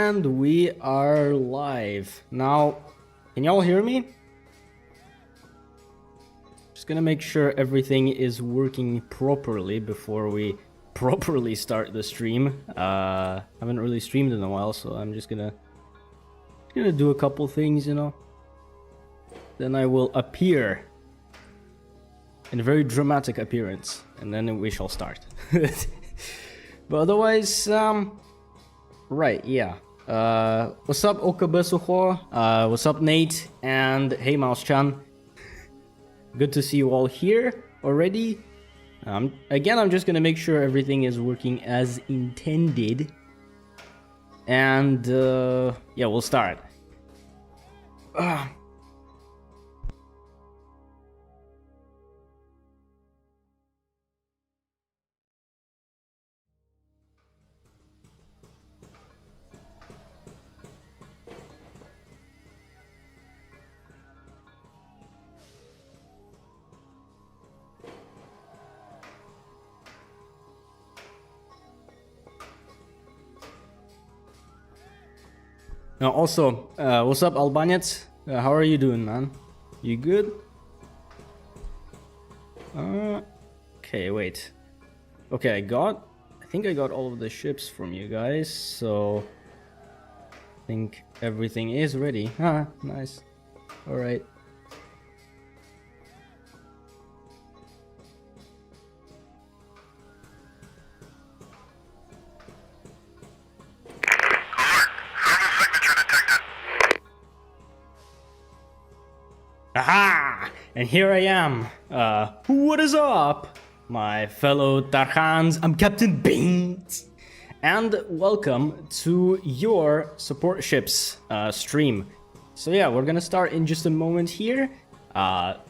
And we are live. Now, can y'all hear me? Just gonna make sure everything is working properly before we properly start the stream. Haven't really streamed in a while, so I'm just gonna do a couple things, you know. Then I will appear in a very dramatic appearance, and then we shall start. But otherwise, right, yeah. What's up, Okabesuho? What's up, Nate? And hey, Mouse-chan. Good to see you all here already. Again, I'm just gonna make sure everything is working as intended. And, yeah, we'll start. Now, also, what's up, Albanets? How are you doing, man? You good? Okay, wait. Okay, I think I got all of the ships from you guys, so I think everything is ready. Ah, nice. All right. Aha! And here I am. What is up, my fellow Tarhans? I'm Captain Beans. And welcome to your support ships stream. So yeah, we're gonna start in just a moment here.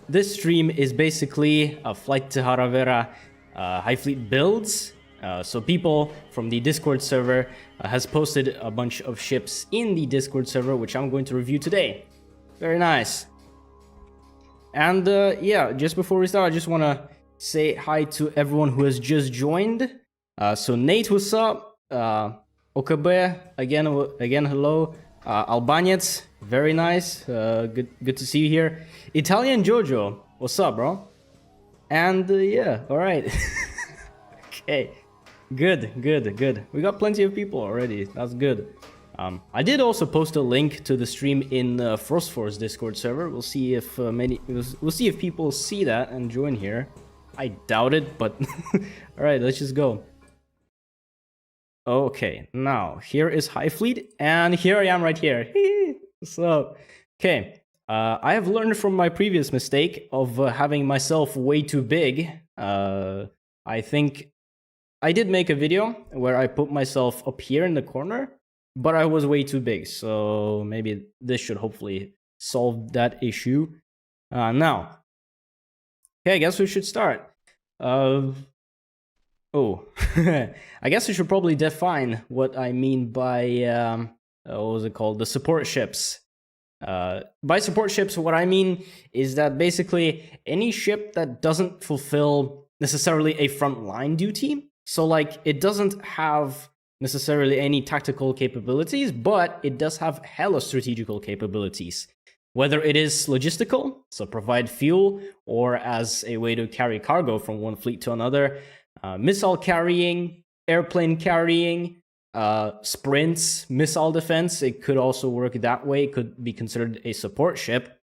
This stream is basically a flight to Hara Vera HighFleet builds. So people from the Discord server has posted a bunch of ships in the Discord server, which I'm going to review today. Very nice. And yeah, just before we start, I just want to say hi to everyone who has just joined. So Nate, what's up? Okabe, again, hello. Albanets, very nice. Good to see you here. Italian Jojo, what's up, bro? And yeah, all right. Okay, good. We got plenty of people already. That's good. I did also post a link to the stream in Frostforce Discord server. We'll see if we'll see if people see that and join here. I doubt it, but all right, let's just go. Okay, now here is HighFleet, and here I am right here. So, okay, I have learned from my previous mistake of having myself way too big. I think I did make a video where I put myself up here in the corner, but I was way too big, so maybe this should hopefully solve that issue. Now, okay, I guess we should start. I guess we should probably define what I mean by, what was it called? The support ships. By support ships, what I mean is that basically any ship that doesn't fulfill necessarily a frontline duty, so like it doesn't have necessarily any tactical capabilities, but it does have hella strategical capabilities. Whether it is logistical, so provide fuel, or as a way to carry cargo from one fleet to another, missile carrying, airplane carrying, sprints, missile defense, it could also work that way. It could be considered a support ship.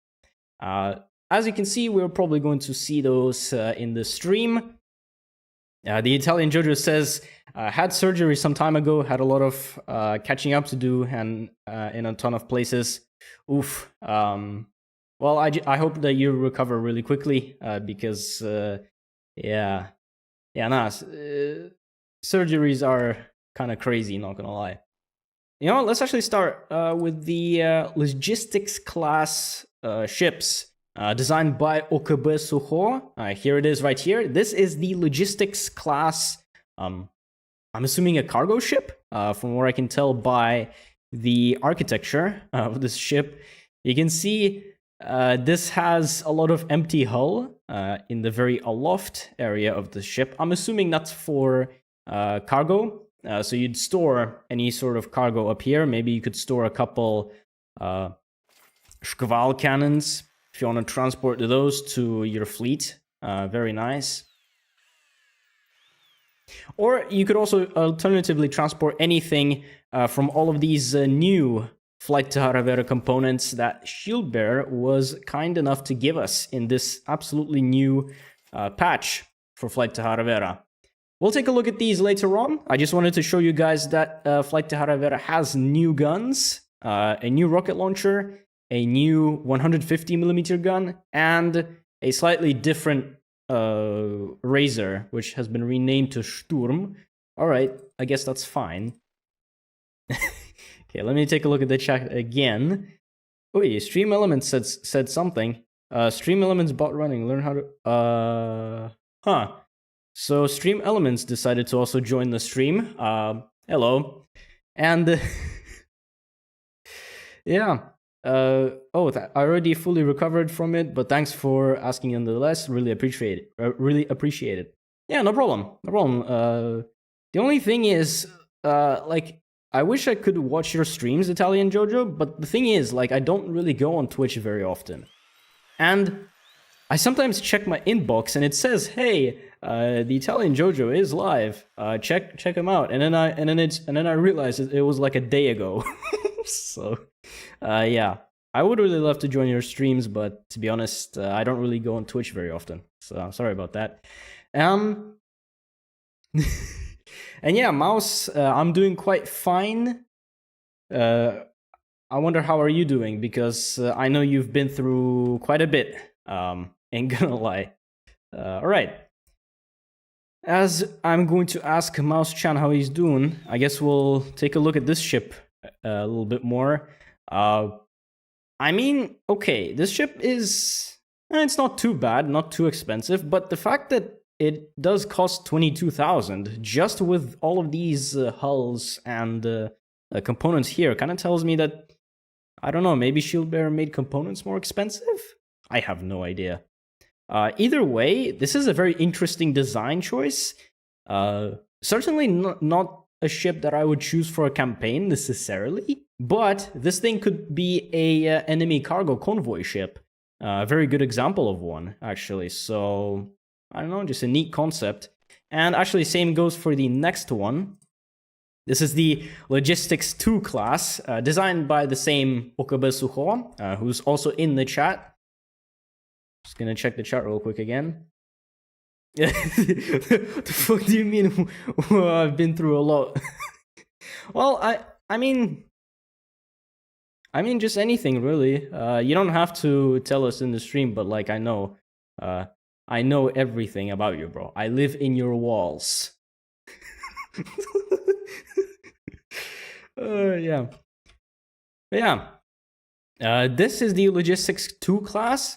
As you can see, we're probably going to see those in the stream. The Italian Jojo says, had surgery some time ago, had a lot of catching up to do, and in a ton of places. Oof. Well, I hope that you recover really quickly, because, surgeries are kind of crazy, not gonna lie. You know, let's actually start with the logistics class ships. Designed by Okabesuho. Here it is right here. This is the logistics class. I'm assuming a cargo ship, from what I can tell by the architecture of this ship. You can see this has a lot of empty hull in the very aloft area of the ship. I'm assuming that's for cargo, So you'd store any sort of cargo up here. Maybe you could store a couple Shkval cannons if you want to transport those to your fleet. Very nice. Or you could also alternatively transport anything from all of these new Flight to Hara components that Shieldbearer was kind enough to give us in this absolutely new patch for Flight to Hara. We'll take a look at these later on. I just wanted to show you guys that Flight to Hara has new guns, a new rocket launcher, a new 150mm gun, and a slightly different Razor, which has been renamed to Sturm. Alright, I guess that's fine. Okay, let me take a look at the chat again. Oh, yeah, Stream Elements said something. Stream Elements bot running, learn how to... So Stream Elements decided to also join the stream. Hello. And... yeah. I already fully recovered from it, but thanks for asking nonetheless. Really appreciate it. Yeah, no problem. The only thing is, I wish I could watch your streams, Italian Jojo, but the thing is, I don't really go on Twitch very often. And I sometimes check my inbox and it says, hey, the Italian Jojo is live. Check him out. And then I realized it was like a day ago. So, yeah. I would really love to join your streams, but to be honest, I don't really go on Twitch very often. So, I'm sorry about that. And yeah, Mouse, I'm doing quite fine. I wonder how are you doing, because I know you've been through quite a bit. Ain't gonna lie. Alright. As I'm going to ask Mouse-chan how he's doing, I guess we'll take a look at this ship a little bit more. I mean, okay, this ship is... it's not too bad, not too expensive, but the fact that it does cost 22,000 just with all of these hulls and components here kind of tells me that, I don't know, maybe Shieldbearer made components more expensive? I have no idea. Either way, this is a very interesting design choice. Certainly not a ship that I would choose for a campaign necessarily, but this thing could be a enemy cargo convoy ship. A very good example of one, actually. So... I don't know, just a neat concept. And actually, same goes for the next one. This is the Logistics 2 class, designed by the same Okabe Suho, who's also in the chat. Just gonna check the chat real quick again. What the fuck do you mean? I've been through a lot. Well, I mean, just anything, really. You don't have to tell us in the stream, but, I know. I know everything about you, bro. I live in your walls. Yeah. But yeah. This is the Logistics 2 class.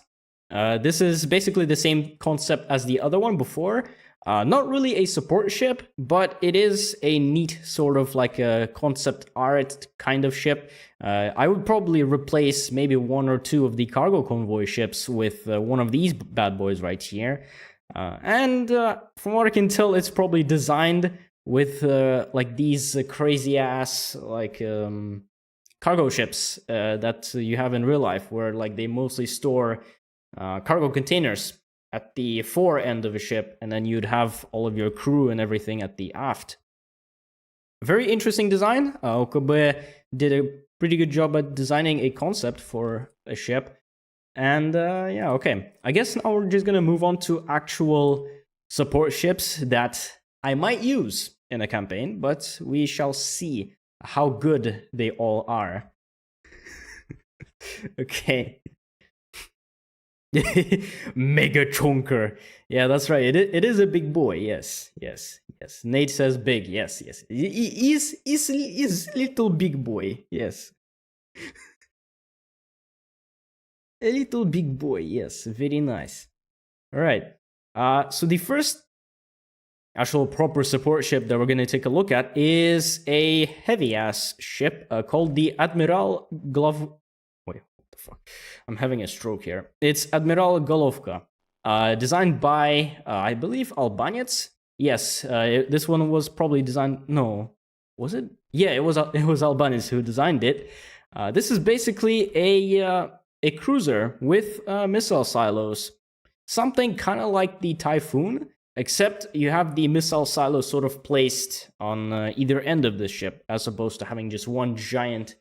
This is basically the same concept as the other one before. Not really a support ship, but it is a neat sort of a concept art kind of ship. I would probably replace maybe one or two of the cargo convoy ships with one of these bad boys right here. And from what I can tell, it's probably designed with these crazy ass cargo ships that you have in real life, where they mostly store cargo containers at the fore end of a ship, and then you'd have all of your crew and everything at the aft. Very interesting design. Okabe did a pretty good job at designing a concept for a ship. And yeah, okay. I guess now we're just gonna move on to actual support ships that I might use in a campaign, but we shall see how good they all are. Okay. Mega chonker. Yeah, that's right. It is a big boy. Yes. Nate says big. Yes. Is little big boy. Yes. A little big boy. Yes. Very nice. All right. So the first actual proper support ship that we're going to take a look at is a heavy ass ship called the Admiral Golovko. I'm having a stroke here. It's Admiral Golovko, designed by, I believe, Albanians. Yes, this one was probably designed... No, was it? Yeah, it was Albanese who designed it. This is basically a cruiser with missile silos, something kind of like the Typhoon, except you have the missile silo sort of placed on either end of the ship, as opposed to having just one giant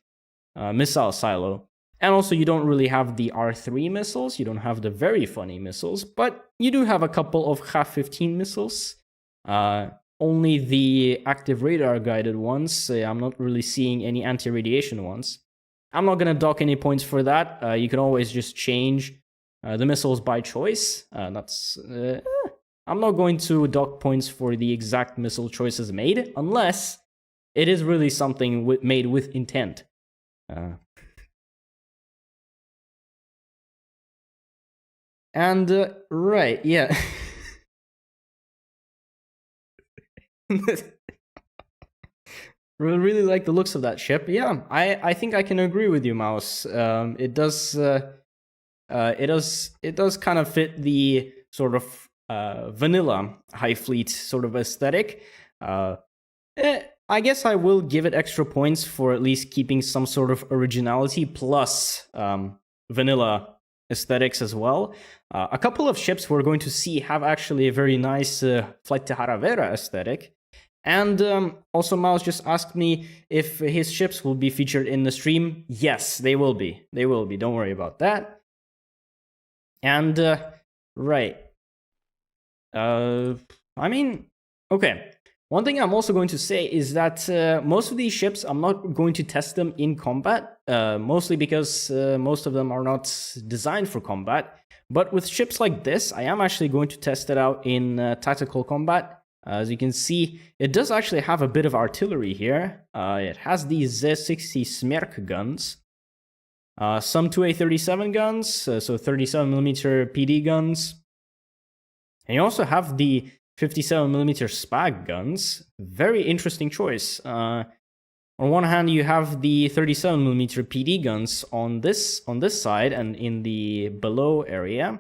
missile silo. And also, you don't really have the R3 missiles, you don't have the very funny missiles, but you do have a couple of Kh-15 missiles. Only the active radar guided ones. I'm not really seeing any anti-radiation ones. I'm not going to dock any points for that. You can always just change the missiles by choice. I'm not going to dock points for the exact missile choices made, unless it is really something made with intent. Right, yeah. Really like the looks of that ship. Yeah, I think I can agree with you, Mouse. It does kind of fit the sort of vanilla HighFleet sort of aesthetic. I guess I will give it extra points for at least keeping some sort of originality plus vanilla aesthetics as well. A couple of ships we're going to see have actually a very nice Flight to Hara Vera aesthetic. And also, Mouse just asked me if his ships will be featured in the stream. Yes, they will be. They will be. Don't worry about that. And, right. I mean, okay. One thing I'm also going to say is that most of these ships, I'm not going to test them in combat, mostly because most of them are not designed for combat. But with ships like this, I am actually going to test it out in tactical combat. As you can see, it does actually have a bit of artillery here. It has these Z60 Smerk guns, some 2A37 guns, so 37mm PD guns. And you also have the 57mm Spag guns. Very interesting choice. On one hand, you have the 37mm PD guns on this side and in the below area.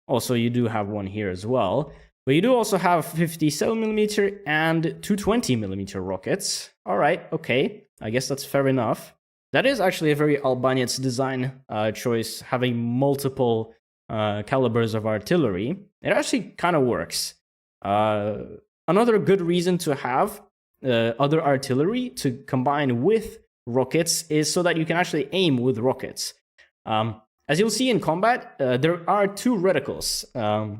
Also, you do have one here as well. But you do also have 57mm and 220mm rockets. All right, okay. I guess that's fair enough. That is actually a very Albanese design choice, having multiple calibers of artillery. It actually kind of works. Another good reason to have other artillery to combine with rockets is so that you can actually aim with rockets. As you'll see in combat, there are two reticles.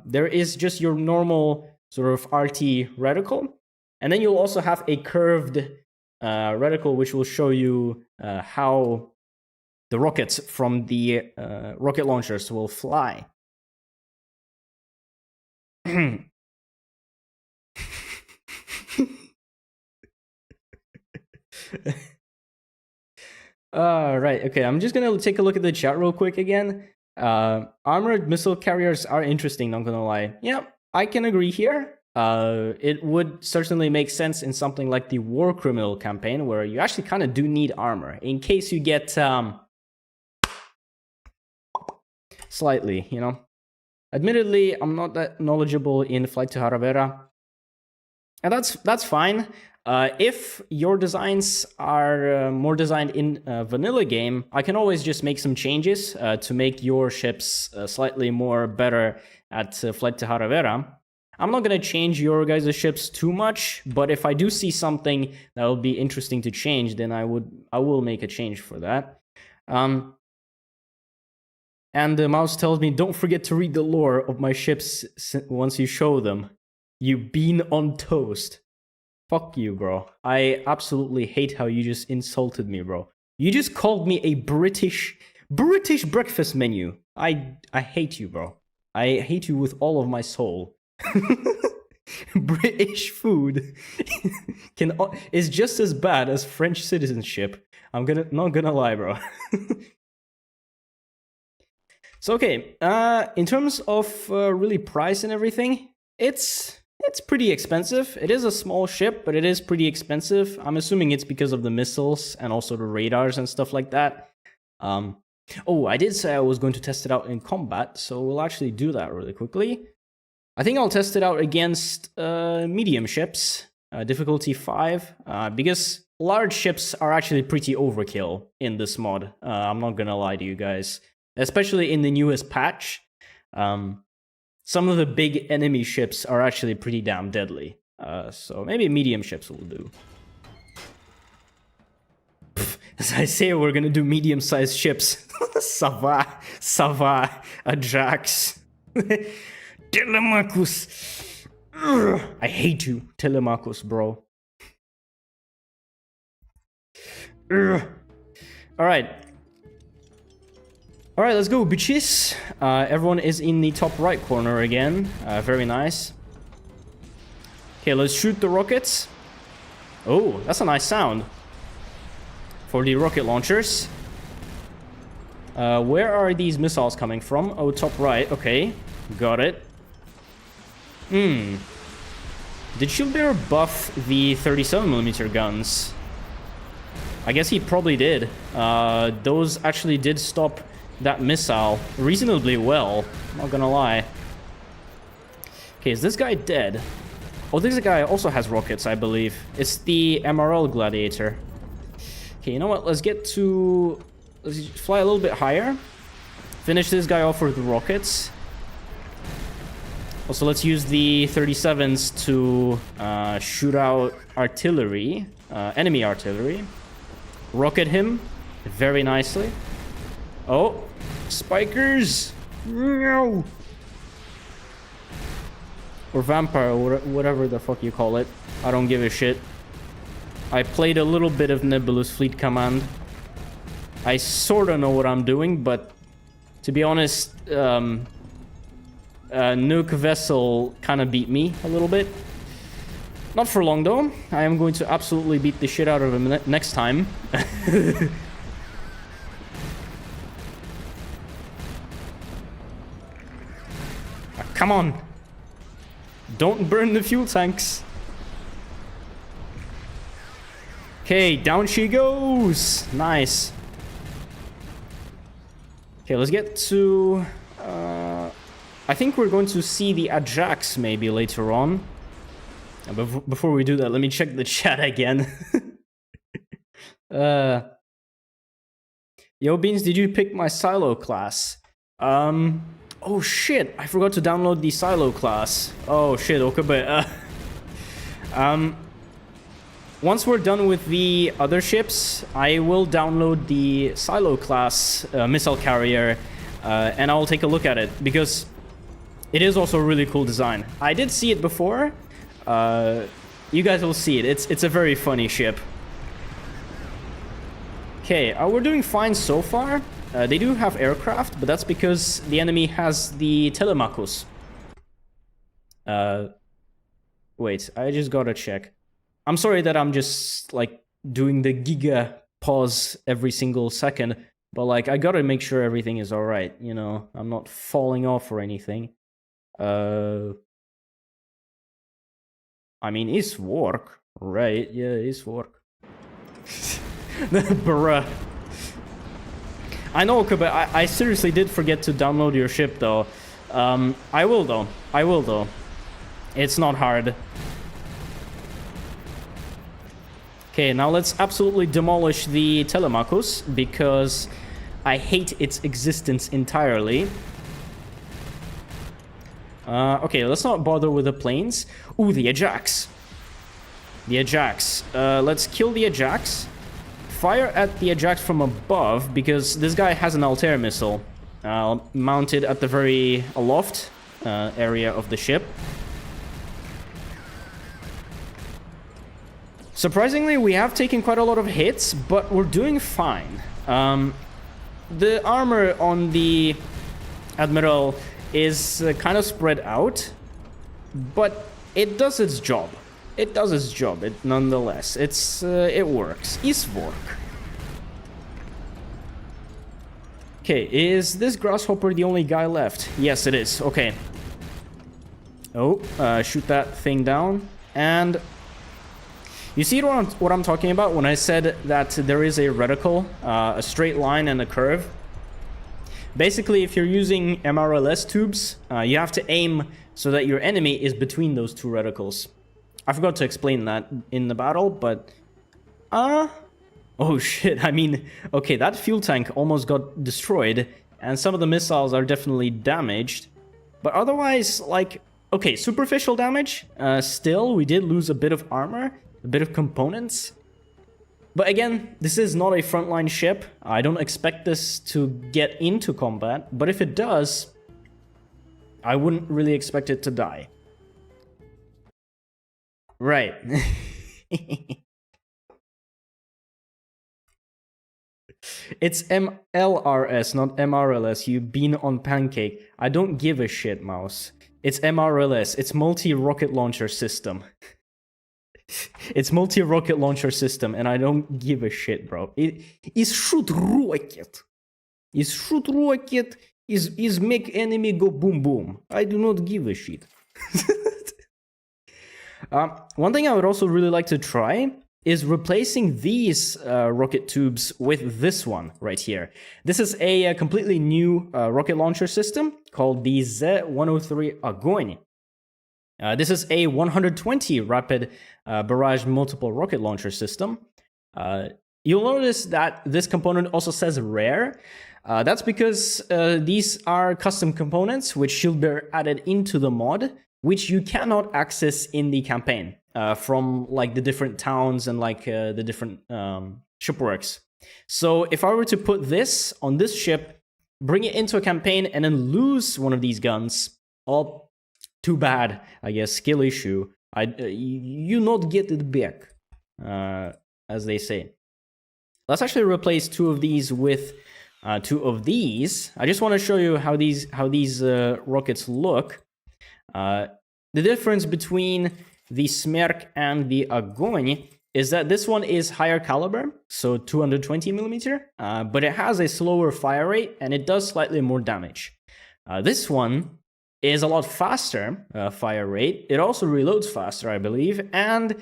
There is just your normal sort of RT reticle, and then you'll also have a curved reticle, which will show you how the rockets from the rocket launchers will fly. Right, okay, I'm just gonna take a look at the chat real quick again. Armored missile carriers are interesting, not gonna lie. Yeah, I can agree here. It would certainly make sense in something like the War Criminal campaign, where you actually kind of do need armor, in case you get slightly, you know. Admittedly, I'm not that knowledgeable in Flight to Hara Vera, and that's fine. If your designs are more designed in a vanilla game, I can always just make some changes to make your ships slightly more better at Flight to Hara Vera. I'm not going to change your guys' ships too much, but if I do see something that will be interesting to change, then I will make a change for that. And the mouse tells me, don't forget to read the lore of my ships once you show them. You bean on toast. Fuck you, bro. I absolutely hate how you just insulted me, bro. You just called me a British breakfast menu. I hate you, bro. I hate you with all of my soul. British food is just as bad as French citizenship. I'm not gonna lie, bro. So okay, in terms of really price and everything, it's pretty expensive. It is a small ship, but it is pretty expensive. I'm assuming it's because of the missiles and also the radars and stuff like that. Oh, I did say I was going to test it out in combat, so we'll actually do that really quickly. I think I'll test it out against medium ships. difficulty 5, because large ships are actually pretty overkill in this mod. I'm not gonna lie to you guys. Especially in the newest patch, some of the big enemy ships are actually pretty damn deadly. So maybe medium ships will do. As I say, we're gonna do medium-sized ships. Sava, Ajax, Telemachus. I hate you, Telemachus, bro. Alright, let's go, bitches. Everyone is in the top right corner again. Very nice. Okay, let's shoot the rockets. Oh, that's a nice sound for the rocket launchers. Where are these missiles coming from? Oh, top right. Okay, got it. Did Shieldbearer buff the 37mm guns? I guess he probably did. Those actually did stop that missile reasonably well, not gonna lie. Okay, is this guy dead? Oh, this guy also has rockets, I believe. It's the MRL Gladiator. Okay, you know what? Let's fly a little bit higher. Finish this guy off with rockets. Also, let's use the 37s to shoot out artillery, enemy artillery. Rocket him very nicely. Oh, spikers! No! Or vampire, or whatever the fuck you call it. I don't give a shit. I played a little bit of Nebulous Fleet Command. I sorta know what I'm doing, but to be honest, Nuke Vessel kinda beat me a little bit. Not for long though. I am going to absolutely beat the shit out of him next time. Come on! Don't burn the fuel tanks! Okay, down she goes! Nice. Okay, let's get to... I think we're going to see the Ajax maybe later on. But before we do that, let me check the chat again. Yo, Beans, did you pick my Silo class? Oh shit, I forgot to download the Silo class. Oh shit, okay, once we're done with the other ships, I will download the Silo class missile carrier, and I'll take a look at it, because it is also a really cool design. I did see it before. You guys will see it. It's a very funny ship. Okay, we're doing fine so far. They do have aircraft, but that's because the enemy has the Telemachus. Wait, I just gotta check. I'm sorry that I'm just, like, doing the giga pause every single second, but, like, I gotta make sure everything is alright, you know? I'm not falling off or anything. I mean, it's work, right? Yeah, it's work. Bruh. I know, but I seriously did forget to download your ship, though. I will, though. It's not hard. Okay, now let's absolutely demolish the Telemachus, because I hate its existence entirely. Okay, let's not bother with the planes. Ooh, the Ajax. Let's kill the Ajax. Fire at the Ajax from above, because this guy has an Altair missile mounted at the very aloft area of the ship. Surprisingly, we have taken quite a lot of hits, but we're doing fine. The armor on the Admiral is kind of spread out, but it does its job. Nonetheless. It works. It's work. Okay, is this Grasshopper the only guy left? Yes, it is. Okay. Oh, shoot that thing down. And you see what I'm talking about when I said that there is a reticle, a straight line and a curve? Basically, if you're using MLRS tubes, you have to aim so that your enemy is between those two reticles. I forgot to explain that in the battle, but... Oh shit, I mean, okay, that fuel tank almost got destroyed, and some of the missiles are definitely damaged. But otherwise, like, okay, superficial damage, still, we did lose a bit of armor, a bit of components. But again, this is not a frontline ship. I don't expect this to get into combat, but if it does, I wouldn't really expect it to die. Right. It's MLRS, not MRLS. You've been on pancake. I don't give a shit, mouse. It's MRLS. It's multi-rocket launcher system. It's multi-rocket launcher system, and I don't give a shit, bro. It is shoot rocket. Is shoot rocket. Is make enemy go boom boom. I do not give a shit. One thing I would also really like to try is replacing these rocket tubes with this one right here. This is a completely new rocket launcher system called the Z-103 Огонь. This is a 120 rapid barrage multiple rocket launcher system. You'll notice that this component also says rare. That's because these are custom components which should be added into the mod, which you cannot access in the campaign from like the different towns and like the different shipworks. So if I were to put this on this ship, bring it into a campaign, and then lose one of these guns, oh, too bad, I guess, skill issue. You not get it back, as they say. Let's actually replace two of these with two of these. I just want to show you how these rockets look. The difference between the Smerk and the Огонь is that this one is higher caliber, so 220mm, but it has a slower fire rate and it does slightly more damage. This one is a lot faster fire rate. It also reloads faster, I believe, and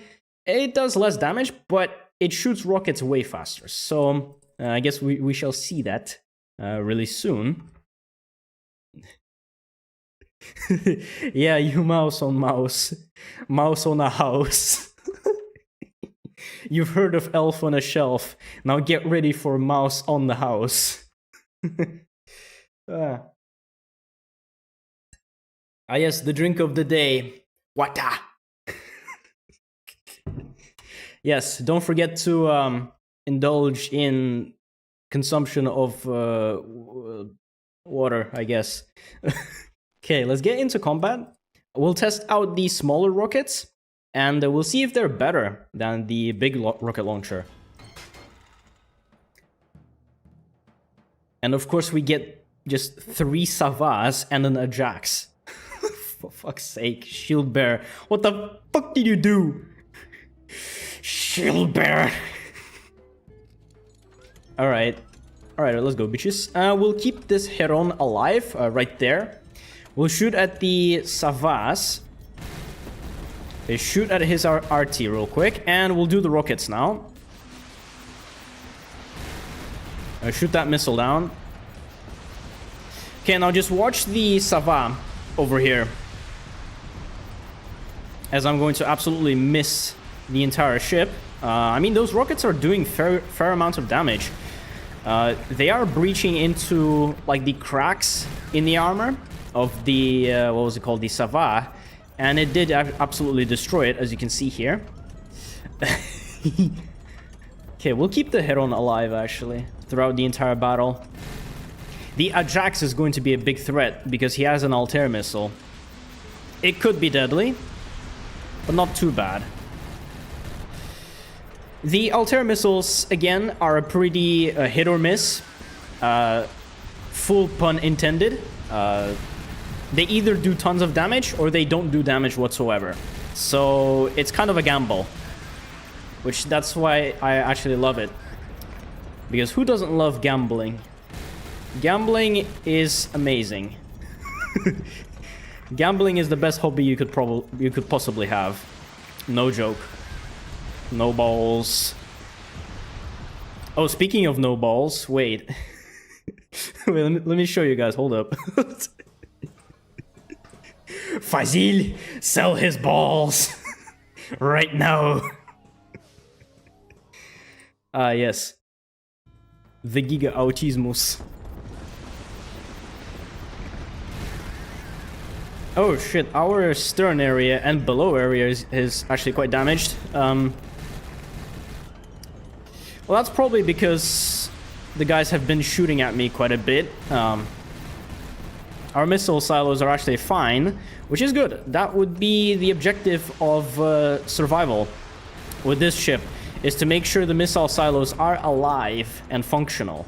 it does less damage, but it shoots rockets way faster. So I guess we shall see that really soon. Yeah, you mouse on mouse. Mouse on a house. You've heard of elf on a shelf. Now get ready for mouse on the house. Yes, the drink of the day. Water. Yes, don't forget to indulge in consumption of water, I guess. Okay, let's get into combat. We'll test out these smaller rockets, and we'll see if they're better than the big rocket launcher. And of course, we get just 3 Savas and an Ajax. For fuck's sake, Shield Bear. What the fuck did you do? Shield Bear. Alright, let's go, bitches. We'll keep this Heron alive right there. We'll shoot at the Savas. They shoot at his RT real quick, and we'll do the rockets now. Shoot that missile down. Okay, now just watch the Sava over here, as I'm going to absolutely miss the entire ship. I mean, those rockets are doing fair amount of damage. They are breaching into like the cracks in the armor of the what was it called, the Sava, and it did absolutely destroy it, as you can see here. Okay, we'll keep the Heron alive actually throughout the entire battle. The Ajax is going to be a big threat because he has an Altair missile. It could be deadly, but not too bad. The Altair missiles, again, are a pretty hit or miss. Full pun intended. They either do tons of damage or they don't do damage whatsoever. So it's kind of a gamble. Which that's why I actually love it. Because who doesn't love gambling? Gambling is amazing. Gambling is the best hobby you could possibly have. No joke. No balls. Oh, speaking of no balls, wait. Wait, let me show you guys. Hold up. Fazil, sell his balls. right now. Yes. The Giga Autismus. Oh shit, our stern area and below area is actually quite damaged. Well, that's probably because the guys have been shooting at me quite a bit. Our missile silos are actually fine, which is good. That would be the objective of survival with this ship, is to make sure the missile silos are alive and functional.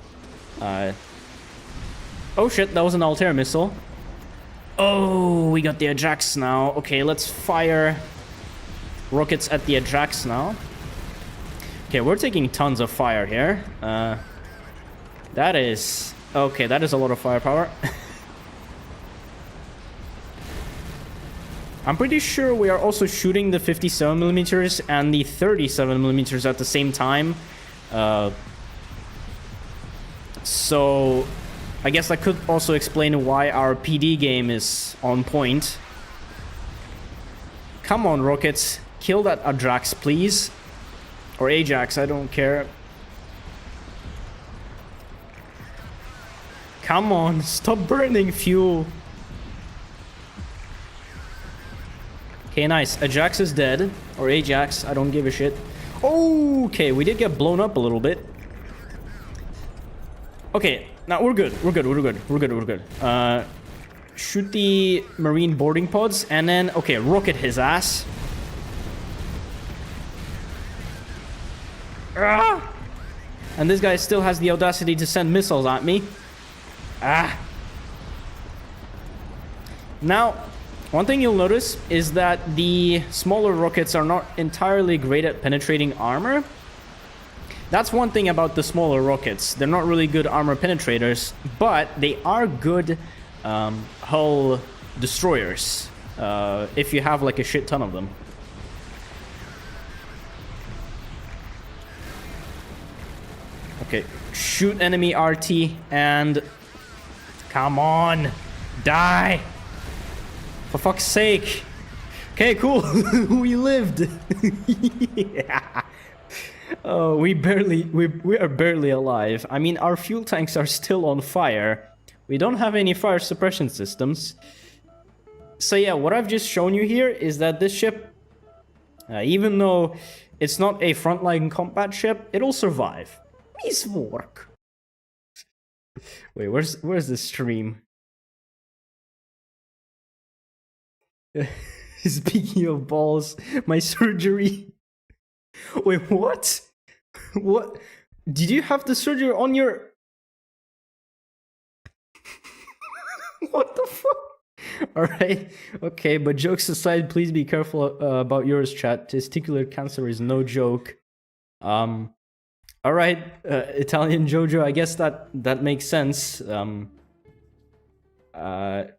Oh shit, that was an Altair missile. Oh, we got the Ajax now. Okay, let's fire rockets at the Ajax now. Okay, we're taking tons of fire here. That is... Okay, that is a lot of firepower. I'm pretty sure we are also shooting the 57mm and the 37mm at the same time. So... I guess that could also explain why our PD game is on point. Come on, rockets. Kill that Ajax, please. Or Ajax, I don't care. Come on, stop burning fuel. Okay, nice. Ajax is dead. Or Ajax, I don't give a shit. Okay, we did get blown up a little bit. Okay, now we're good. We're good. Shoot the marine boarding pods and then, okay, rocket his ass. Ah! And this guy still has the audacity to send missiles at me. Ah! Now, one thing you'll notice is that the smaller rockets are not entirely great at penetrating armor. That's one thing about the smaller rockets. They're not really good armor penetrators, but they are good hull destroyers if you have like a shit ton of them. Okay, shoot enemy RT and... Come on! Die! For fuck's sake! Okay, cool! We lived! Yeah! Oh, we are barely alive. I mean, our fuel tanks are still on fire. We don't have any fire suppression systems. So yeah, what I've just shown you here is that this ship, even though it's not a frontline combat ship, it'll survive. Please work. Wait, where's the stream? Speaking of balls, my surgery. Wait, what? What? Did you have the surgery on your... What the fuck? Alright, okay, but jokes aside, please be careful about yours, chat. Testicular cancer is no joke. Alright, Italian Jojo, I guess that makes sense.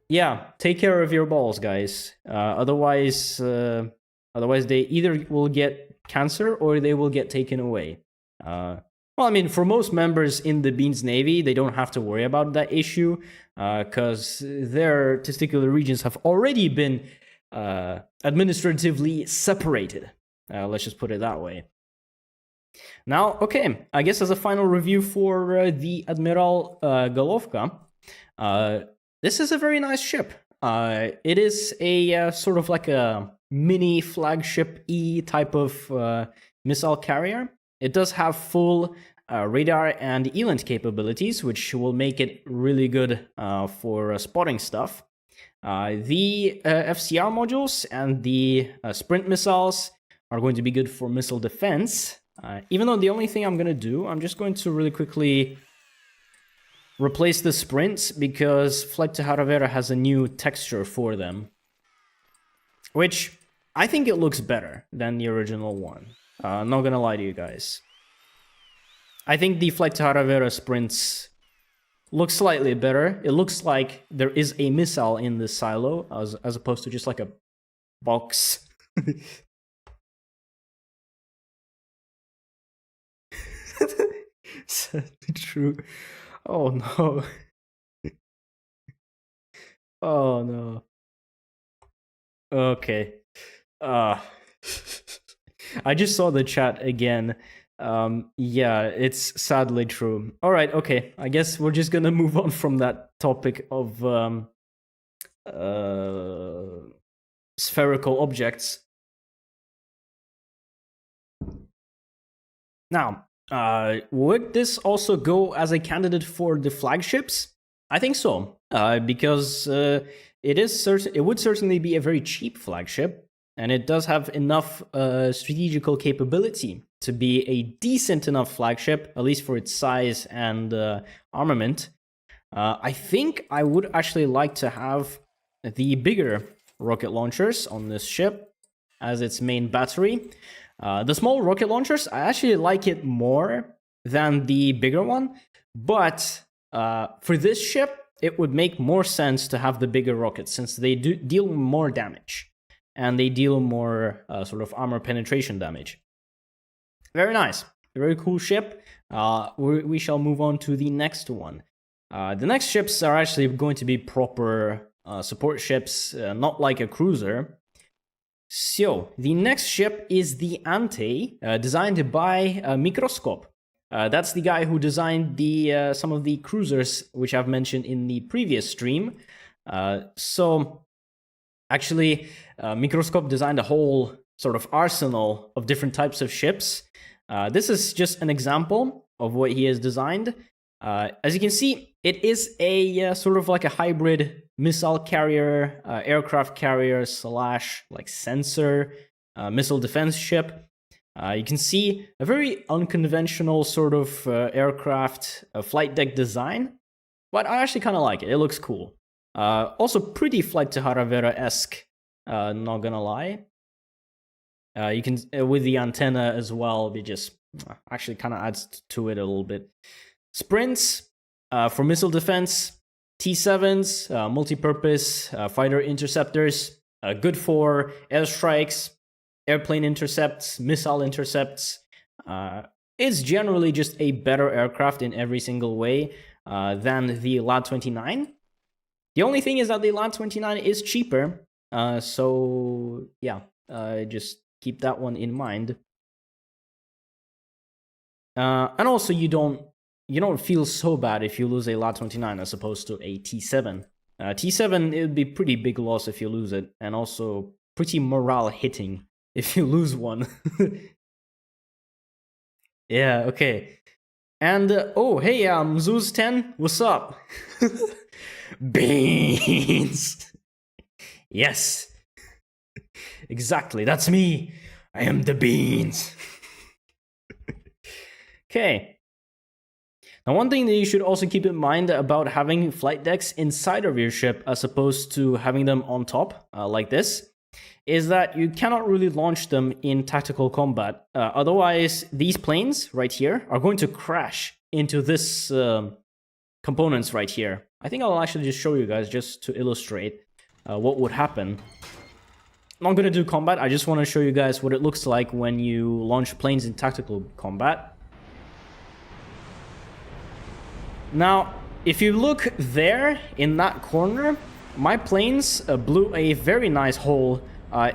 Yeah, take care of your balls, guys. Otherwise they either will get cancer or they will get taken away. Well, I mean, for most members in the Beans Navy, they don't have to worry about that issue because their testicular regions have already been administratively separated. Let's just put it that way. Now, okay, I guess as a final review for the Admiral Golovko, this is a very nice ship. It is a sort of like a mini flagship-y type of missile carrier. It does have full radar and ELINT capabilities, which will make it really good for spotting stuff. The FCR modules and the sprint missiles are going to be good for missile defense. Even though the only thing I'm going to do, I'm just going to really quickly replace the sprints because Flight to Vera has a new texture for them, which I think it looks better than the original one. Not gonna lie to you guys. I think the Flight to Vera sprints look slightly better. It looks like there is a missile in the silo as opposed to just like a box. Sadly true. Oh no. Oh no. Okay. I just saw the chat again. Yeah, it's sadly true. All right, okay. I guess we're just gonna move on from that topic of spherical objects. Now, would this also go as a candidate for the flagships? I think so, because it would certainly be a very cheap flagship, and it does have enough strategical capability to be a decent enough flagship, at least for its size and armament. I think I would actually like to have the bigger rocket launchers on this ship as its main battery. The small rocket launchers, I actually like it more than the bigger one, but for this ship, it would make more sense to have the bigger rockets since they do deal more damage and they deal more sort of armor penetration damage. Very nice. Very cool ship. We shall move on to the next one. The next ships are actually going to be proper support ships, not like a cruiser. So, the next ship is the Ante, designed by Microscope. That's the guy who designed the some of the cruisers, which I've mentioned in the previous stream. So, actually, Microscope designed a whole sort of arsenal of different types of ships. This is just an example of what he has designed. As you can see, it is a sort of like a hybrid missile carrier, aircraft carrier / like sensor, missile defense ship. You can see a very unconventional sort of aircraft flight deck design, but I actually kind of like it. It looks cool. Also pretty Flight to Hara Vera-esque, not gonna lie. You can, with the antenna as well, it just actually kind of adds to it a little bit. Sprints for missile defense, T7s, multi-purpose fighter interceptors, good for airstrikes, airplane intercepts, missile intercepts. It's generally just a better aircraft in every single way than the LAD-29. The only thing is that the LAD-29 is cheaper, so yeah, just keep that one in mind. And also, you don't feel so bad if you lose a LAD-29 as opposed to a T7. T7, it would be pretty big loss if you lose it, and also pretty morale hitting if you lose one. Yeah, okay. And, oh, hey, Zeus10, what's up? Beans! Yes! Exactly, that's me! I am the beans! Okay. Now, one thing that you should also keep in mind about having flight decks inside of your ship as opposed to having them on top, like this, is that you cannot really launch them in tactical combat. Otherwise, these planes right here are going to crash into this components right here. I think I'll actually just show you guys just to illustrate what would happen. I'm not going to do combat, I just want to show you guys what it looks like when you launch planes in tactical combat. Now, if you look there in that corner, my planes blew a very nice hole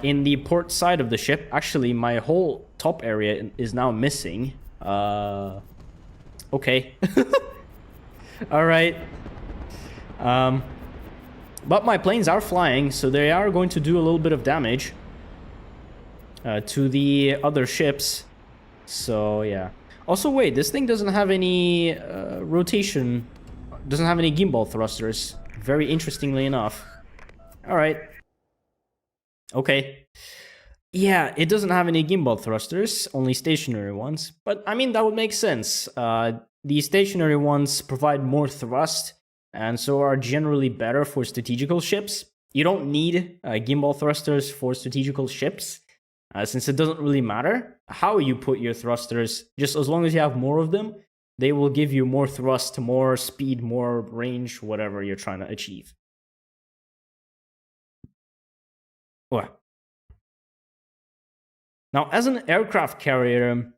in the port side of the ship. Actually, my whole top area is now missing. Okay. Alright. But my planes are flying, so they are going to do a little bit of damage to the other ships. So, yeah. Also, wait, this thing doesn't have any rotation, doesn't have any gimbal thrusters, very interestingly enough. Alright. Okay. Yeah, it doesn't have any gimbal thrusters, only stationary ones. But, I mean, that would make sense. The stationary ones provide more thrust, and so are generally better for strategical ships. You don't need gimbal thrusters for strategical ships. Since it doesn't really matter how you put your thrusters, just as long as you have more of them, they will give you more thrust, more speed, more range, whatever you're trying to achieve. Well. Now, as an aircraft carrier,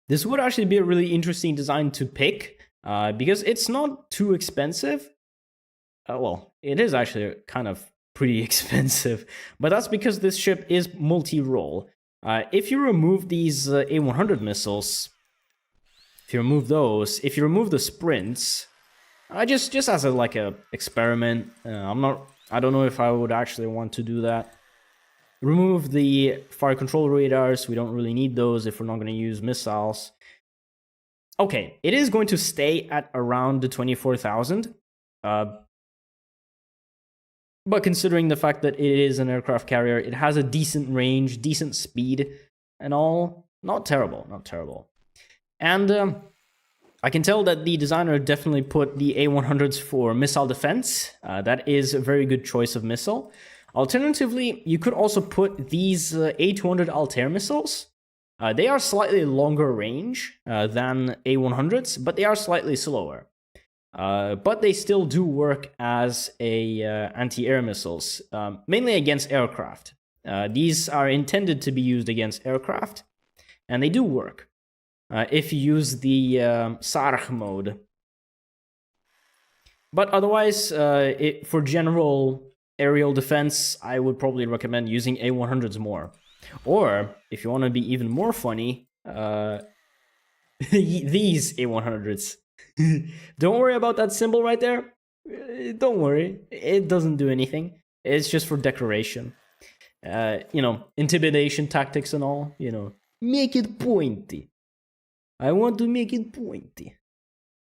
this would actually be a really interesting design to pick, because it's not too expensive. Well, it is actually kind of pretty expensive, but that's because this ship is multi-role. If you remove these A100 missiles, if you remove those, if you remove the sprints, just as a like a experiment, I don't know if I would actually want to do that. Remove the fire control radars. We don't really need those if we're not going to use missiles. Okay, it is going to stay at around the 24,000. But considering the fact that it is an aircraft carrier, it has a decent range, decent speed, and all. Not terrible, not terrible. And I can tell that the designer definitely put the A100s for missile defense. That is a very good choice of missile. Alternatively, you could also put these A200 Altair missiles. They are slightly longer range than A100s, but they are slightly slower. But they still do work as a anti-air missiles, mainly against aircraft. These are intended to be used against aircraft, and they do work if you use the Sarg mode. But otherwise, for general aerial defense, I would probably recommend using A100s more. Or, if you want to be even more funny, these A100s. Don't worry about that symbol right there. Don't worry. It doesn't do anything. It's just for decoration. Intimidation tactics and all. Make it pointy. I want to make it pointy.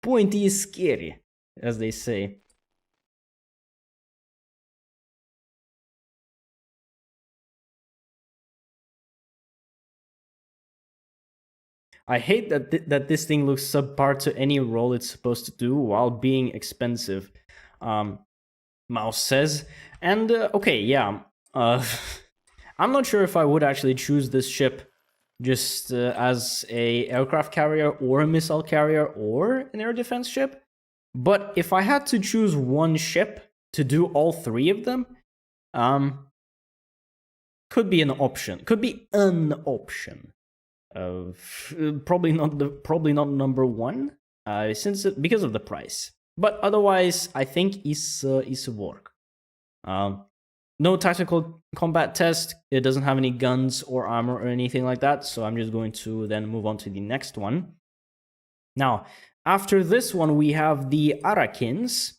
Pointy is scary, as they say. I hate that this thing looks subpar to any role it's supposed to do while being expensive. Mouse says. And, okay, yeah. I'm not sure if I would actually choose this ship just as a aircraft carrier or a missile carrier or an air defense ship. But if I had to choose one ship to do all three of them, could be an option. Could be an option. Probably not number one, because of the price. But otherwise, I think is work. No tactical combat test. It doesn't have any guns or armor or anything like that. So I'm just going to then move on to the next one. Now, after this one, we have the Arakins,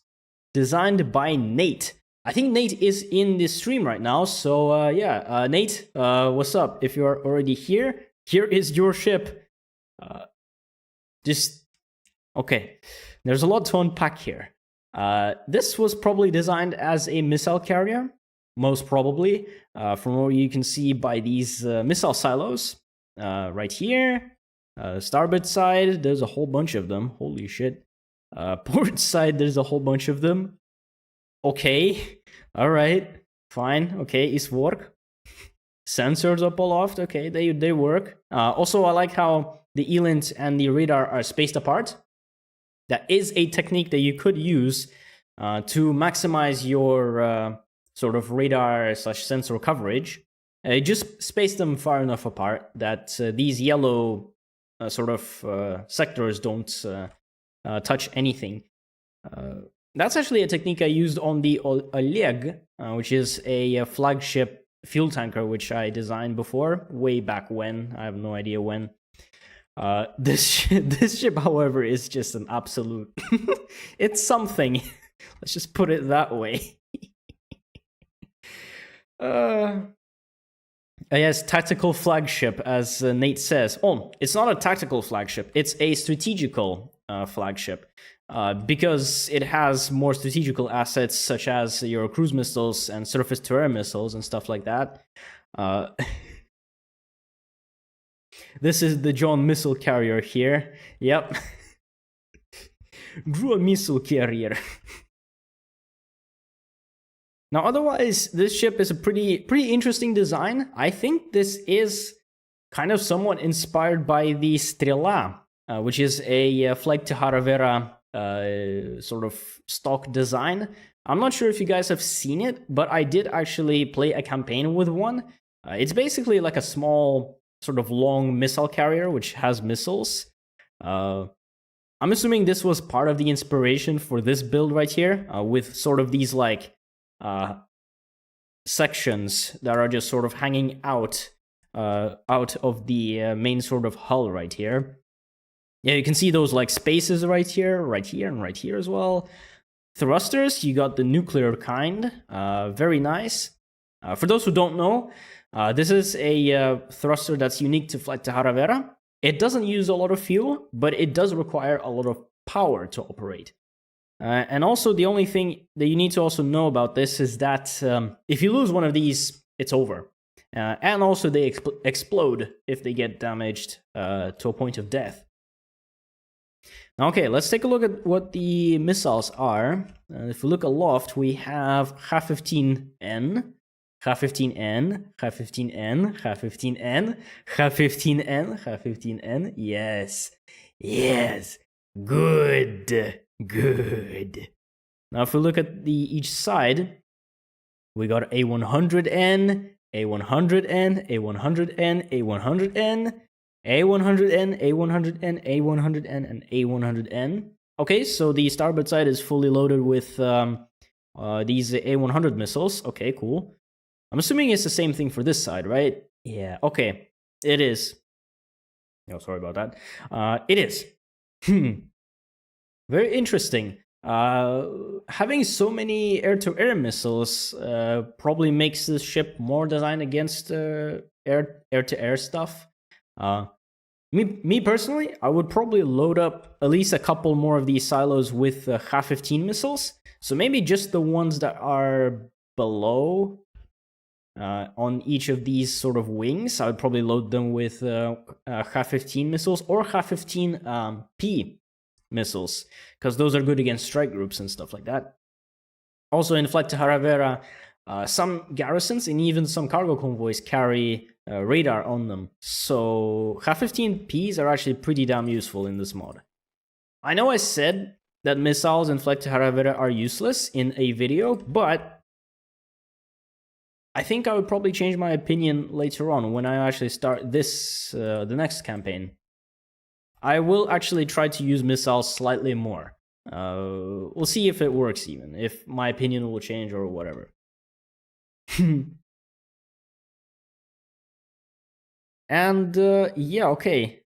designed by Nate. I think Nate is in the stream right now. So yeah, Nate, what's up? If you're already here. Here is your ship. Okay. There's a lot to unpack here. This was probably designed as a missile carrier, most probably, from what you can see by these missile silos. Right here, starboard side, there's a whole bunch of them. Holy shit. Port side, there's a whole bunch of them. Okay. All right. Fine. Okay, it's work. Sensors up aloft, okay, they work. Also, I like how the ELINT and the radar are spaced apart. That is a technique that you could use to maximize your sort of radar/sensor coverage. Just space them far enough apart that these yellow sort of sectors don't touch anything. That's actually a technique I used on the Oleg, which is a flagship fuel tanker, which I designed before, way back when. I have no idea when. This ship, however, is just an absolute... it's something. Let's just put it that way. Yes, tactical flagship, as Nate says. Oh, it's not a tactical flagship. It's a strategical flagship. Because it has more strategical assets such as your cruise missiles and surface-to-air missiles and stuff like that. This is the John missile carrier here. Yep. Drone missile carrier. Now, otherwise, this ship is a pretty interesting design. I think this is kind of somewhat inspired by the Strela, which is a flag to Hara Vera sort of stock design. I'm not sure if you guys have seen it, but I did actually play a campaign with one. It's basically like a small sort of long missile carrier which has missiles. I'm assuming this was part of the inspiration for this build right here, with sort of these like sections that are just sort of hanging out out of the main sort of hull right here. Yeah, you can see those like spaces right here, and right here as well. Thrusters, you got the nuclear kind, very nice. For those who don't know, this is a thruster that's unique to Flight to Vera. It doesn't use a lot of fuel, but it does require a lot of power to operate. And also, the only thing that you need to also know about this is that if you lose one of these, it's over. And also, they explode if they get damaged to a point of death. Okay, let's take a look at what the missiles are. If we look aloft, we have Ha-15N, Ha-15N, Ha-15N, Ha-15N, Ha-15N, Ha-15N. Yes, yes, good, good. Now, if we look at each side, we got A100N, A100N, A100N, A100N, A100N, A100N, A100N, and A100N. Okay, so the starboard side is fully loaded with these A100 missiles. Okay, cool. I'm assuming it's the same thing for this side, right? Yeah, okay. It is. Oh, sorry about that. It is. Very interesting. Having so many air-to-air missiles probably makes this ship more designed against air-to-air stuff. Me personally, I would probably load up at least a couple more of these silos with Ha-15 missiles. So maybe just the ones that are below on each of these sort of wings. I would probably load them with Ha-15 missiles or Ha-15P missiles, because those are good against strike groups and stuff like that. Also, in Flight to Vera, some garrisons and even some cargo convoys carry radar on them, so Ha-15Ps are actually pretty damn useful in this mod. I know I said that missiles in Flight to Vera are useless in a video, but I think I would probably change my opinion later on when I actually start this, the next campaign. I will actually try to use missiles slightly more. We'll see if it works even, if my opinion will change or whatever. And yeah, okay.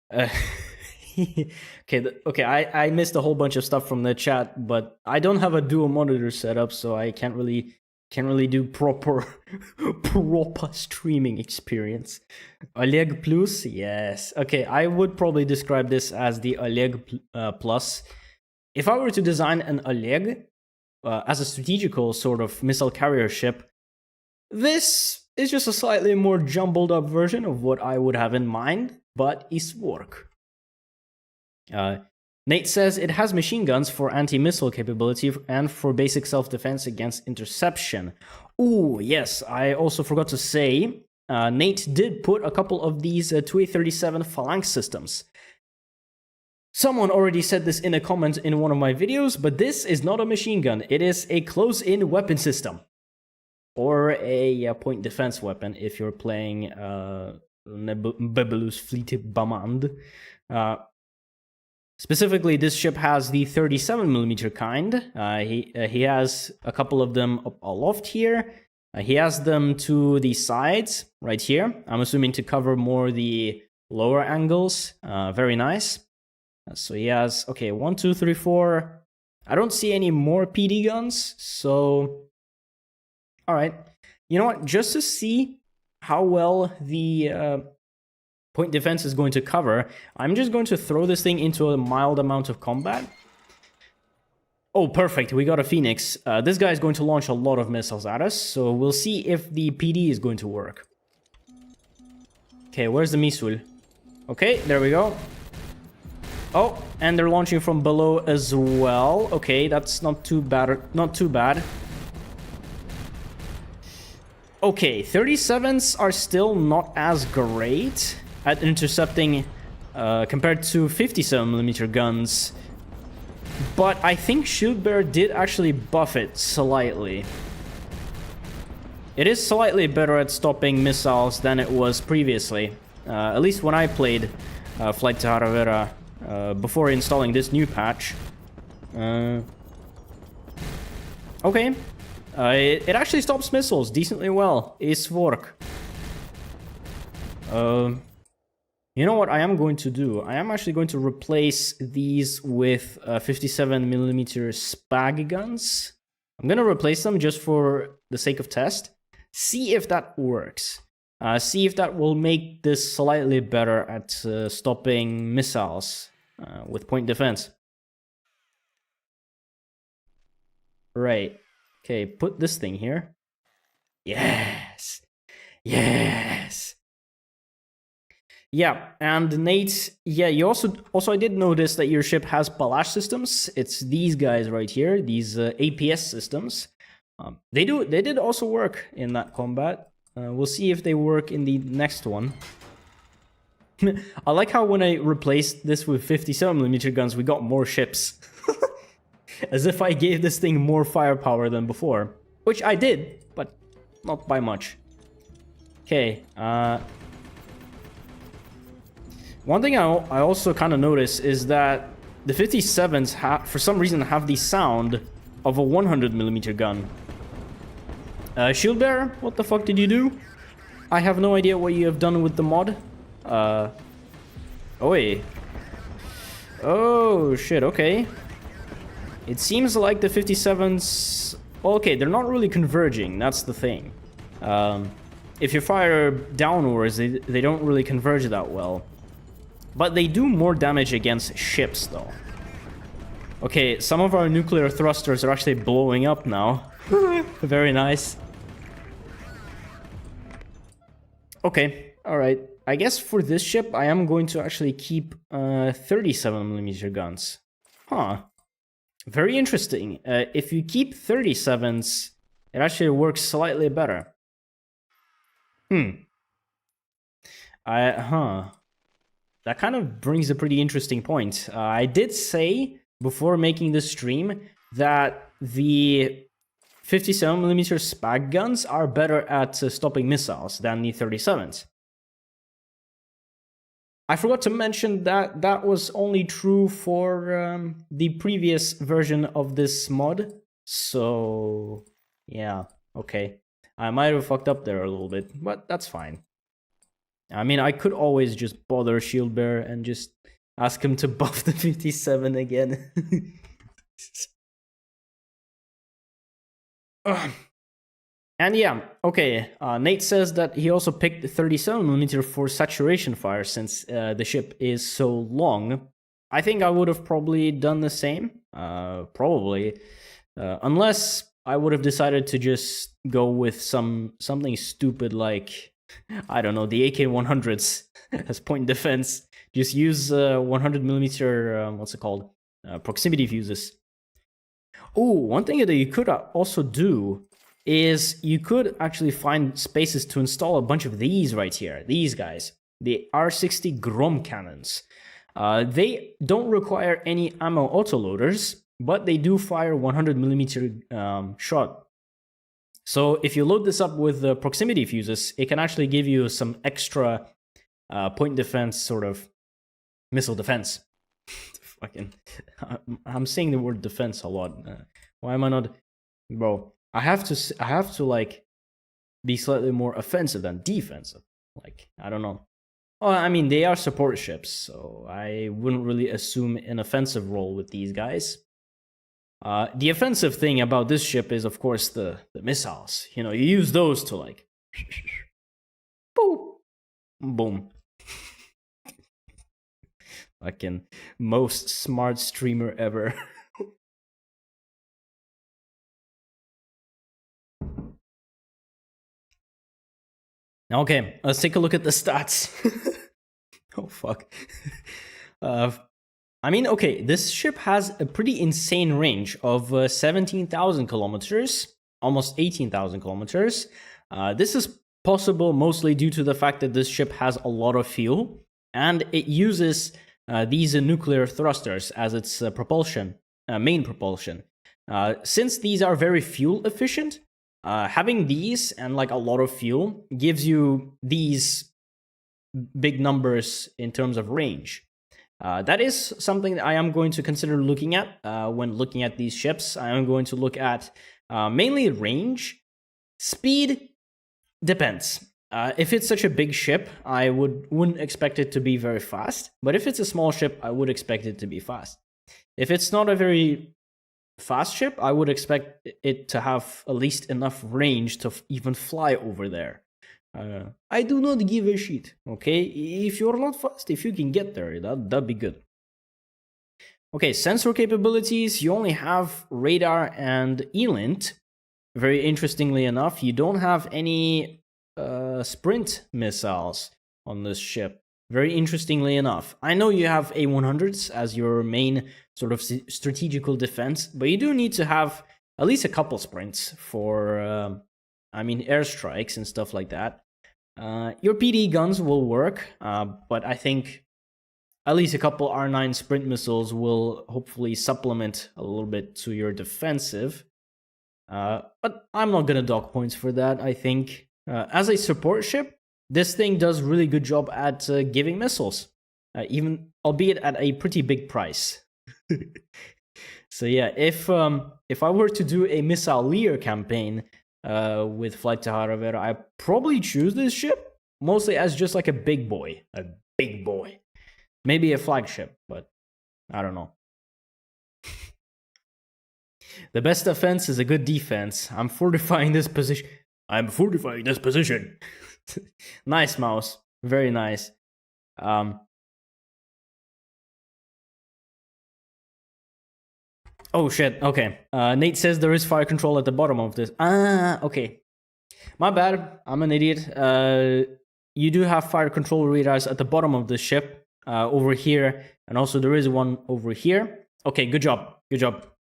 Okay, I missed a whole bunch of stuff from the chat, but I don't have a dual monitor setup, so I can't really do proper streaming experience. Oleg Plus, yes. Okay, I would probably describe this as the Oleg Plus. If I were to design an Oleg as a strategical sort of missile carrier ship, this is just a slightly more jumbled up version of what I would have in mind, but it's work. Nate says it has machine guns for anti-missile capability and for basic self-defense against interception. Ooh, yes, I also forgot to say, Nate did put a couple of these 2A37 phalanx systems. Someone already said this in a comment in one of my videos, but this is not a machine gun. It is a close-in weapon system. Or a point defense weapon if you're playing Nebulus Fleet Bamand. Specifically, this ship has the 37mm kind. He has a couple of them up aloft here. He has them to the sides right here. I'm assuming to cover more the lower angles. Very nice. So he has, okay, 1, 2, 3, 4. I don't see any more PD guns, so... Alright. You know what? Just to see how well the... point defense is going to cover, I'm just going to throw this thing into a mild amount of combat. Oh, perfect. We got a Phoenix. This guy is going to launch a lot of missiles at us, so we'll see if the PD is going to work. Okay, where's the Misul? Okay, there we go. Oh, and they're launching from below as well. Okay, that's not too bad. Not too bad. Okay, 37s are still not as great at intercepting compared to 57mm guns, but I think Shield Bearer did actually buff it slightly. It is slightly better at stopping missiles than it was previously, at least when I played Flight to Vera before installing this new patch. Okay, it actually stops missiles decently well. It's work. You know what I am going to do? I am actually going to replace these with 57mm spag guns. I'm going to replace them just for the sake of test. See if that works. See if that will make this slightly better at stopping missiles with point defense. Right. Okay, put this thing here. Yes. Yes. Yeah, and Nate, yeah, you also I did notice that your ship has palash systems. It's these guys right here, these APS systems. They did also work in that combat. We'll see if they work in the next one. I like how when I replaced this with 57mm guns, we got more ships. As if I gave this thing more firepower than before. Which I did, but not by much. Okay, one thing I also kind of noticed is that the 57s, for some reason, have the sound of a 100mm gun. Shield Bearer, what the fuck did you do? I have no idea what you have done with the mod. Oi. Oh, shit, okay. It seems like the 57s... Okay, they're not really converging, that's the thing. If you fire downwards, they don't really converge that well. But they do more damage against ships, though. Okay, some of our nuclear thrusters are actually blowing up now. Very nice. Okay, alright. I guess for this ship, I am going to actually keep 37mm guns. Huh. Very interesting. If you keep 37s, it actually works slightly better. That kind of brings a pretty interesting point. I did say before making this stream that the 57mm spag guns are better at stopping missiles than the 37s. I forgot to mention that that was only true for the previous version of this mod. So, yeah, okay. I might have fucked up there a little bit, but that's fine. I mean, I could always just bother Shield Bearer and just ask him to buff the 57 again. And yeah, okay, Nate says that he also picked the 37mm for saturation fire since the ship is so long. I think I would have probably done the same, probably, unless I would have decided to just go with something stupid like, I don't know, the AK-100s as point defense. Just use 100mm, what's it called, proximity fuses. Oh, one thing that you could also do is you could actually find spaces to install a bunch of these right here. These guys, the R60 Grom cannons. They don't require any ammo autoloaders, but they do fire 100mm shot. So if you load this up with the proximity fuses, it can actually give you some extra point defense, sort of missile defense. Fucking, I'm saying the word defense a lot. Why am I not, bro? I have to like be slightly more offensive than defensive. Like, I don't know. Oh, I mean, they are support ships, so I wouldn't really assume an offensive role with these guys. The offensive thing about this ship is, of course, the missiles. You know, you use those to like, boom, boom. Fucking most smart streamer ever. Okay, let's take a look at the stats. Oh, fuck. I mean, okay, this ship has a pretty insane range of 17,000 kilometers, almost 18,000 kilometers. This is possible mostly due to the fact that this ship has a lot of fuel, and it uses these nuclear thrusters as its propulsion, main propulsion. Since these are very fuel efficient, having these and like a lot of fuel gives you these big numbers in terms of range. That is something that I am going to consider looking at when looking at these ships. I am going to look at mainly range. Speed depends. If it's such a big ship, I wouldn't expect it to be very fast. But if it's a small ship, I would expect it to be fast. If it's not a very fast ship, I would expect it to have at least enough range to even fly over there. I do not give a shit, okay? If you're not fast, if you can get there, that'd be good. Okay, sensor capabilities, you only have radar and ELINT. Very interestingly enough, you don't have any sprint missiles on this ship. Very interestingly enough. I know you have A-100s as your main sort of strategical defense, but you do need to have at least a couple sprints for, airstrikes and stuff like that. Your PD guns will work, but I think at least a couple R9 sprint missiles will hopefully supplement a little bit to your defensive. But I'm not gonna dock points for that, I think. As a support ship, this thing does really good job at giving missiles, even albeit at a pretty big price. So yeah, if I were to do a missile Lear campaign with Flight to Hara Vera, I probably choose this ship mostly as just like a big boy, maybe a flagship, but I don't know. The best defense is a good defense. I'm fortifying this position. Nice, mouse. Very nice. Oh shit, okay. Nate says there is fire control at the bottom of this. Okay. My bad, I'm an idiot. You do have fire control radars at the bottom of the ship, over here, and also there is one over here. Okay, good job.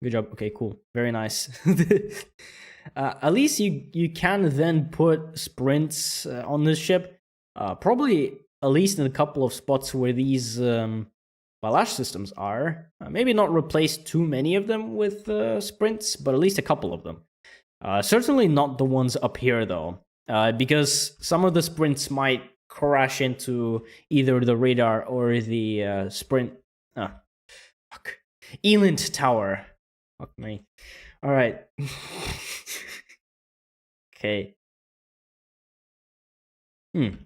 Okay, cool. Very nice. At least you can then put sprints on this ship. Probably at least in a couple of spots where these barrage systems are. Maybe not replace too many of them with sprints, but at least a couple of them. Certainly not the ones up here though, because some of the sprints might crash into either the radar or the sprint. ELINT tower. Fuck me. All right. Okay.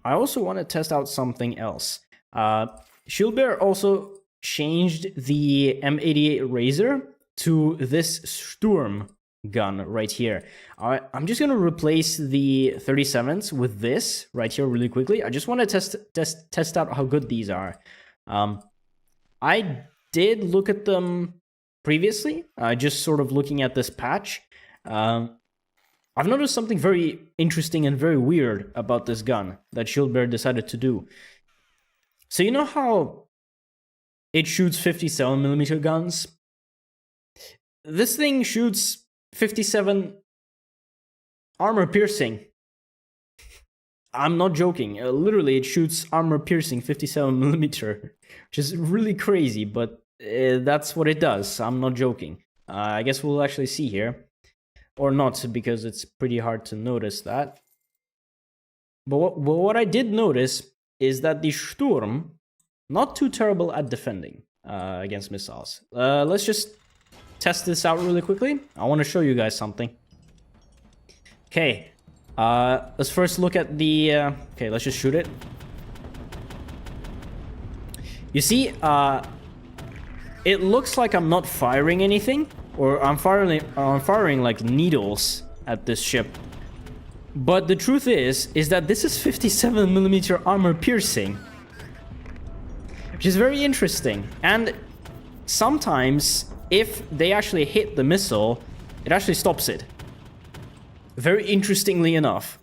I also want to test out something else. Shieldbearer also changed the M88 Razor to this Sturm gun right here. I'm just gonna replace the 37s with this right here really quickly. I just want to test out how good these are. I did look at them previously, just sort of looking at this patch. I've noticed something very interesting and very weird about this gun that Shieldbearer decided to do. So you know how it shoots 57mm guns? This thing shoots 57 armor piercing. I'm not joking. Literally, it shoots armor piercing 57mm, which is really crazy, but that's what it does. I'm not joking. I guess we'll actually see here. Or not, because it's pretty hard to notice that. But what I did notice is that the Sturm, not too terrible at defending against missiles. Let's just test this out really quickly. I want to show you guys something. Okay, let's first look at the... okay, let's just shoot it. You see, it looks like I'm not firing anything. Or I'm firing like needles at this ship. But the truth is that this is 57mm armor piercing. Which is very interesting. And sometimes, if they actually hit the missile, it actually stops it. Very interestingly enough.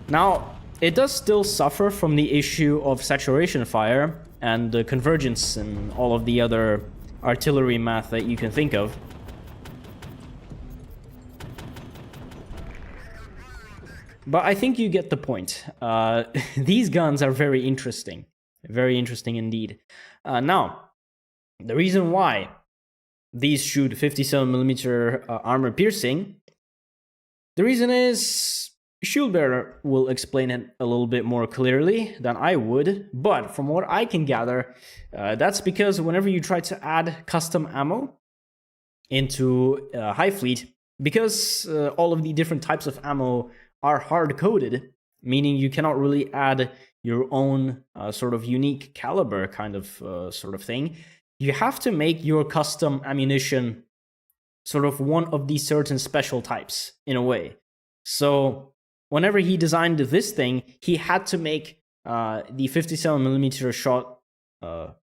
Now, it does still suffer from the issue of saturation fire and the convergence and all of the other artillery math that you can think of. But I think you get the point. These guns are very interesting. Very interesting indeed. Now, the reason why these shoot 57mm armor piercing, the reason is Shieldbearer will explain it a little bit more clearly than I would, but from what I can gather, that's because whenever you try to add custom ammo into HighFleet, because all of the different types of ammo are hard-coded, meaning you cannot really add your own sort of unique caliber kind of sort of thing. You have to make your custom ammunition sort of one of these certain special types in a way. So whenever he designed this thing, he had to make the 57mm shot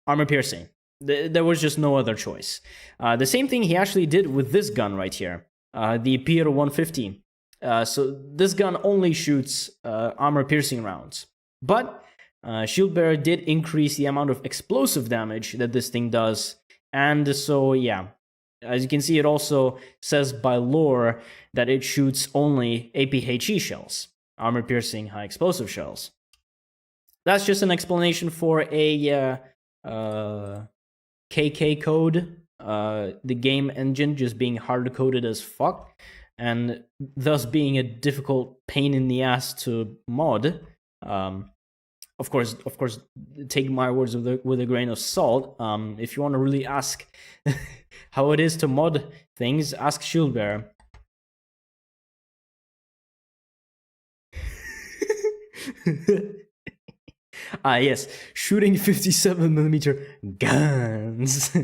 armor piercing. There was just no other choice. The same thing he actually did with this gun right here, the Pier 150. So this gun only shoots armor piercing rounds. But Shield Bearer did increase the amount of explosive damage that this thing does. And so, yeah, as you can see, it also says by lore that it shoots only APHE shells, armor piercing high explosive shells. That's just an explanation for a KK code, the game engine just being hard-coded as fuck, and thus being a difficult pain in the ass to mod. Of course, take my words with a grain of salt. If you want to really ask how it is to mod things, ask Shieldbearer. Yes, shooting 57mm guns.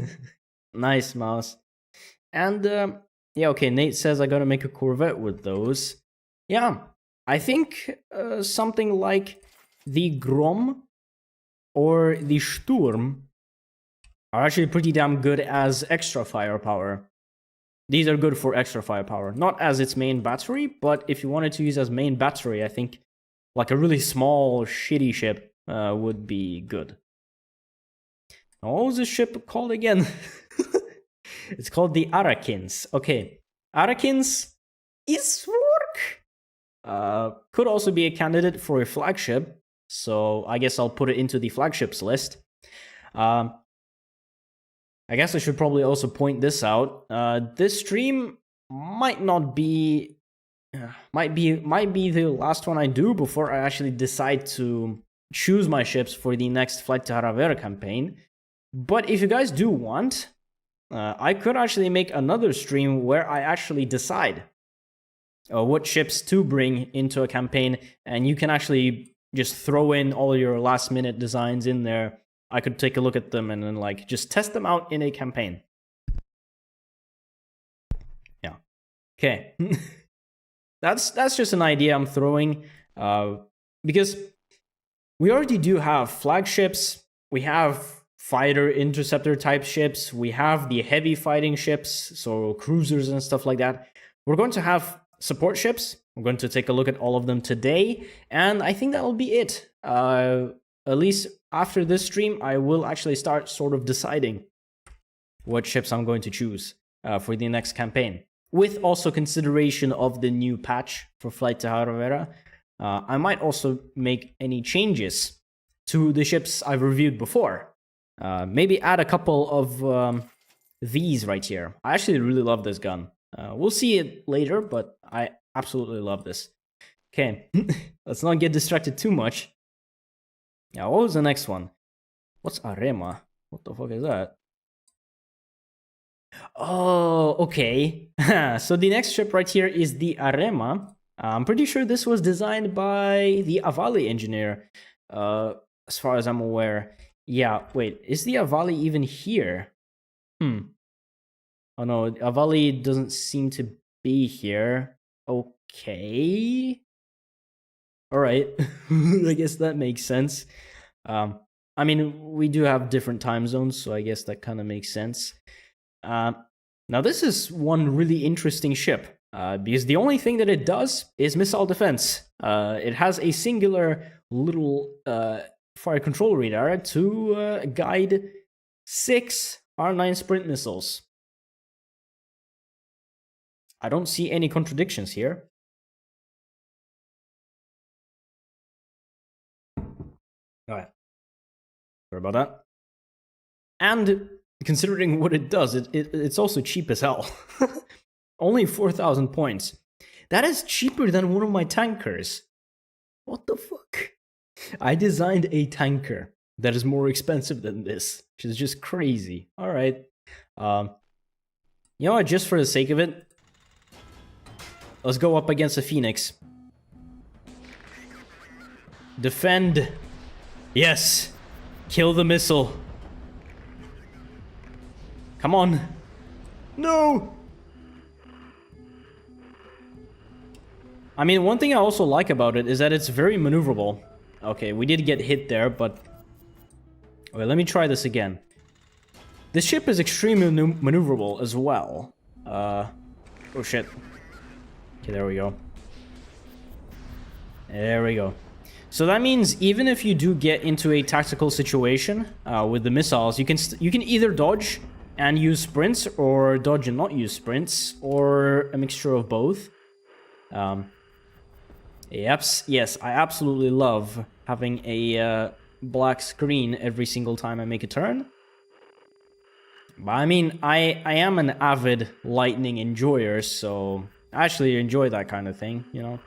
Nice, mouse. And yeah, okay, Nate says I gotta make a Corvette with those. Yeah, I think something like the Grom or the Sturm are actually pretty damn good as extra firepower. These are good for extra firepower, not as its main battery, but if you wanted to use as main battery, I think like a really small, shitty ship would be good. Now, what was this ship called again? It's called the Arakins. Okay, Arakins is work. Could also be a candidate for a flagship, so I guess I'll put it into the flagships list. I guess I should probably also point this out. This stream might not be, might be the last one I do before I actually decide to choose my ships for the next Flight to Hara campaign. But if you guys do want, I could actually make another stream where I actually decide what ships to bring into a campaign, and you can actually just throw in all your last minute designs in there. I could take a look at them and then like just test them out in a campaign. Yeah. Okay. That's just an idea I'm throwing, because we already do have flagships, we have fighter interceptor type ships, we have the heavy fighting ships, so cruisers and stuff like that. We're going to have support ships. I'm going to take a look at all of them today, and I think that'll be it. At least after this stream, I will actually start sort of deciding what ships I'm going to choose for the next campaign, with also consideration of the new patch for Flight to Hara. I might also make any changes to the ships I've reviewed before. Maybe add a couple of these right here. I actually really love this gun. We'll see it later, but I absolutely love this. Okay, let's not get distracted too much. Now, what was the next one? What's Arema? What the fuck is that? Oh, okay. So the next ship right here is the Arema. I'm pretty sure this was designed by the Avali engineer, as far as I'm aware. Yeah, wait, is the Avali even here? Oh no, Avali doesn't seem to be here. Okay. Alright, I guess that makes sense. I mean, we do have different time zones, so I guess that kind of makes sense. Now, this is one really interesting ship, because the only thing that it does is missile defense. It has a singular little fire control radar to guide 6 R9 sprint missiles. I don't see any contradictions here. Alright. Sorry about that. And considering what it does, it's also cheap as hell. Only 4,000 points. That is cheaper than one of my tankers. What the fuck? I designed a tanker that is more expensive than this, which is just crazy. Alright. You know what, just for the sake of it, let's go up against a Phoenix. Defend. Yes. Kill the missile. Come on. No. I mean, one thing I also like about it is that it's very maneuverable. Okay, we did get hit there, but... Okay, let me try this again. This ship is extremely maneuverable as well. Oh shit. Okay, there we go. There we go. So that means even if you do get into a tactical situation with the missiles, you can either dodge and use sprints, or dodge and not use sprints, or a mixture of both. Yes, I absolutely love having a black screen every single time I make a turn. But I mean, I am an avid lightning enjoyer, so I actually enjoy that kind of thing, you know.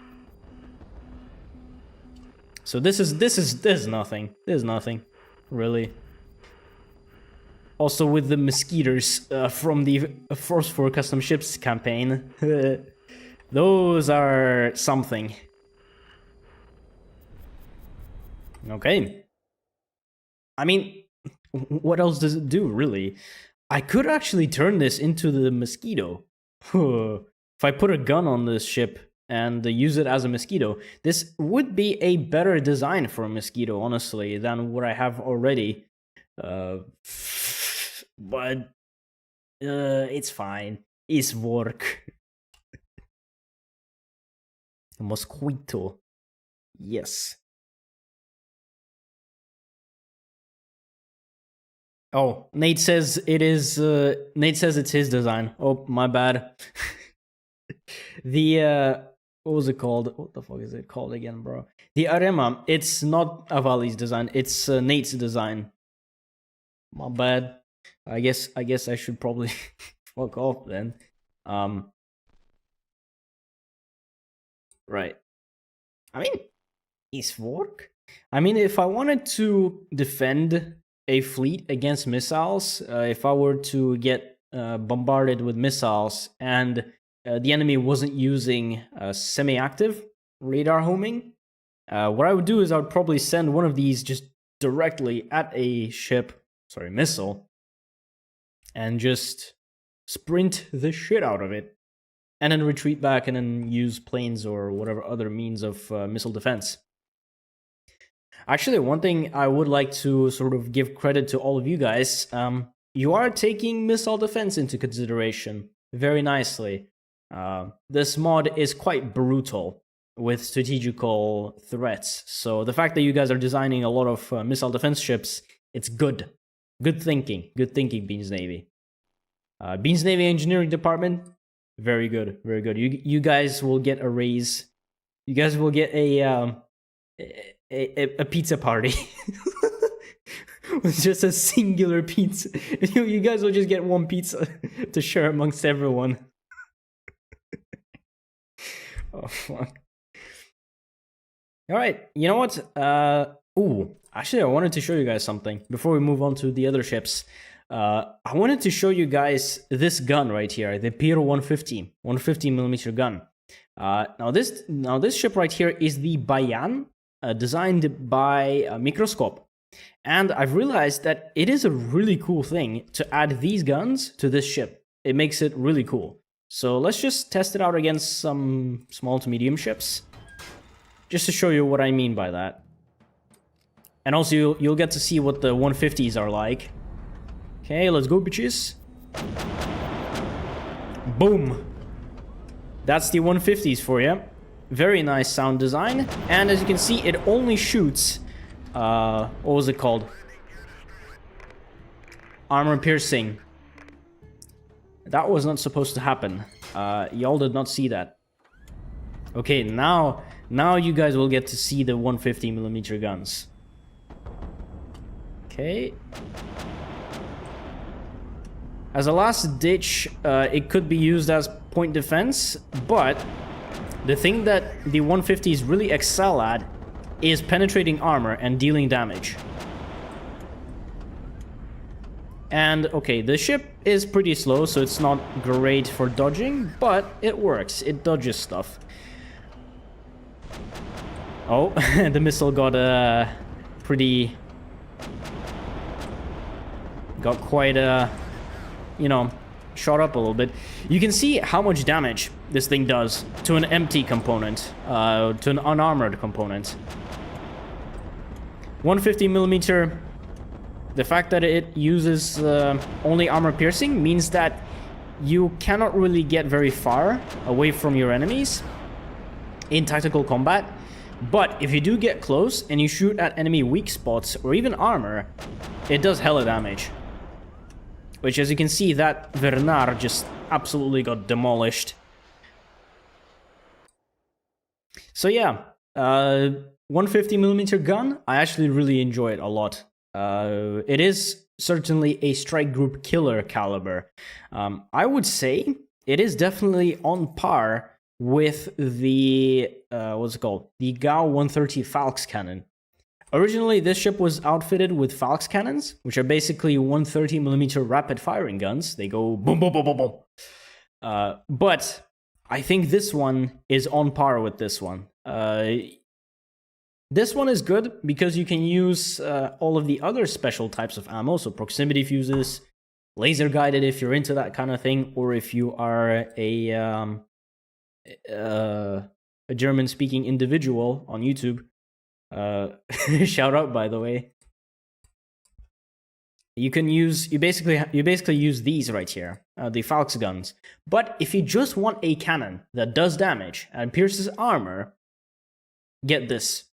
So this is nothing. There's nothing, really. Also with the mosquitoes from the Force for Custom Ships campaign, those are something. Okay. I mean, what else does it do, really? I could actually turn this into the mosquito. If I put a gun on this ship and use it as a mosquito, this would be a better design for a mosquito, honestly, than what I have already. But it's fine. It's work. Mosquito. Yes. Oh, Nate says it is. Nate says it's his design. Oh, my bad. The what was it called? What the fuck is it called again, bro? The Arema. It's not Avali's design. It's Nate's design. My bad. I guess I should probably fuck off then. Right. I mean, it's work. I mean, if I wanted to defend a fleet against missiles, if I were to get bombarded with missiles and the enemy wasn't using semi-active radar homing, what I would do is I would probably send one of these just directly at a missile, and just sprint the shit out of it, and then retreat back and then use planes or whatever other means of missile defense. Actually, one thing I would like to sort of give credit to all of you guys, you are taking missile defense into consideration very nicely. This mod is quite brutal with strategical threats, so the fact that you guys are designing a lot of missile defense ships, it's good. Good thinking, Beans Navy. Beans Navy Engineering Department, very good, very good. You guys will get a raise. You guys will get a pizza party with just a singular pizza. You guys will just get one pizza to share amongst everyone. Oh fuck. All right, you know what? Actually, I wanted to show you guys something before we move on to the other ships. I wanted to show you guys this gun right here, the Piro 150mm gun. Now this ship right here is the Bayan, designed by Microscope, and I've realized that it is a really cool thing to add these guns to this ship. It makes it really cool. So let's just test it out against some small to medium ships, just to show you what I mean by that. And also you'll get to see what the 150s are like. Okay, let's go, bitches. Boom. That's the 150s for you. Very nice sound design. And as you can see, it only shoots... what was it called? Armor piercing. That was not supposed to happen. Y'all did not see that. Okay, now you guys will get to see the 150mm guns. Okay. As a last ditch, it could be used as point defense, but the thing that the 150s really excel at is penetrating armor and dealing damage. And okay, the ship is pretty slow, so it's not great for dodging, but it works. It dodges stuff. Oh, the missile got pretty... Got quite, you know, shot up a little bit. You can see how much damage this thing does to an empty component, to an unarmored component. 150mm, the fact that it uses only armor piercing means that you cannot really get very far away from your enemies in tactical combat. But if you do get close and you shoot at enemy weak spots or even armor, it does hella damage. Which, as you can see, that Vernar just absolutely got demolished. So yeah, 150mm gun, I actually really enjoy it a lot. It is certainly a strike group killer caliber. I would say it is definitely on par with the, what's it called? The GAU 130 Falx cannon. Originally, this ship was outfitted with Falx cannons, which are basically 130mm rapid firing guns. They go boom, boom, boom, boom, boom. But I think this one is on par with this one. This one is good because you can use all of the other special types of ammo, so proximity fuses, laser guided if you're into that kind of thing, or if you are a German-speaking individual on YouTube. Shout out, by the way. You can use you basically use these right here, the Falx guns. But if you just want a cannon that does damage and pierces armor, get this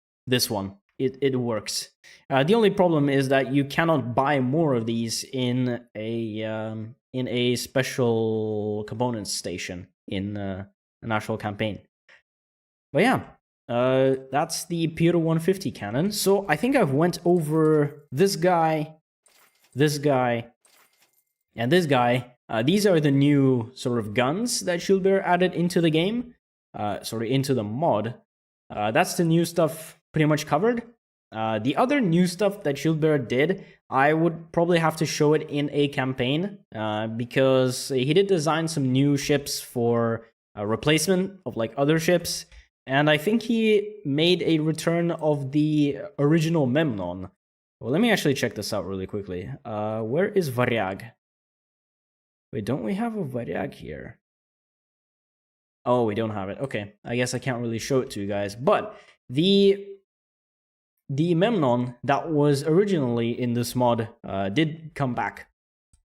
one. It works. The only problem is that you cannot buy more of these in a special components station in an actual campaign. But yeah. That's the Piro 150 cannon. So I think I've went over this guy, and this guy. These are the new sort of guns that should be added into the game. Into the mod. That's the new stuff pretty much covered. The other new stuff that Shieldbearer did, I would probably have to show it in a campaign, because he did design some new ships for replacement of like other ships. And I think he made a return of the original Memnon. Well, let me actually check this out really quickly. Where is Variag? Wait, don't we have a Variag here? Oh, we don't have it. Okay, I guess I can't really show it to you guys. But the Memnon that was originally in this mod did come back.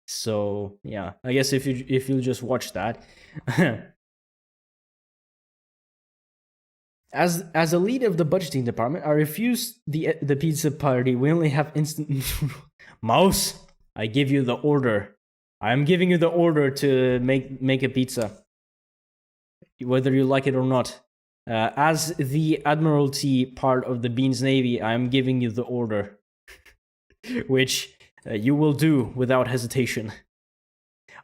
So yeah, I guess if you just watch that. As a lead of the budgeting department, I refuse the pizza party. We only have instant mouse. I give you the order. I am giving you the order to make a pizza, whether you like it or not. As the Admiralty part of the Beans Navy, I am giving you the order, which you will do without hesitation.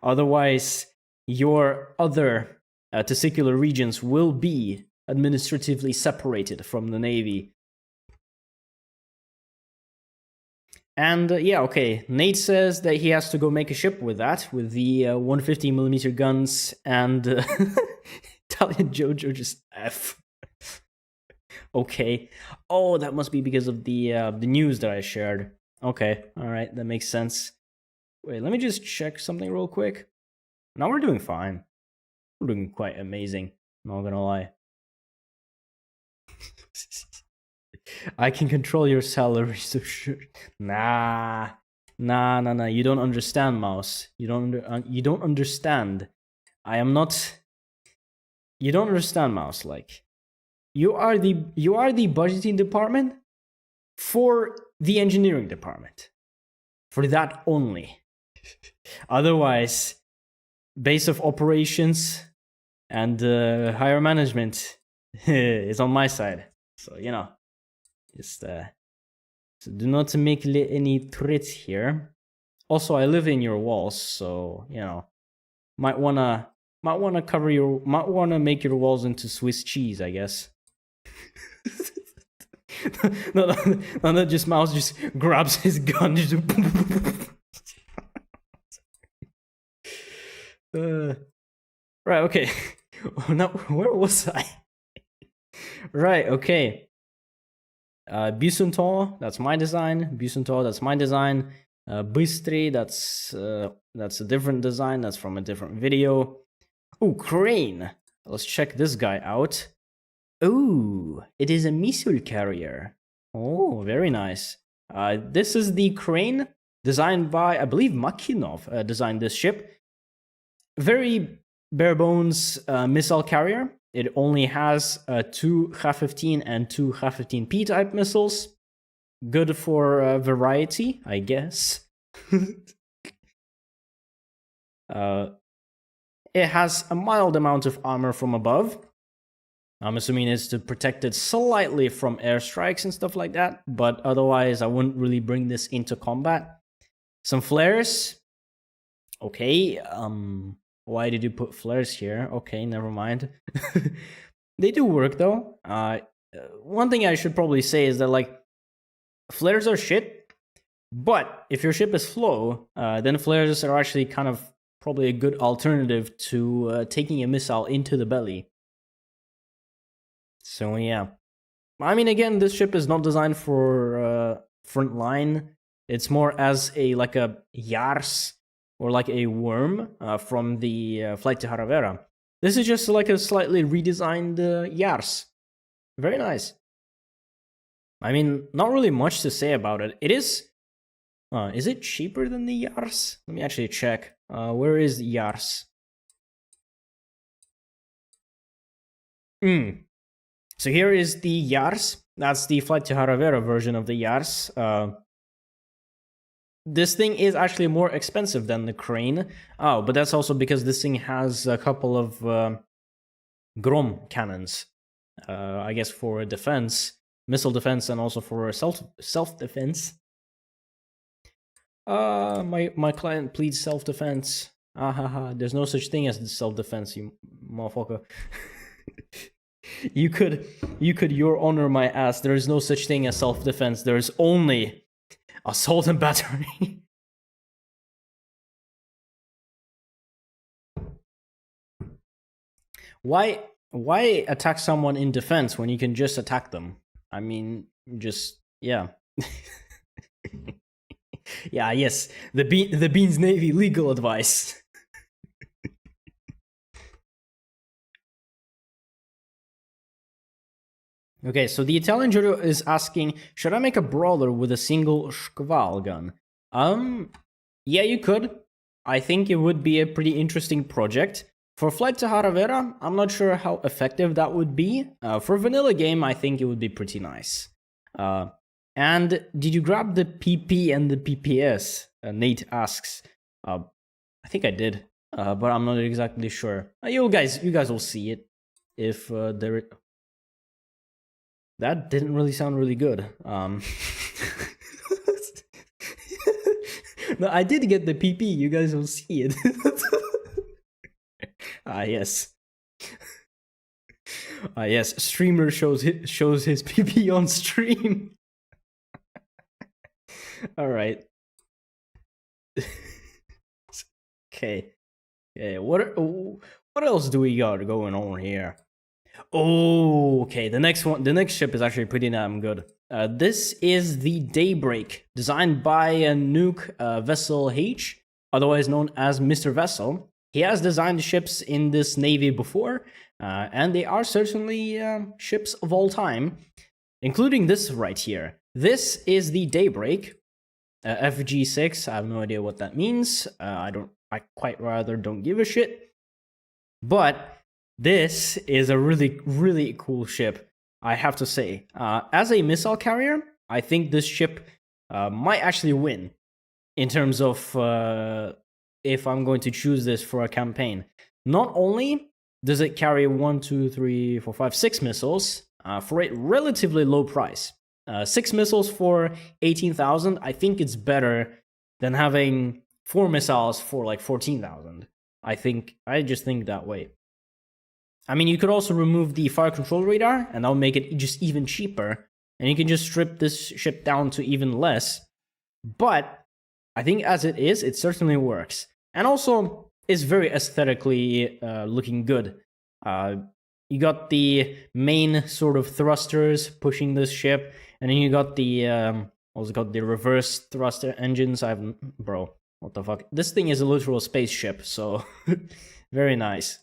Otherwise, your other testicular regions will be administratively separated from the Navy. And yeah, okay, Nate says that he has to go make a ship with that, with the 150mm guns, and Italian Jojo just F. Okay. Oh, that must be because of the news that I shared. Okay, alright, that makes sense. Wait, let me just check something real quick. Now we're doing fine. We're doing quite amazing, not gonna lie. I can control your salary, so sure. Nah. You don't understand, Mouse. You don't understand. I am not. You don't understand, Mouse. Like, you are the budgeting department for the engineering department. For that only. Otherwise, base of operations and higher management is on my side. So, you know, just so do not make any threats here. Also, I live in your walls, so, you know, might wanna make your walls into Swiss cheese, I guess. no, just Mouse just grabs his gun. Just right, okay. Now, where was I? Right, okay. Bucentaur, that's my design. Bucentaur, that's my design. Bistri, that's a different design. That's from a different video. Oh, Crane. Let's check this guy out. Oh, it is a missile carrier. Oh, very nice. This is the Crane designed by, I believe, Makinov designed this ship. Very bare bones missile carrier. It only has 2 Ha-15 and 2 Ha-15P type missiles. Good for variety, I guess. It has a mild amount of armor from above. I'm assuming it's to protect it slightly from airstrikes and stuff like that. But otherwise, I wouldn't really bring this into combat. Some flares. Okay, why did you put flares here? Okay, never mind. They do work though. One thing I should probably say is that, like, flares are shit, but if your ship is slow, then flares are actually kind of probably a good alternative to taking a missile into the belly. So yeah. I mean, again, this ship is not designed for front line. It's more as a Yars or like a worm from the Flight to Hara Vera. This is just like a slightly redesigned Yars. Very nice. I mean, not really much to say about it. It is... is it cheaper than the Yars? Let me actually check. Where is the Yars? So here is the Yars. That's the Flight to Hara Vera version of the Yars. This thing is actually more expensive than the Crane. Oh, but that's also because this thing has a couple of Grom cannons. I guess for defense, missile defense, and also for self-defense. My client pleads self-defense. There's no such thing as self-defense, you motherfucker. You could your honor my ass. There is no such thing as self-defense. There is only assault and battery. Why attack someone in defense when you can just attack them? I mean, just yeah. Yeah, yes. The Beans Navy legal advice. Okay, so the Italian jury is asking, should I make a brawler with a single Shkval gun? Yeah, you could. I think it would be a pretty interesting project. For Flight to Hara Vera, I'm not sure how effective that would be. For a vanilla game, I think it would be pretty nice. And did you grab the PP and the PPS? Nate asks. I think I did, but I'm not exactly sure. You guys will see it if there. That didn't really sound really good. No, I did get the PP. You guys will see it. Yes. Yes. Streamer shows his PP on stream. All right. Okay. What else do we got going on here? Oh, okay. The next ship is actually pretty damn good. This is the Daybreak, designed by a nuke Vessel H, otherwise known as Mr. Vessel. He has designed ships in this navy before, and they are certainly ships of all time, including this right here. This is the Daybreak, FG6. I have no idea what that means. I quite rather don't give a shit. But this is a really, really cool ship, I have to say. As a missile carrier, I think this ship might actually win in terms of if I'm going to choose this for a campaign. Not only does it carry 6 missiles for a relatively low price. 6 missiles for 18,000, I think it's better than having 4 missiles for like 14,000. I just think that way. I mean, you could also remove the fire control radar, and that'll make it just even cheaper. And you can just strip this ship down to even less. But I think as it is, it certainly works. And also, it's very aesthetically looking good. You got the main sort of thrusters pushing this ship, And then you got the also got the reverse thruster engines. Bro, what the fuck? This thing is a literal spaceship, so very nice.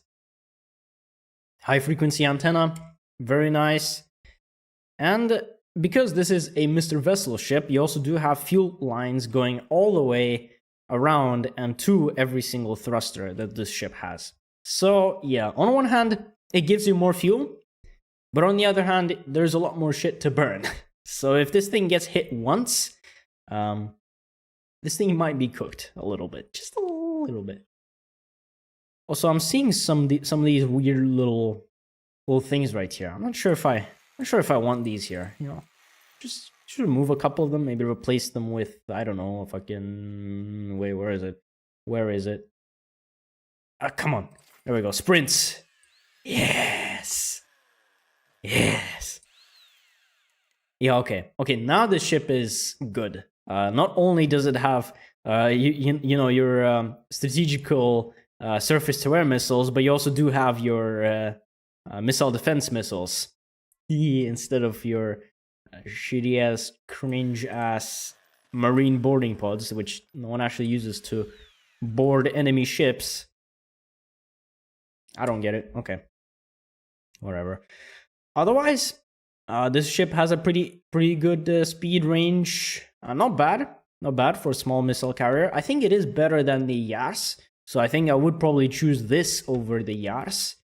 High frequency antenna, very nice. And because this is a Mr. Vessel ship, you also do have fuel lines going all the way around and to every single thruster that this ship has. So yeah, on one hand, it gives you more fuel, but on the other hand, there's a lot more shit to burn. So if this thing gets hit once, this thing might be cooked a little bit, just a little bit. Also, I'm seeing some of these weird little things right here. I'm not sure if I want these here. You know, just should remove a couple of them. Maybe replace them with, I don't know, a fucking wait. Where is it? Where is it? Come on. There we go. Sprints. Yes. Yes. Yeah. Okay. Okay. Now the ship is good. Not only does it have you know your strategical surface-to-air missiles, but you also do have your missile defense missiles instead of your shitty-ass, cringe-ass marine boarding pods, which no one actually uses to board enemy ships. I don't get it. Okay. Whatever. Otherwise, this ship has a pretty good speed range. Not bad for a small missile carrier. I think it is better than the Yas, so I think I would probably choose this over the Yas.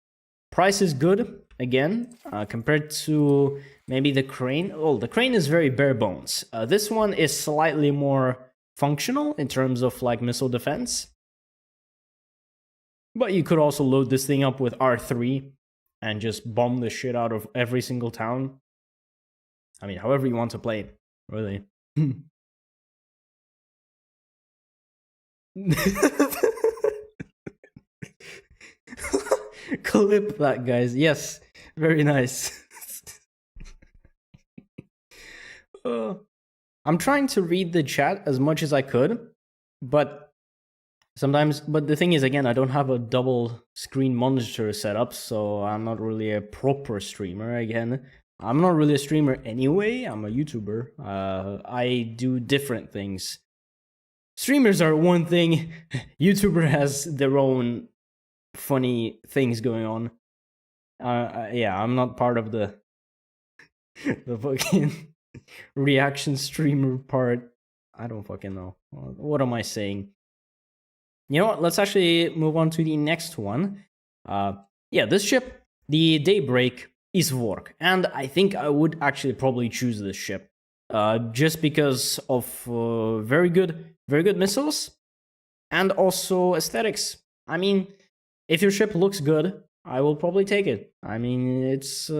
Price is good, again, compared to maybe the Crane. Oh, the Crane is very bare bones. This one is slightly more functional in terms of like missile defense. But you could also load this thing up with R3 and just bomb the shit out of every single town. I mean, however you want to play it, really. Clip that, guys. Yes, very nice. I'm trying to read the chat as much as I could, but the thing is, again, I don't have a double screen monitor set up, so I'm not really a proper streamer. Again, I'm not really a streamer anyway. I'm a YouTuber. I do different things. Streamers are one thing. YouTuber has their own funny things going on. Yeah, I'm not part of the fucking reaction streamer part. I don't fucking know. What am I saying? You know what? Let's actually move on to the next one. Yeah, this ship, the Daybreak, is Vork, and I think I would actually probably choose this ship, just because of very good missiles, and also aesthetics. I mean, if your ship looks good, I will probably take it. I mean, it's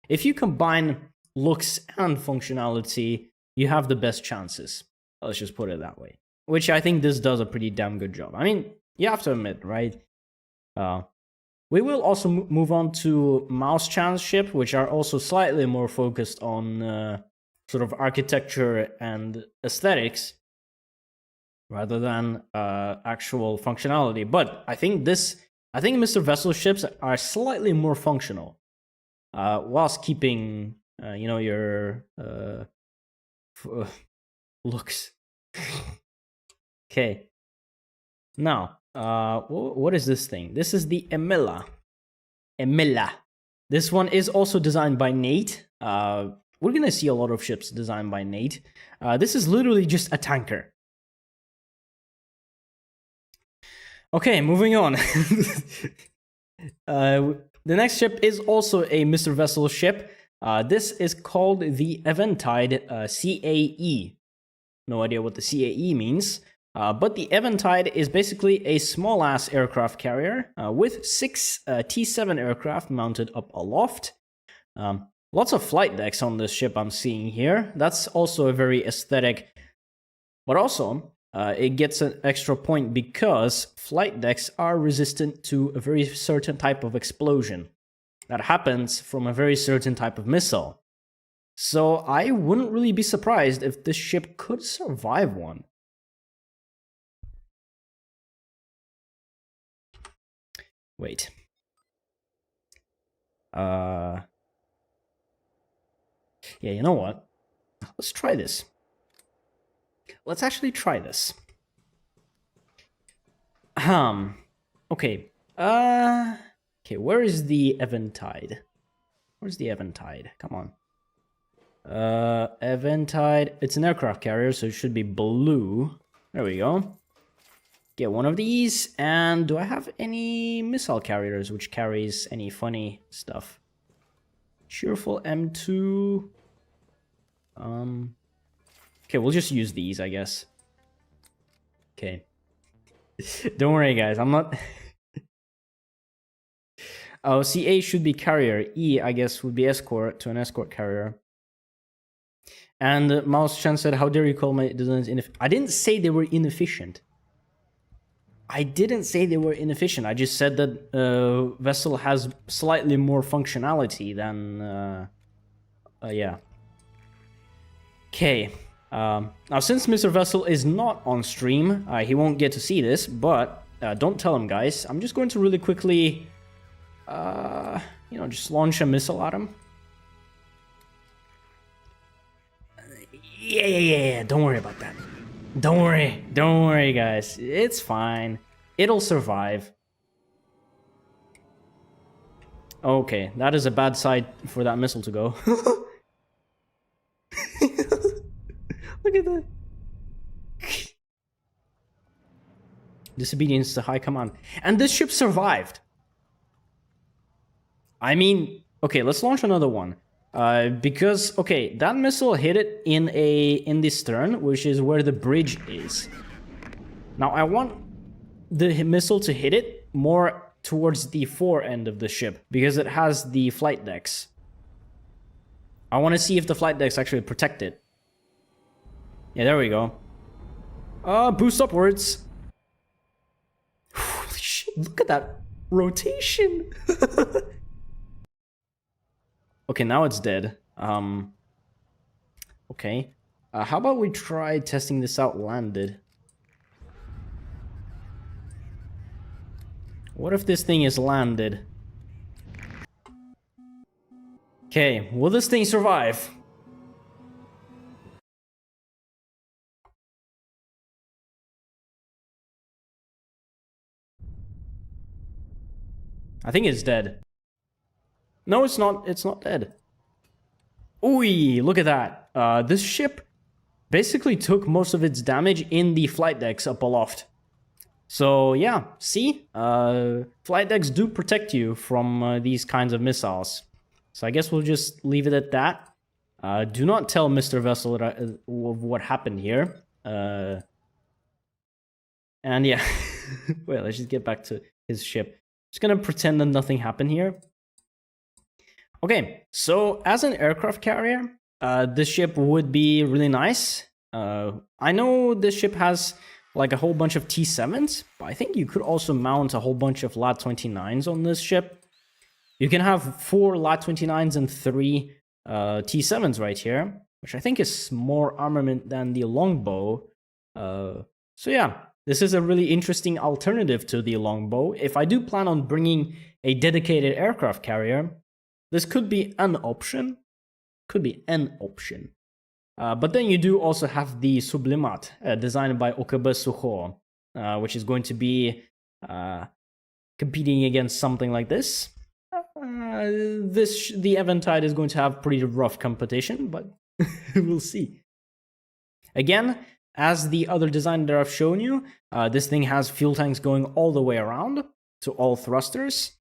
if you combine looks and functionality, you have the best chances. Let's just put it that way. Which I think this does a pretty damn good job. I mean, you have to admit, right? We will also move on to Mouse Chan's ship, which are also slightly more focused on sort of architecture and aesthetics rather than actual functionality. But I think Mr. Vessel ships are slightly more functional, whilst keeping you know, your looks. Okay. Now, what is this thing? This is the Emilla. This one is also designed by Nate. We're gonna see a lot of ships designed by Nate. This is literally just a tanker. Okay, moving on. The next ship is also a Mr. Vessel ship. This is called the Eventide CAE. No idea what the CAE means. But the Eventide is basically a small-ass aircraft carrier with 6 T-7 aircraft mounted up aloft. Lots of flight decks on this ship I'm seeing here. That's also a very aesthetic. But also, it gets an extra point because flight decks are resistant to a very certain type of explosion that happens from a very certain type of missile. So I wouldn't really be surprised if this ship could survive one. Wait. Yeah, you know what? let's try this. Let's actually try this. Okay. Okay, where is the Eventide? Where's the Eventide? Come on. Eventide. It's an aircraft carrier, so it should be blue. There we go. Get one of these. And do I have any missile carriers which carries any funny stuff? Cheerful M2. Okay, we'll just use these, I guess. Okay. Don't worry, guys. I'm not... Oh, CA should be carrier. E, I guess, would be escort to an escort carrier. And Mouse Chan said, how dare you call my designs inefficient? I didn't say they were inefficient. I didn't say they were inefficient. I just said that Vessel has slightly more functionality than... yeah. Okay. Now, since Mr. Vessel is not on stream, he won't get to see this, but don't tell him, guys. I'm just going to really quickly, you know, just launch a missile at him. Yeah. Don't worry about that. Don't worry, guys. It's fine. It'll survive. Okay, that is a bad side for that missile to go. Look at that. Disobedience to high command. And this ship survived. I mean, okay, let's launch another one. Because, okay, that missile hit it in the stern, which is where the bridge is. Now, I want the missile to hit it more towards the fore end of the ship, because it has the flight decks. I want to see if the flight decks actually protect it. Yeah, there we go. Boost upwards. Holy shit, look at that rotation. Okay, now it's dead. Okay. How about we try testing this out landed? What if this thing is landed? Okay, will this thing survive? I think it's dead. No, it's not. It's not dead. Ooh, look at that. This ship basically took most of its damage in the flight decks up aloft. So yeah, see? Flight decks do protect you from these kinds of missiles. So I guess we'll just leave it at that. Do not tell Mr. Vessel of what happened here. And yeah, wait, let's just get back to his ship. Just gonna pretend that nothing happened here. Okay, so as an aircraft carrier, this ship would be really nice. I know this ship has like a whole bunch of T7s, but I think you could also mount a whole bunch of Lat-29s on this ship. You can have 4 Lat-29s and 3 T7s right here, which I think is more armament than the longbow. So yeah, this is a really interesting alternative to the longbow. If I do plan on bringing a dedicated aircraft carrier, this could be an option. But then you do also have the Sublimat, designed by Okabe Suho, which is going to be competing against something like this. The Eventide is going to have pretty rough competition, but we'll see. Again, as the other design that I've shown you, this thing has fuel tanks going all the way around to all thrusters.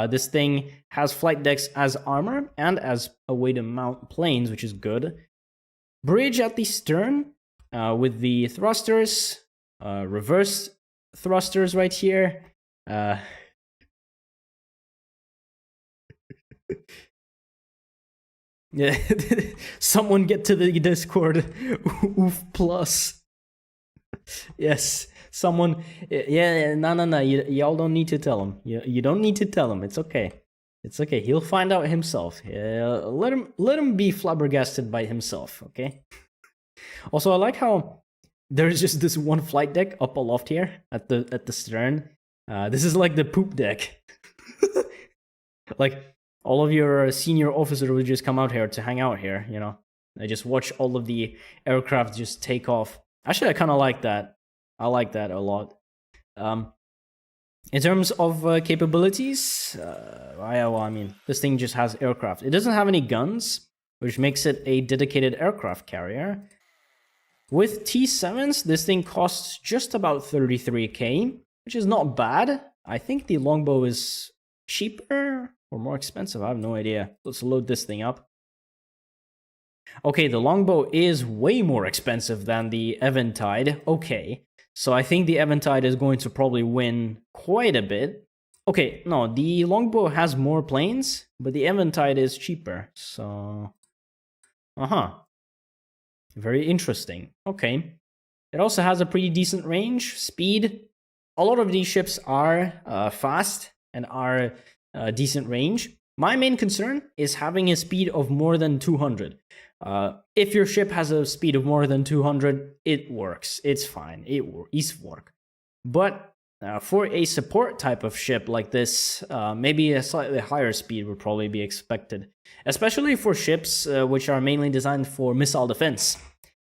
This thing has flight decks as armor and as a way to mount planes, which is good. Bridge at the stern with the thrusters, reverse thrusters right here. Yeah, someone get to the Discord. Oof plus. Yes, someone. Yeah, no. Y'all don't need to tell him. You don't need to tell him. It's okay. It's okay. He'll find out himself. Let him be flabbergasted by himself. Okay. Also, I like how there's just this one flight deck up aloft here at the stern. This is like the poop deck. Like all of your senior officers would just come out here to hang out here. You know, I just watch all of the aircraft just take off. Actually, I kind of like that. I like that a lot. In terms of capabilities, I mean, this thing just has aircraft. It doesn't have any guns, which makes it a dedicated aircraft carrier. With T7s, this thing costs just about 33k, which is not bad. I think the longbow is cheaper or more expensive. I have no idea. Let's load this thing up. Okay, the longbow is way more expensive than the Eventide. Okay, so I think the Eventide is going to probably win quite a bit. Okay, no, the longbow has more planes, but the Eventide is cheaper. So, very interesting. Okay, it also has a pretty decent range, speed. A lot of these ships are fast and are decent range. My main concern is having a speed of more than 200. If your ship has a speed of more than 200, it works. It's fine. It's work. But for a support type of ship like this, maybe a slightly higher speed would probably be expected. Especially for ships which are mainly designed for missile defense.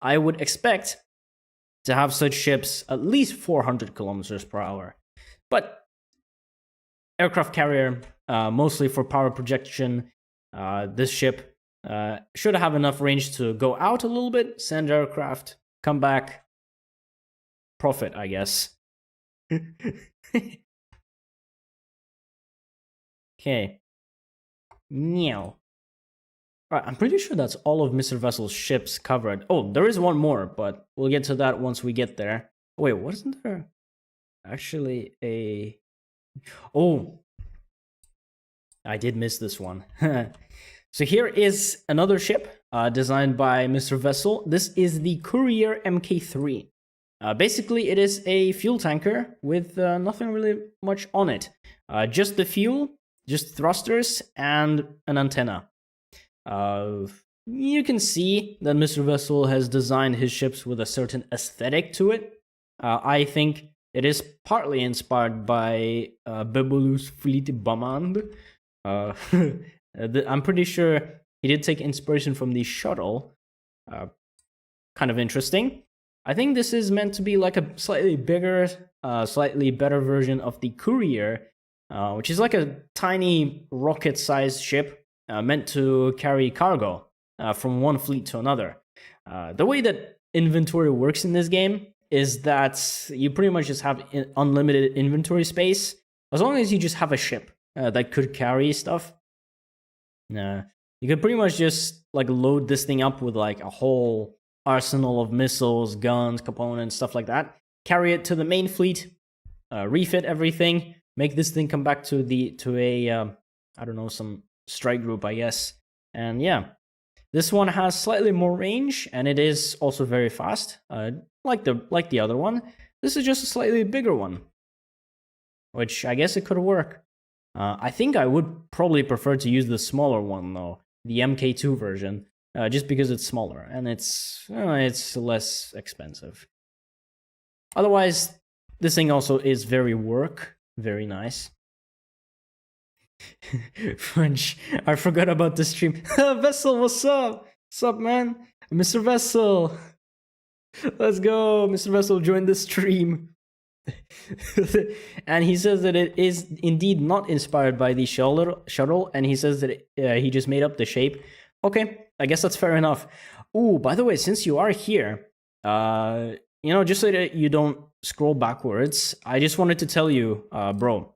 I would expect to have such ships at least 400 kilometers per hour. But aircraft carrier, mostly for power projection, this ship should have enough range to go out a little bit, send aircraft, come back, profit, I guess. Okay. Meow. Right, I'm pretty sure that's all of Mr. Vessel's ships covered. Oh, there is one more, but we'll get to that once we get there. Wait, wasn't there actually a... Oh, I did miss this one. So here is another ship designed by Mr. Vessel. This is the Courier Mk3. Basically, it is a fuel tanker with nothing really much on it. Just the fuel, just thrusters, and an antenna. You can see that Mr. Vessel has designed his ships with a certain aesthetic to it. I think it is partly inspired by Bebolu's Fleet Bamand. I'm pretty sure he did take inspiration from the shuttle. Kind of interesting. I think this is meant to be like a slightly bigger, slightly better version of the Courier, which is like a tiny rocket-sized ship meant to carry cargo from one fleet to another. The way that inventory works in this game is that you pretty much just have unlimited inventory space, as long as you just have a ship that could carry stuff. You could pretty much just like load this thing up with like a whole arsenal of missiles, guns, components, stuff like that. Carry it to the main fleet, refit everything, make this thing come back to a I don't know, some strike group, I guess. And yeah, this one has slightly more range, and it is also very fast, like the other one. This is just a slightly bigger one, which I guess it could work. I think I would probably prefer to use the smaller one though, the MK2 version, just because it's smaller and it's less expensive. Otherwise, this thing also is very nice. French, I forgot about the stream. Vessel, what's up? What's up, man? Mr. Vessel. Let's go. Mr. Vessel joined the stream. And he says that it is indeed not inspired by the shuttle, and he says that he just made up the shape. Okay, I guess that's fair enough. Ooh, by the way, since you are here, just so that you don't scroll backwards, I just wanted to tell you, bro,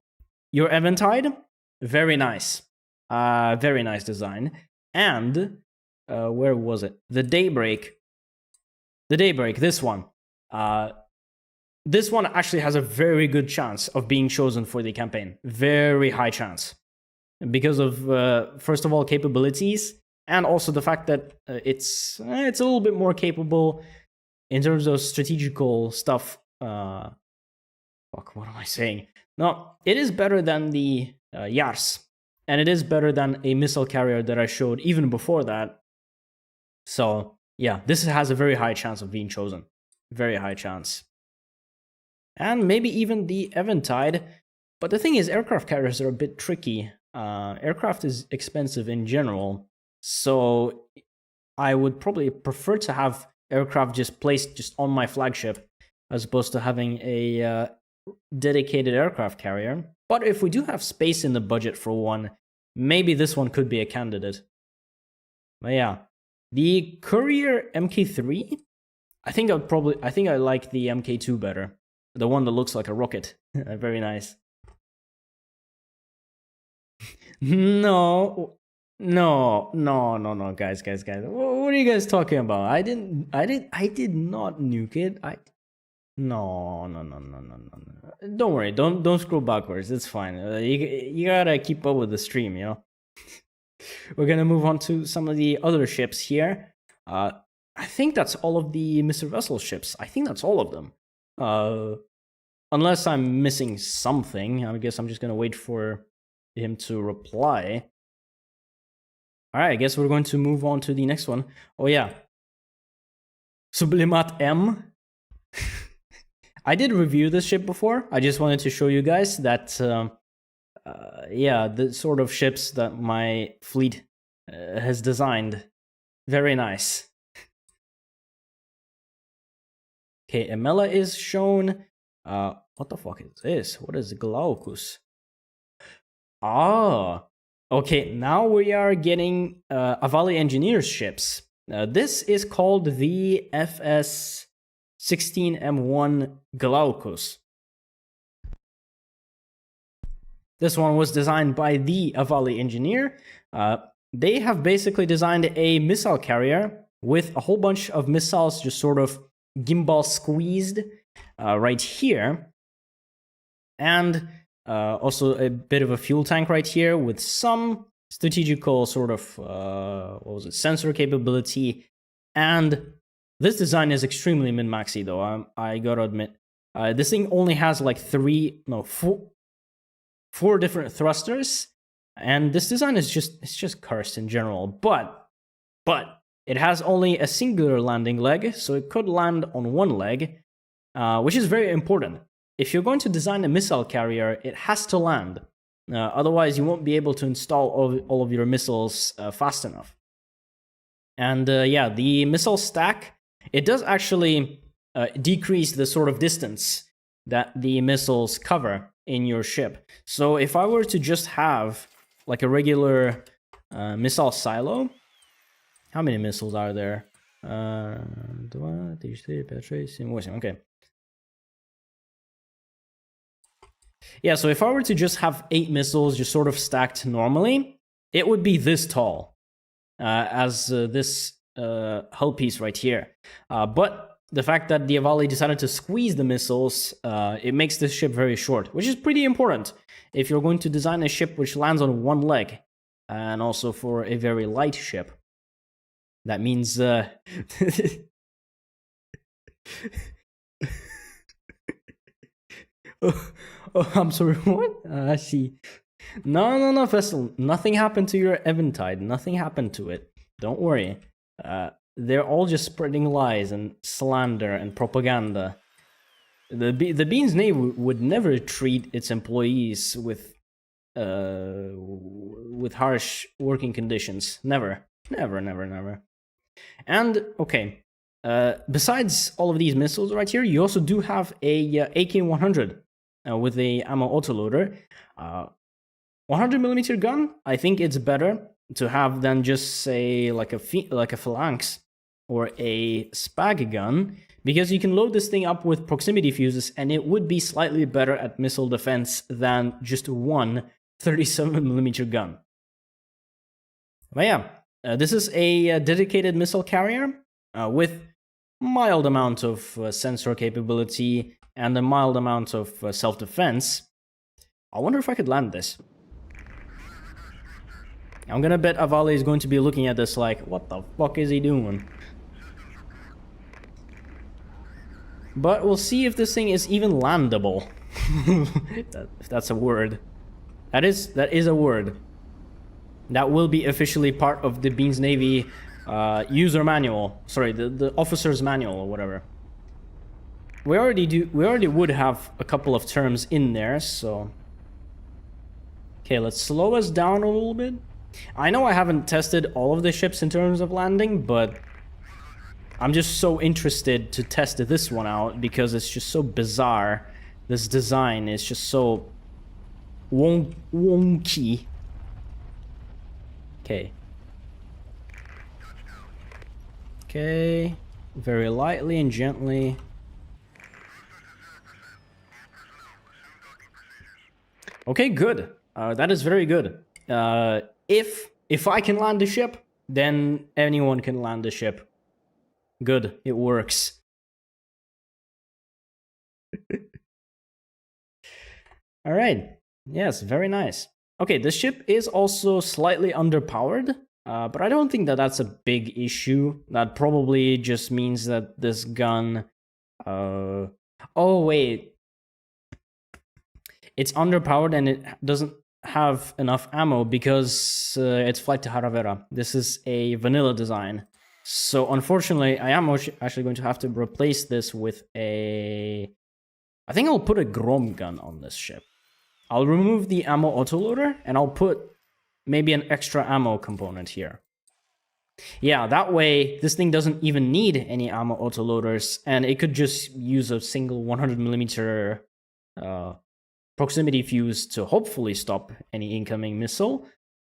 your Eventide, very nice. Very nice design. And, where was it? The Daybreak, this one. This one actually has a very good chance of being chosen for the campaign. Very high chance. Because of, first of all, capabilities, and also the fact that it's a little bit more capable in terms of strategical stuff. Fuck, what am I saying? No, it is better than the Yars. And it is better than a missile carrier that I showed even before that. So, yeah, this has a very high chance of being chosen. Very high chance. And maybe even the Eventide. But the thing is, aircraft carriers are a bit tricky. Aircraft is expensive in general. So I would probably prefer to have aircraft just placed just on my flagship as opposed to having a dedicated aircraft carrier. But if we do have space in the budget for one, maybe this one could be a candidate. But yeah, the Courier MK3, I think I like the MK2 better. The one that looks like a rocket. Very nice. No, guys. What are you guys talking about? I did not nuke it. No. Don't worry. Don't scroll backwards. It's fine. You gotta keep up with the stream, you know. We're gonna move on to some of the other ships here. I think that's all of the Mr. Vessel ships. I think that's all of them. Unless I'm missing something, I guess I'm just gonna wait for him to reply. Alright, I guess we're going to move on to the next one. Oh yeah. Sublimat M. I did review this ship before. I just wanted to show you guys that, yeah, the sort of ships that my fleet has designed. Very nice. Okay, Emela is shown. What the fuck is this? What is Glaucus? Ah, okay, now we are getting Avali Engineers ships. This is called the FS-16M1 Glaucus. This one was designed by the Avali engineer. They have basically designed a missile carrier with a whole bunch of missiles just sort of gimbal squeezed right here. And also a bit of a fuel tank right here with some strategical sort of, sensor capability. And this design is extremely min-maxy though, I gotta admit. This thing only has like four different thrusters, and this design is just cursed in general. But it has only a singular landing leg, so it could land on one leg, which is very important. If you're going to design a missile carrier, it has to land. Otherwise, you won't be able to install all of your missiles fast enough. And yeah, the missile stack, it does actually decrease the sort of distance that the missiles cover in your ship. So if I were to just have like a regular missile silo, how many missiles are there? Okay. Yeah, so if I were to just have 8 missiles just sort of stacked normally, it would be this tall as this hull piece right here. But the fact that the Avali decided to squeeze the missiles, it makes this ship very short, which is pretty important if you're going to design a ship which lands on one leg, and also for a very light ship. That means Oh, I'm sorry, what? I see. No, Vessel. Nothing happened to your Eventide. Nothing happened to it. Don't worry. They're all just spreading lies and slander and propaganda. The Bean's Navy would never treat its employees with harsh working conditions. Never. And, okay. Besides all of these missiles right here, you also do have a AK-100 with a ammo autoloader. 100mm gun, I think it's better to have than just say like a phalanx or a spag gun, because you can load this thing up with proximity fuses and it would be slightly better at missile defense than just one 37mm gun. But yeah, this is a dedicated missile carrier with mild amount of sensor capability and a mild amount of self-defense. I wonder if I could land this. I'm gonna bet Avali is going to be looking at this like, what the fuck is he doing? But we'll see if this thing is even landable. If that's a word. That is a word. That will be officially part of the Bean's Navy user manual. Sorry, the officer's manual or whatever. We already would have a couple of terms in there, so. Okay, let's slow us down a little bit. I know I haven't tested all of the ships in terms of landing, but I'm just so interested to test this one out because it's just so bizarre. This design is just so wonky. Okay. Okay. Very lightly and gently. Okay, good. That is very good. If I can land the ship, then anyone can land the ship. Good, it works. All right. Yes, very nice. Okay, the ship is also slightly underpowered, but I don't think that that's a big issue. That probably just means that this gun... oh, wait. It's underpowered and it doesn't have enough ammo because it's flight to Vera. This is a vanilla design. So unfortunately, I am actually going to have to replace this with a... I think I'll put a Grom gun on this ship. I'll remove the ammo autoloader and I'll put maybe an extra ammo component here. Yeah, that way this thing doesn't even need any ammo autoloaders and it could just use a single 100mm proximity fuse to hopefully stop any incoming missile.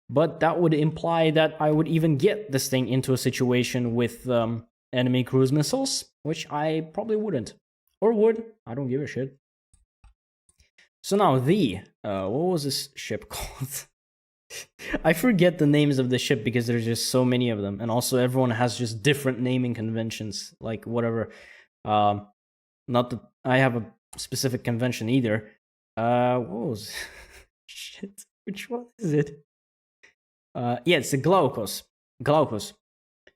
But that would imply that I would even get this thing into a situation with enemy cruise missiles, which I probably wouldn't. Or would. I don't give a shit. So now what was this ship called? I forget the names of the ship because there's just so many of them. And also everyone has just different naming conventions, like whatever. Not that I have a specific convention either. What was... Shit, which one is it? Yeah, it's the Glaucus. Glaucus.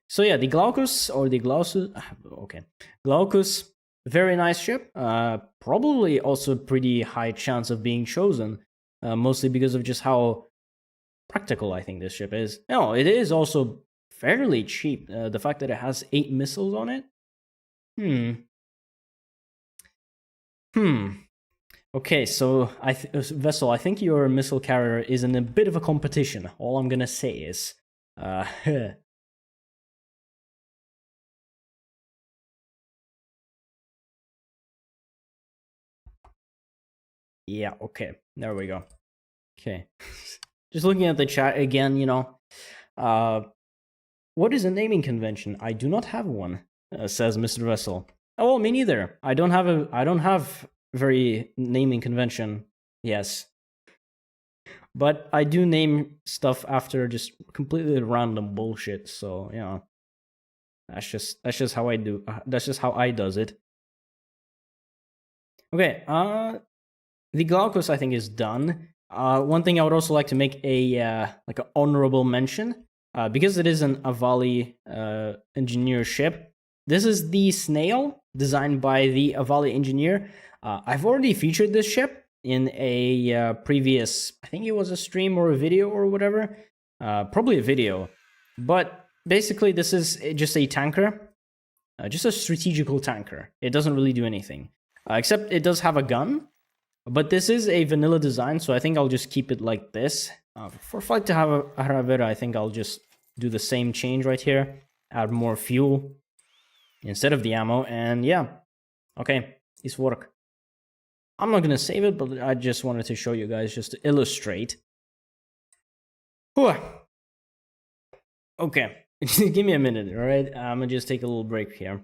So yeah, the Glaucus, or the Glaucus... Okay. Glaucus, very nice ship. Probably also pretty high chance of being chosen. Mostly because of just how practical I think this ship is. No, it is also fairly cheap. The fact that it has 8 missiles on it. Okay, so Vessel, I think your missile carrier is in a bit of a competition. All I'm gonna say is, yeah, okay, there we go. Okay, just looking at the chat again, you know, what is a naming convention? I do not have one, says Mr. Vessel. Oh, well, me neither. I don't have very naming convention. Yes. But I do name stuff after just completely random bullshit, so, you know. That's just how I do. That's just how I does it. Okay, the Glaucus I think is done. One thing I would also like to make a like an honorable mention, because it is an Avali engineer ship. This is the Snail, designed by the Avali engineer. I've already featured this ship in a previous, I think it was a stream or a video or whatever, probably a video, but basically this is just a tanker, just a strategical tanker. It doesn't really do anything, except it does have a gun, but this is a vanilla design, so I think I'll just keep it like this. For flight to have a Vera, I think I'll just do the same change right here, add more fuel instead of the ammo, and yeah, okay, it's work. I'm not gonna save it, but I just wanted to show you guys just to illustrate. Whew. Okay, give me a minute, all right? I'm gonna just take a little break here.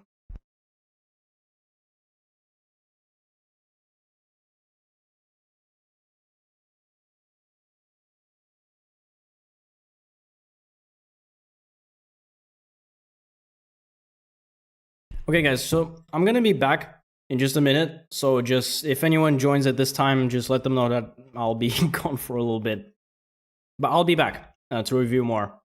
Okay, guys, so I'm gonna be back in just a minute. So just, if anyone joins at this time, just let them know that I'll be gone for a little bit. But I'll be back to review more.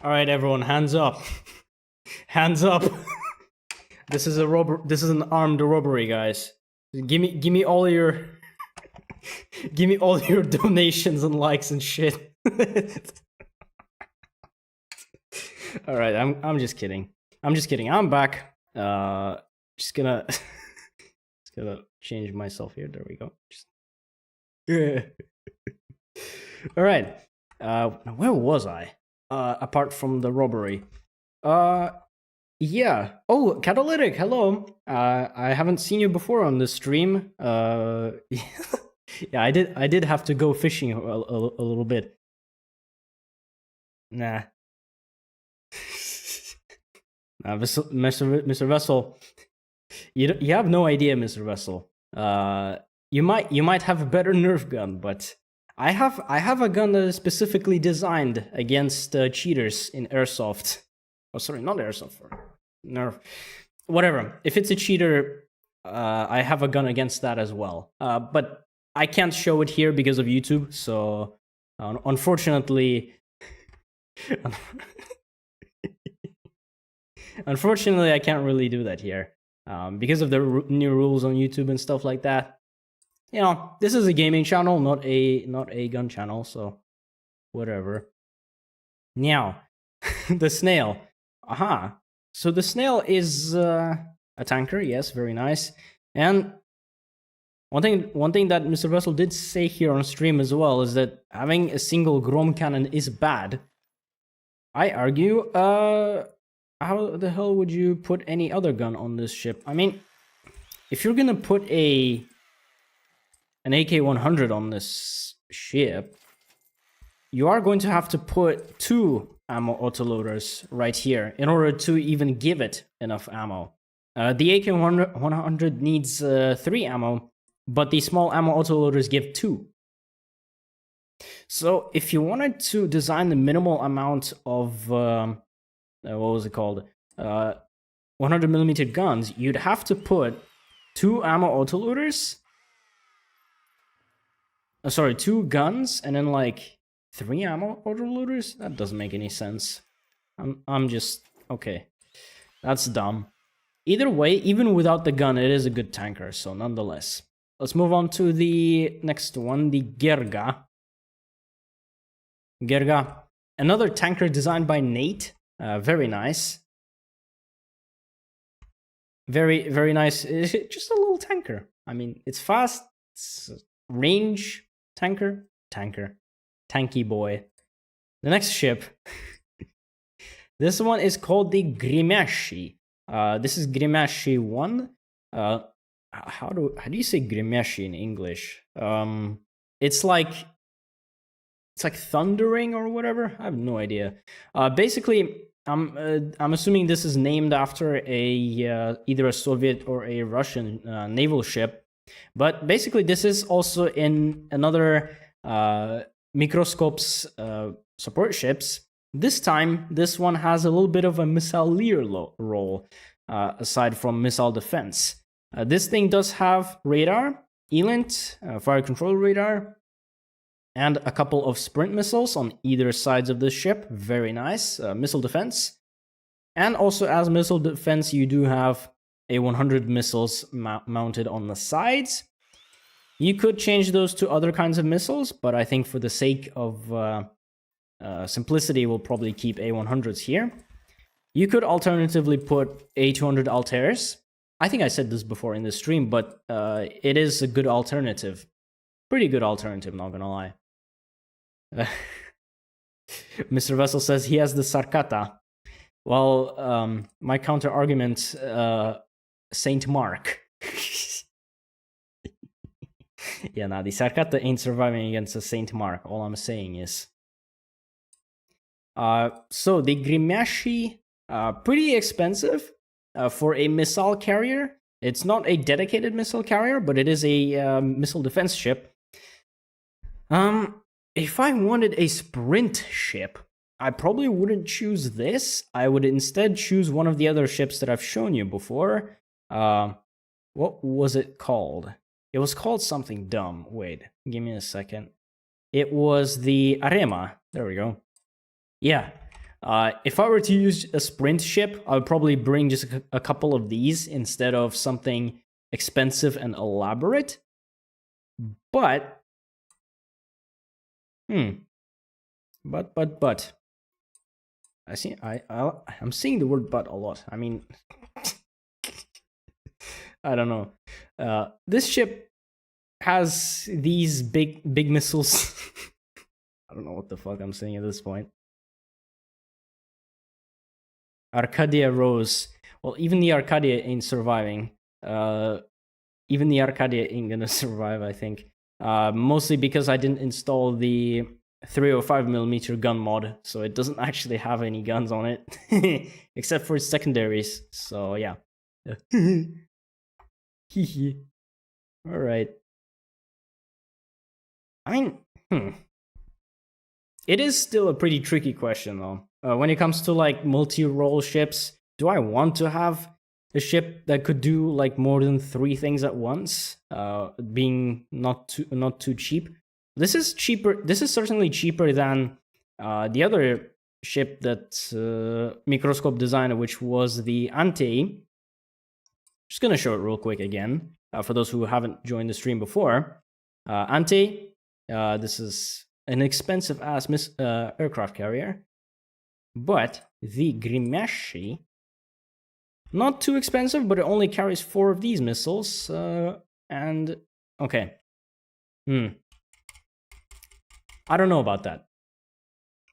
All right, everyone, hands up. Hands up. This is an armed robbery, guys. Give me all your give me all your donations and likes and shit. All right, I'm just kidding. I'm back. Just gonna change myself here. There we go. All right. Where was I? Apart from the robbery. Yeah. Oh, Catalytic. Hello. I haven't seen you before on this stream. Yeah, I did have to go fishing a little bit. Nah. Mr. Vessel, you have no idea, Mr. Vessel. You might have a better Nerf gun, but I have a gun that is specifically designed against cheaters in airsoft. Oh, sorry, not airsoft. Nerf, whatever. If it's a cheater, I have a gun against that as well. But I can't show it here because of YouTube. So, unfortunately. Unfortunately, I can't really do that here because of the new rules on YouTube and stuff like that. You know, this is a gaming channel, not a gun channel, so whatever. Now, the snail. Aha. So the snail is a tanker, yes, very nice. And one thing that Mr. Russell did say here on stream as well is that having a single Grom cannon is bad. I argue, how the hell would you put any other gun on this ship? I mean, if you're gonna put an AK-100 on this ship, you are going to have to put 2 ammo autoloaders right here in order to even give it enough ammo. The AK-100 needs 3 ammo, but the small ammo autoloaders give 2. So if you wanted to design the minimal amount of what was it called? 100mm guns, you'd have to put 2 ammo autoloaders. Sorry, 2 guns and then like 3 ammo autoloaders? That doesn't make any sense. I'm just okay. That's dumb. Either way, even without the gun, it is a good tanker, so nonetheless. Let's move on to the next one, the Gerga. Gerga, another tanker designed by Nate. Very nice. Very, very nice. Just a little tanker. I mean, it's fast. It's range tanker. Tanky boy. The next ship. This one is called the Grimeshi. This is Grimeshi 1. How do you say Grimeshi in English? It's like thundering or whatever. I have no idea. Basically, I'm assuming this is named after either a Soviet or a Russian naval ship. But basically, this is also in another Microscope's support ships. This time, this one has a little bit of a missileer role, aside from missile defense. This thing does have radar, ELINT, fire control radar, and a couple of sprint missiles on either sides of the ship. Very nice. Missile defense. And also as missile defense, you do have a 100 missiles mounted on the sides. You could change those to other kinds of missiles, but I think for the sake of simplicity, we'll probably keep A100s here. You could alternatively put A200 Altairs. I think I said this before in the stream, but it is a good alternative. Pretty good alternative, not gonna lie. Mr. Vessel says he has the Sarkata. Well, my counter argument, Saint Mark. Yeah, nah, the Sarkata ain't surviving against a Saint Mark. All I'm saying is. So the Grimeshi, pretty expensive for a missile carrier. It's not a dedicated missile carrier, but it is a missile defense ship. If I wanted a sprint ship, I probably wouldn't choose this. I would instead choose one of the other ships that I've shown you before. What was it called? It was called something dumb. Wait, give me a second. It was the Arema. There we go. Yeah. If I were to use a sprint ship, I would probably bring just a couple of these instead of something expensive and elaborate. But, but. I'm seeing the word "but" a lot. I mean, I don't know. This ship has these big missiles. I don't know what the fuck I'm saying at this point. Arcadia Rose. Well, even the Arcadia ain't surviving. Even the Arcadia ain't gonna survive, I think. Mostly because I didn't install the 305mm gun mod, so it doesn't actually have any guns on it, except for its secondaries. So yeah. All right. I mean, it is still a pretty tricky question though. When it comes to like multi-role ships, do I want to have a ship that could do like more than 3 things at once? Being not too cheap. This is cheaper. This is certainly cheaper than the other ship that Microscope designed, which was the Ante. Just gonna show it real quick again for those who haven't joined the stream before. Ante. This is an expensive ass aircraft carrier, but the Grimashi, not too expensive, but it only carries 4 of these missiles. And okay. I don't know about that.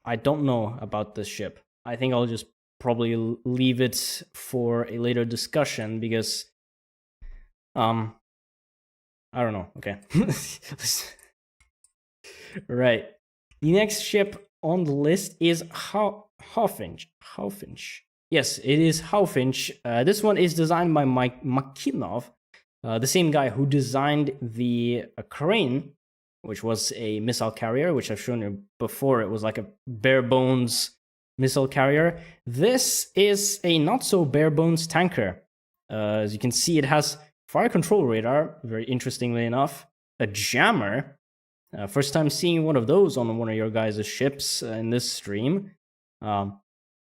I don't know about this ship. I think I'll just probably leave it for a later discussion because I don't know. Okay. Right. The next ship on the list is Haufinch. Yes, it is Haufinch. This one is designed by Mike Makinov, the same guy who designed the Arin, which was a missile carrier, which I've shown you before. It was like a bare bones missile carrier. This is a not so bare bones tanker. As you can see, it has fire control radar, very interestingly enough, a jammer. First time seeing one of those on one of your guys' ships in this stream.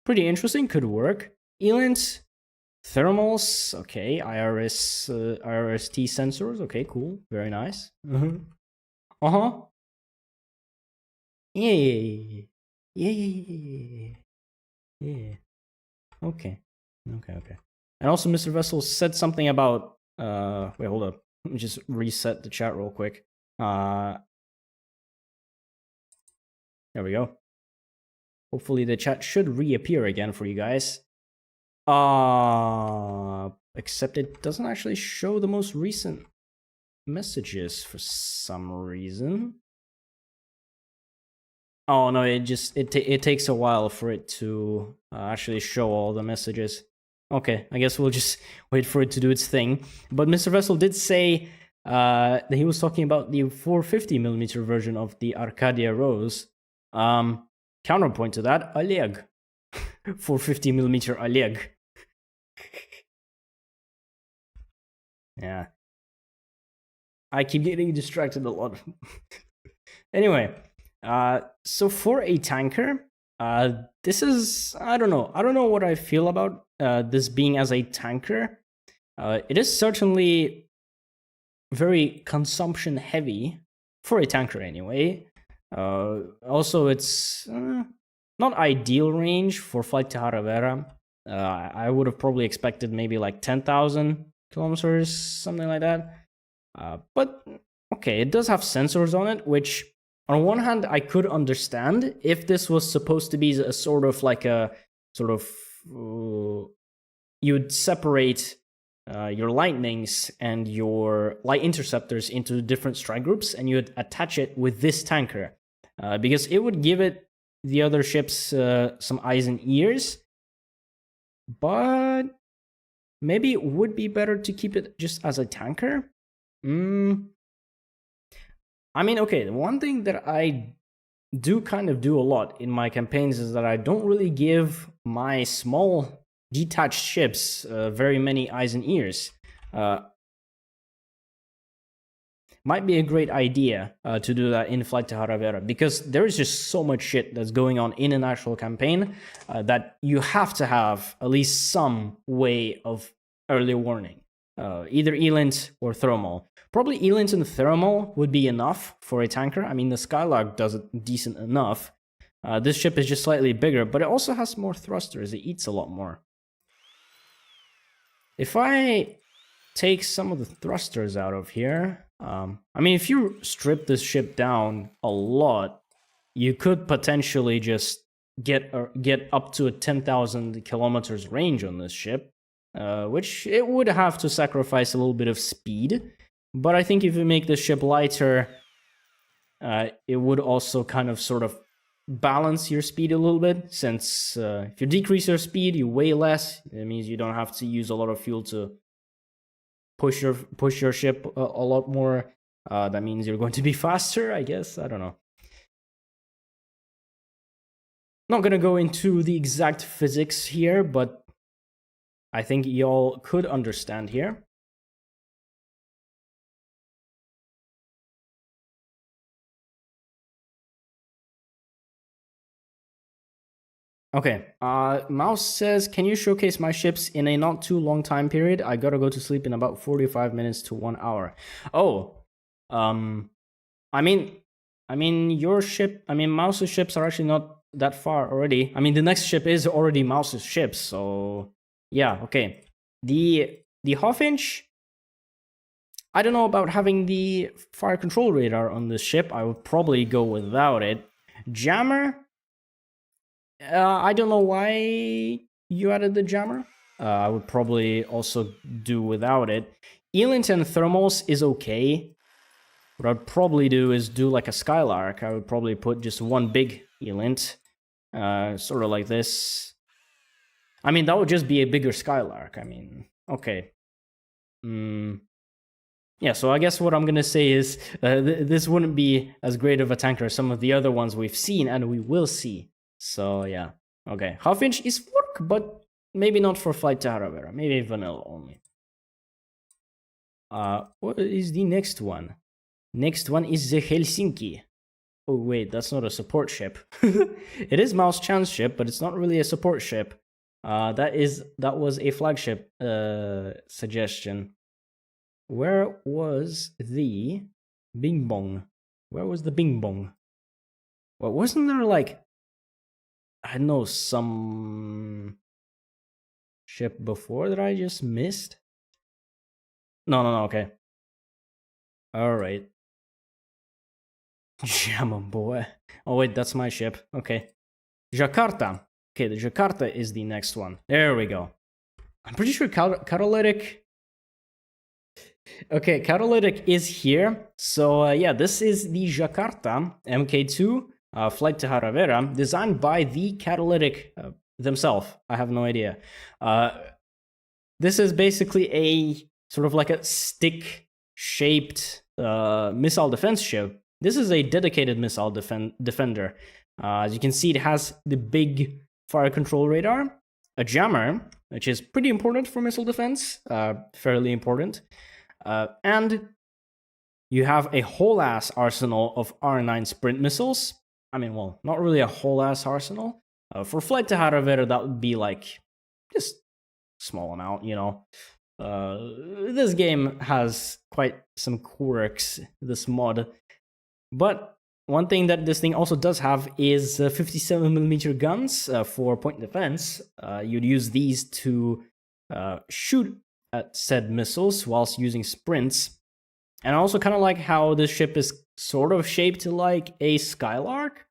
Pretty interesting, could work. Elant, thermals, okay. IRST sensors, okay, cool, very nice. Yeah. Okay. And also, Mr. Vessel said something about. Wait, hold up. Let me just reset the chat real quick. There we go. Hopefully, the chat should reappear again for you guys. Except it doesn't actually show the most recent messages for some reason. Oh no, it takes a while for it to actually show all the messages. Okay, I guess we'll just wait for it to do its thing. But Mr. Vessel did say that he was talking about the 450mm version of the Arcadia Rose. Counterpoint to that, Oleg. 450mm Oleg. Yeah. I keep getting distracted a lot. Anyway, so for a tanker, this is, I don't know what I feel about this being as a tanker. It is certainly very consumption heavy for a tanker anyway. Also, it's not ideal range for flight to Hara Vera. I would have probably expected maybe like 10,000 kilometers, something like that. But okay, it does have sensors on it, which on one hand I could understand if this was supposed to be a sort of you'd separate your lightnings and your light interceptors into different strike groups, and you'd attach it with this tanker, because it would give it the other ships some eyes and ears. But maybe it would be better to keep it just as a tanker. I mean, okay, the one thing that I do kind of do a lot in my campaigns is that I don't really give my small detached ships very many eyes and ears. might be a great idea to do that in Flight to Hara, because there is just so much shit that's going on in an actual campaign that you have to have at least some way of early warning, either Elint or Thermal. Probably Elint and Thermal would be enough for a tanker. I mean, the Skylark does it decent enough. This ship is just slightly bigger, but it also has more thrusters. It eats a lot more. If I take some of the thrusters out of here, I mean, if you strip this ship down a lot, you could potentially just get up to a 10,000 kilometers range on this ship, which it would have to sacrifice a little bit of speed. But I think if you make this ship lighter, it would also kind of sort of balance your speed a little bit, since if you decrease your speed, you weigh less. It means you don't have to use a lot of fuel to push your ship a lot more. That means you're going to be faster, I guess. I don't know. Not gonna go into the exact physics here, but I think y'all could understand here. Okay, Mouse says, can you showcase my ships in a not too long time period? I gotta go to sleep in about 45 minutes to 1 hour. Oh, I mean, your ship, I mean, Mouse's ships are actually not that far already. I mean, the next ship is already Mouse's ship, so yeah, okay. The Hawfinch, I don't know about having the fire control radar on this ship. I would probably go without it. Jammer, I don't know why you added the jammer. I would probably also do without it. Elint and Thermals is okay. What I'd probably do is do like a Skylark. I would probably put just one big Elint, sort of like this. I mean, that would just be a bigger Skylark. I mean, okay. Yeah, so I guess what I'm going to say is this wouldn't be as great of a tanker as some of the other ones we've seen and we will see. So yeah, okay. Half-inch is work, but maybe not for Flight to Hara, maybe vanilla only. What is the next one? Next one is the Helsinki. Oh wait, that's not a support ship. It is Mouse Chan's ship, but it's not really a support ship. That was a flagship suggestion. Where was the Bing Bong? Where was the Bing Bong? Well, wasn't there like, I don't know, some ship before that I just missed? No, okay. Alright. Jammer boy. Oh wait, that's my ship. Okay. Jakarta. Okay, the Jakarta is the next one. There we go. I'm pretty sure catalytic. Okay, catalytic is here. So yeah, this is the Jakarta MK2 Flight to Hara, designed by the catalytic themselves. I have no idea. This is basically a sort of like a stick-shaped missile defense ship. This is a dedicated missile defender. As you can see, it has the big fire control radar, a jammer, which is pretty important for missile defense, fairly important, and you have a whole-ass arsenal of R9 sprint missiles. I mean, well, not really a whole-ass arsenal. For Flight to Hara, that would be like just small amount, you know. This game has quite some quirks, this mod. But one thing that this thing also does have is 57mm guns for point defense. You'd use these to shoot at said missiles whilst using sprints. And I also kind of like how this ship is sort of shaped like a Skylark,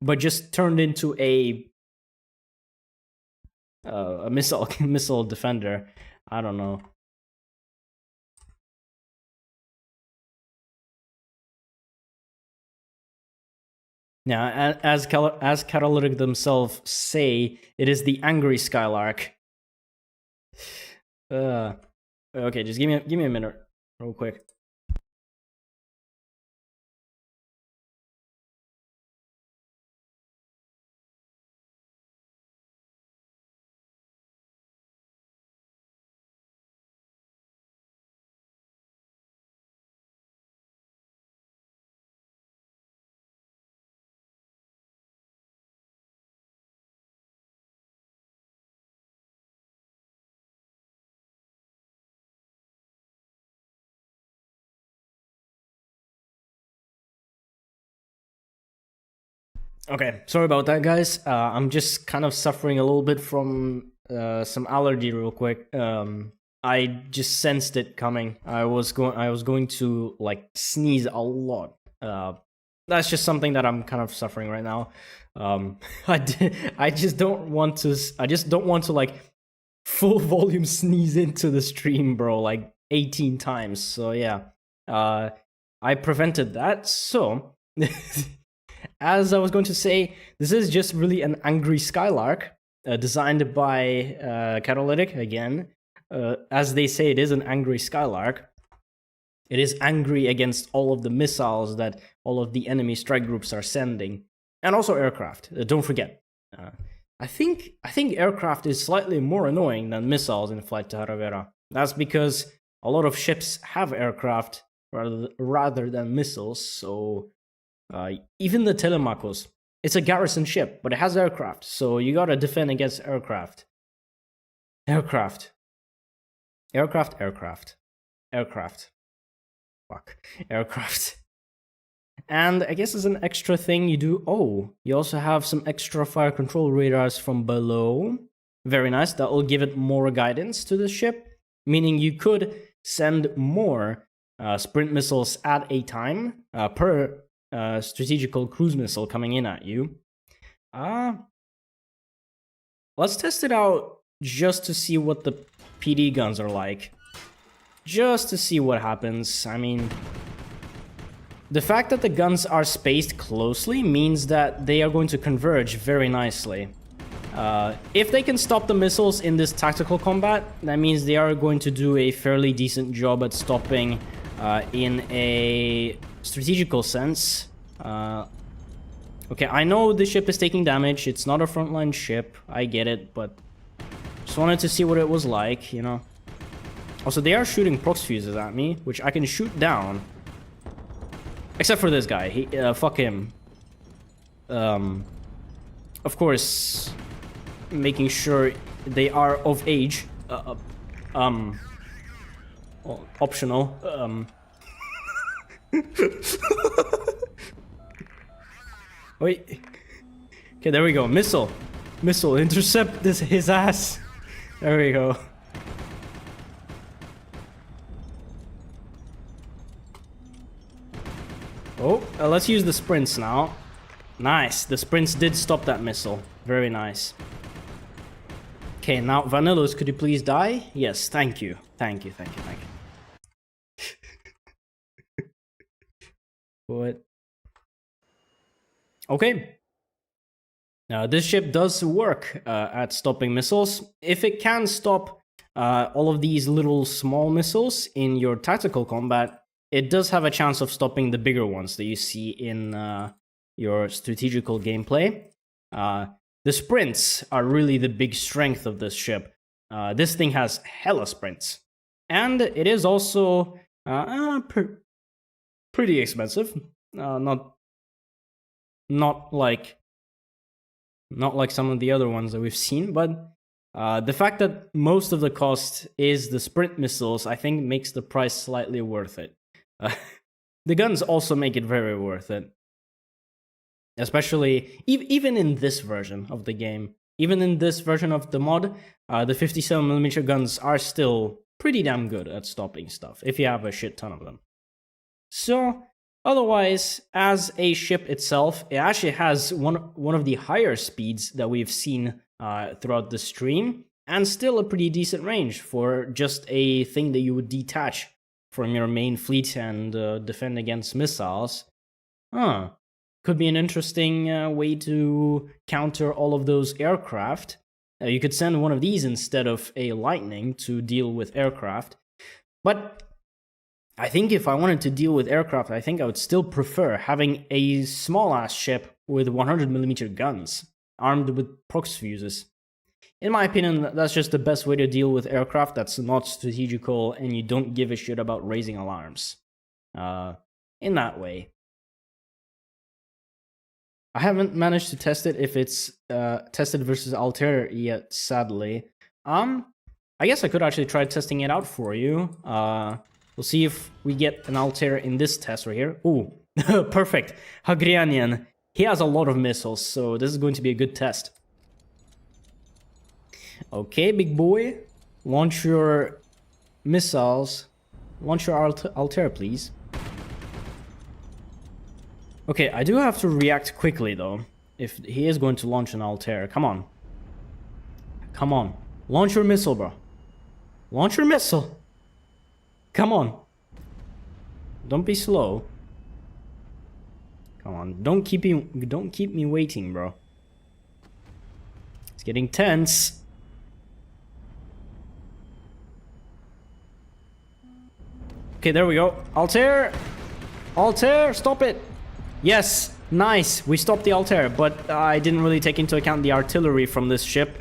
but just turned into a missile defender. I don't know. Now, as Catalytic themselves say, it is the angry Skylark. Okay, just give me a minute, real quick. Okay, sorry about that, guys. I'm just kind of suffering a little bit from some allergy real quick. I just sensed it coming. I was going to like sneeze a lot. That's just something that I'm kind of suffering right now. I just don't want to like full volume sneeze into the stream, bro, like 18 times. So yeah, I prevented that. So as I was going to say, this is just really an angry Skylark, designed by Catalytic again. As they say, it is an angry Skylark. It is angry against all of the missiles that all of the enemy strike groups are sending, and also aircraft. Don't forget. I think aircraft is slightly more annoying than missiles in Flight to Vera. That's because a lot of ships have aircraft rather than missiles. So even the Telemakos, it's a garrison ship, but it has aircraft. So you gotta defend against aircraft. Aircraft. Fuck. Aircraft. And I guess as an extra thing you do... Oh, you also have some extra fire control radars from below. Very nice. That will give it more guidance to the ship. Meaning you could send more sprint missiles at a time per strategical cruise missile coming in at you. Let's test it out just to see what the PD guns are like. Just to see what happens. I mean, the fact that the guns are spaced closely means that they are going to converge very nicely. If they can stop the missiles in this tactical combat, that means they are going to do a fairly decent job at stopping in a strategical sense. Okay, I know the ship is taking damage. It's not a frontline ship. I get it, but just wanted to see what it was like, you know. Also, they are shooting prox fuses at me, which I can shoot down. Except for this guy. He, fuck him. Of course, making sure they are of age. Optional. Wait. Okay, there we go. Missile. Intercept his ass. There we go. Oh, let's use the sprints now. Nice. The sprints did stop that missile. Very nice. Okay, now Vanillus, could you please die? Yes, thank you. Thank you. What? Okay. Now, this ship does work at stopping missiles. If it can stop all of these little small missiles in your tactical combat, it does have a chance of stopping the bigger ones that you see in your strategical gameplay. The sprints are really the big strength of this ship. This thing has hella sprints. And it is also pretty expensive. Not like some of the other ones that we've seen, but the fact that most of the cost is the sprint missiles, I think makes the price slightly worth it. The guns also make it very worth it. Especially, even in this version of the game, even in this version of the mod, the 57mm guns are still pretty damn good at stopping stuff, if you have a shit ton of them. So, otherwise, as a ship itself, it actually has one of the higher speeds that we've seen throughout the stream, and still a pretty decent range for just a thing that you would detach from your main fleet and defend against missiles. Could be an interesting way to counter all of those aircraft. You could send one of these instead of a Lightning to deal with aircraft. But I think if I wanted to deal with aircraft, I think I would still prefer having a small-ass ship with 100mm guns, armed with prox fuses. In my opinion, that's just the best way to deal with aircraft that's not strategical and you don't give a shit about raising alarms. In that way. I haven't managed to test it if it's tested versus Altair yet, sadly. I guess I could actually try testing it out for you. We'll see if we get an Altair in this test right here. Ooh, perfect. Hagrianian. he has a lot of missiles, so this is going to be a good test. Okay, big boy. Launch your missiles. Launch your Altair, please. Okay, I do have to react quickly, though. If he is going to launch an Altair. Come on. Come on. Launch your missile, bro. Launch your missile. Come on. Don't be slow. Come on. Don't keep me waiting, bro. It's getting tense. Okay, there we go. Altair! Altair, stop it! Yes, nice. We stopped the Altair, but I didn't really take into account the artillery from this ship.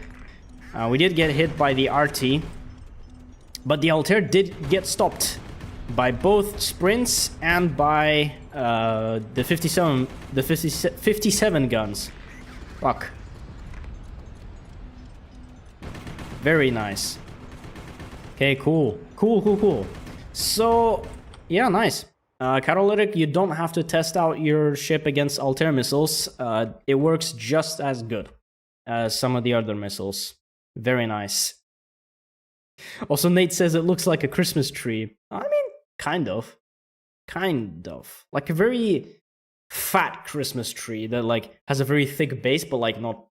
We did get hit by the RT, but the Altair did get stopped by both sprints and by the 57 guns. Fuck. Very nice. Okay, cool. Cool. So, yeah, nice. Catalytic, you don't have to test out your ship against Altair missiles. It works just as good as some of the other missiles. Very nice. Also, Nate says it looks like a Christmas tree. I mean, kind of. Kind of. Like a very fat Christmas tree that, like, has a very thick base, but, like, not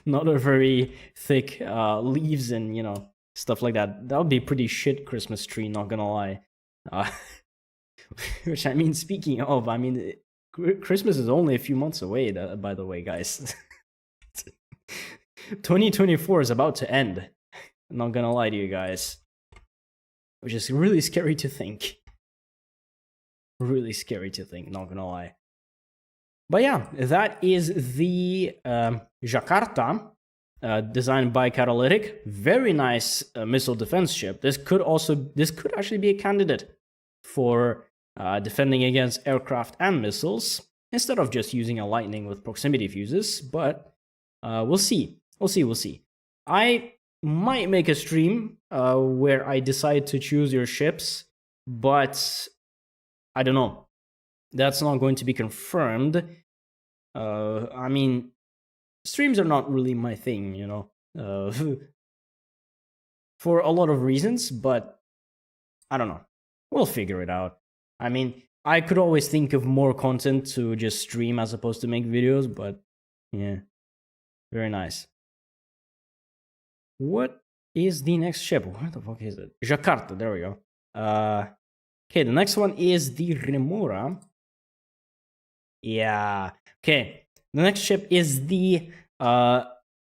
a very thick leaves and, you know, stuff like that. That would be a pretty shit Christmas tree, not gonna lie. Which, I mean, speaking of, I mean, Christmas is only a few months away, by the way, guys. 2024 is about to end. I'm not gonna lie to you guys. Which is really scary to think. Really scary to think, not gonna lie. But yeah, that is the Jakarta, designed by Catalytic. Very nice missile defense ship. This could actually be a candidate for defending against aircraft and missiles, instead of just using a lightning with proximity fuses, but we'll see. We'll see. I might make a stream where I decide to choose your ships, but I don't know. That's not going to be confirmed. I mean, streams are not really my thing, you know, for a lot of reasons, but I don't know. We'll figure it out. I mean, I could always think of more content to just stream as opposed to make videos, but yeah, very nice. What is the next ship? Where the fuck is it? Jakarta, there we go. Okay, the next one is the Remora. Yeah, okay. The next ship is the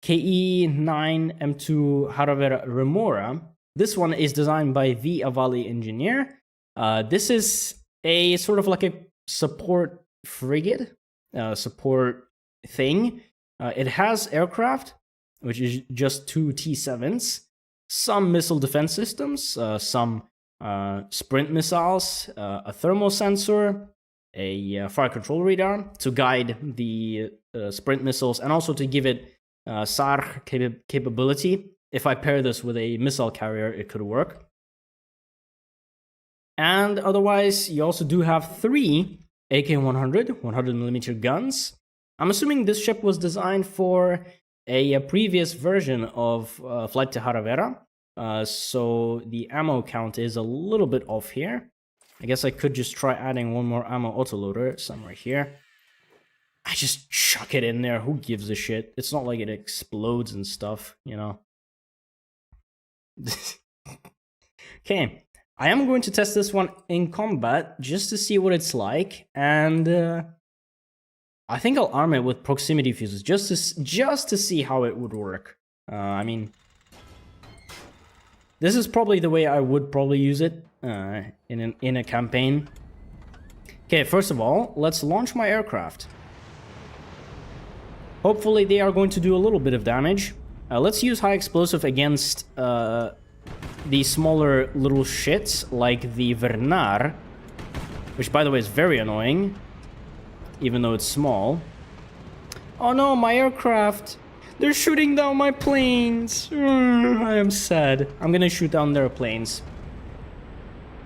KE-9M2 Hara Remora. This one is designed by the Avali engineer. This is a sort of like a support frigate, support thing. It has aircraft, which is just 2 T-7s, some missile defense systems, some sprint missiles, a thermal sensor, a fire control radar to guide the sprint missiles, and also to give it SAR capability. If I pair this with a missile carrier, it could work. And otherwise, you also do have 3 AK-100 100mm guns. I'm assuming this ship was designed for a previous version of Flight to Vera. So the ammo count is a little bit off here. I guess I could just try adding one more ammo autoloader somewhere here. I just chuck it in there. Who gives a shit? It's not like it explodes and stuff, you know. Okay, I am going to test this one in combat just to see what it's like, and I think I'll arm it with proximity fuses just to see how it would work. I mean, this is probably the way I would probably use it in a campaign. Okay, first of all, let's launch my aircraft. Hopefully they are going to do a little bit of damage. Let's use high explosive against the smaller little shits like the Vernar, which by the way is very annoying, even though it's small. Oh no, my aircraft! They're shooting down my planes! I am sad. I'm gonna shoot down their planes,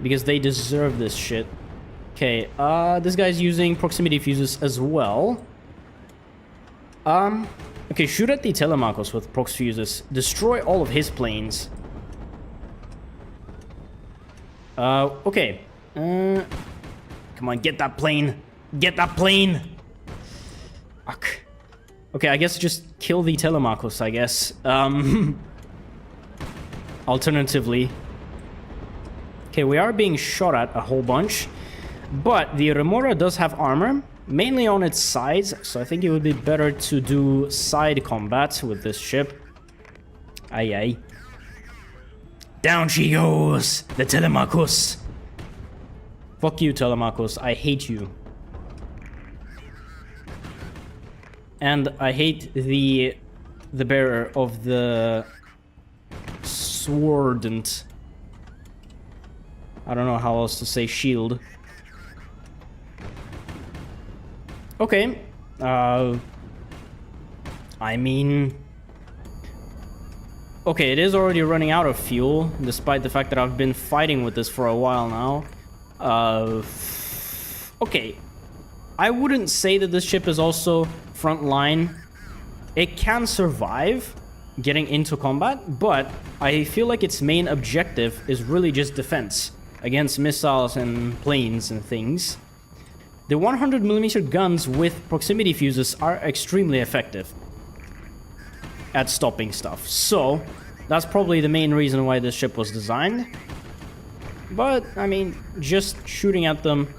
because they deserve this shit. Okay, this guy's using proximity fuses as well. Okay, shoot at the Telemachus with prox fuses. Destroy all of his planes. Okay. Come on, get that plane. Get that plane! Fuck. Okay, I guess just kill the Telemachus, I guess. Alternatively. Okay, we are being shot at a whole bunch. But the Remora does have armor, mainly on its sides, so I think it would be better to do side combat with this ship. Aye aye. Down she goes! The Telemachus! Fuck you, Telemachus. I hate you. And I hate the bearer of the swordent. I don't know how else to say shield. Okay. I mean... Okay, it is already running out of fuel, despite the fact that I've been fighting with this for a while now. Okay. I wouldn't say that this ship is also front line. It can survive getting into combat, but I feel like its main objective is really just defense against missiles and planes and things. The 100mm guns with proximity fuses are extremely effective at stopping stuff. So, that's probably the main reason why this ship was designed. But, I mean, just shooting at them...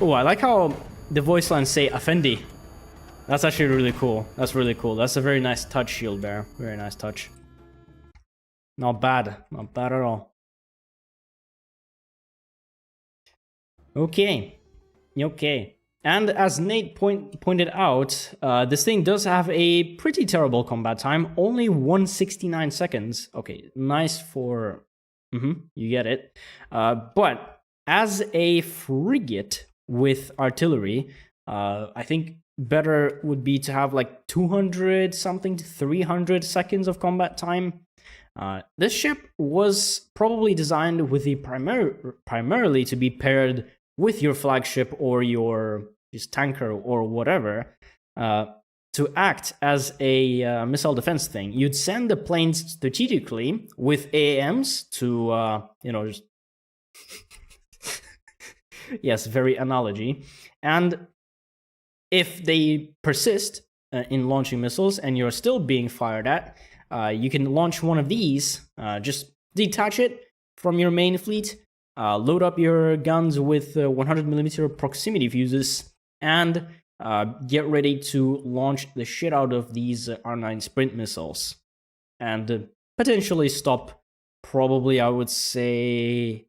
Oh, I like how the voice lines say Effendi. That's actually really cool. That's really cool. That's a very nice touch, shield bearer. Very nice touch. Not bad. Not bad at all. Okay. Okay. And as Nate pointed out, this thing does have a pretty terrible combat time. Only 169 seconds. Okay, nice for... you get it. But as a frigate with artillery, I think better would be to have like 200 something to 300 seconds of combat time. This ship was probably designed with the primarily to be paired with your flagship or your just tanker or whatever, to act as a missile defense thing. You'd send the planes strategically with AAMs to, you know, just... yes, very analogy. And if they persist in launching missiles and you're still being fired at, you can launch one of these, just detach it from your main fleet, load up your guns with 100mm proximity fuses, and get ready to launch the shit out of these R9 sprint missiles. And potentially stop, probably, I would say,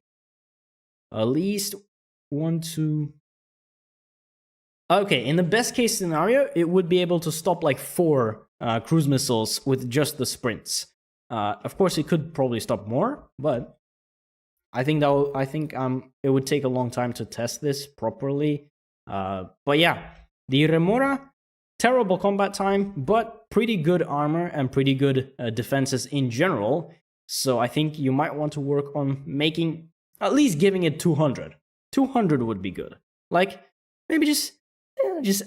at least 1, 2... Okay, in the best case scenario, it would be able to stop like 4 cruise missiles with just the sprints. Of course, it could probably stop more, but I think it would take a long time to test this properly. But yeah, the Remora, terrible combat time, but pretty good armor and pretty good defenses in general. So I think you might want to work on making, at least giving it 200. 200 would be good. Like, maybe just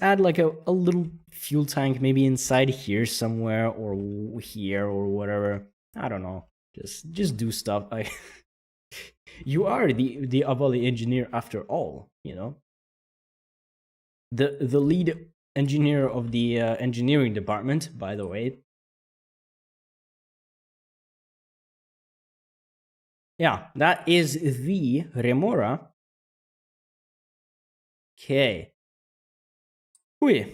add like a little fuel tank, maybe inside here somewhere, or here, or whatever. I don't know. Just do stuff. You are the Avali engineer after all, you know. The lead engineer of the engineering department, by the way. Yeah, that is the Remora. Okay. Huya,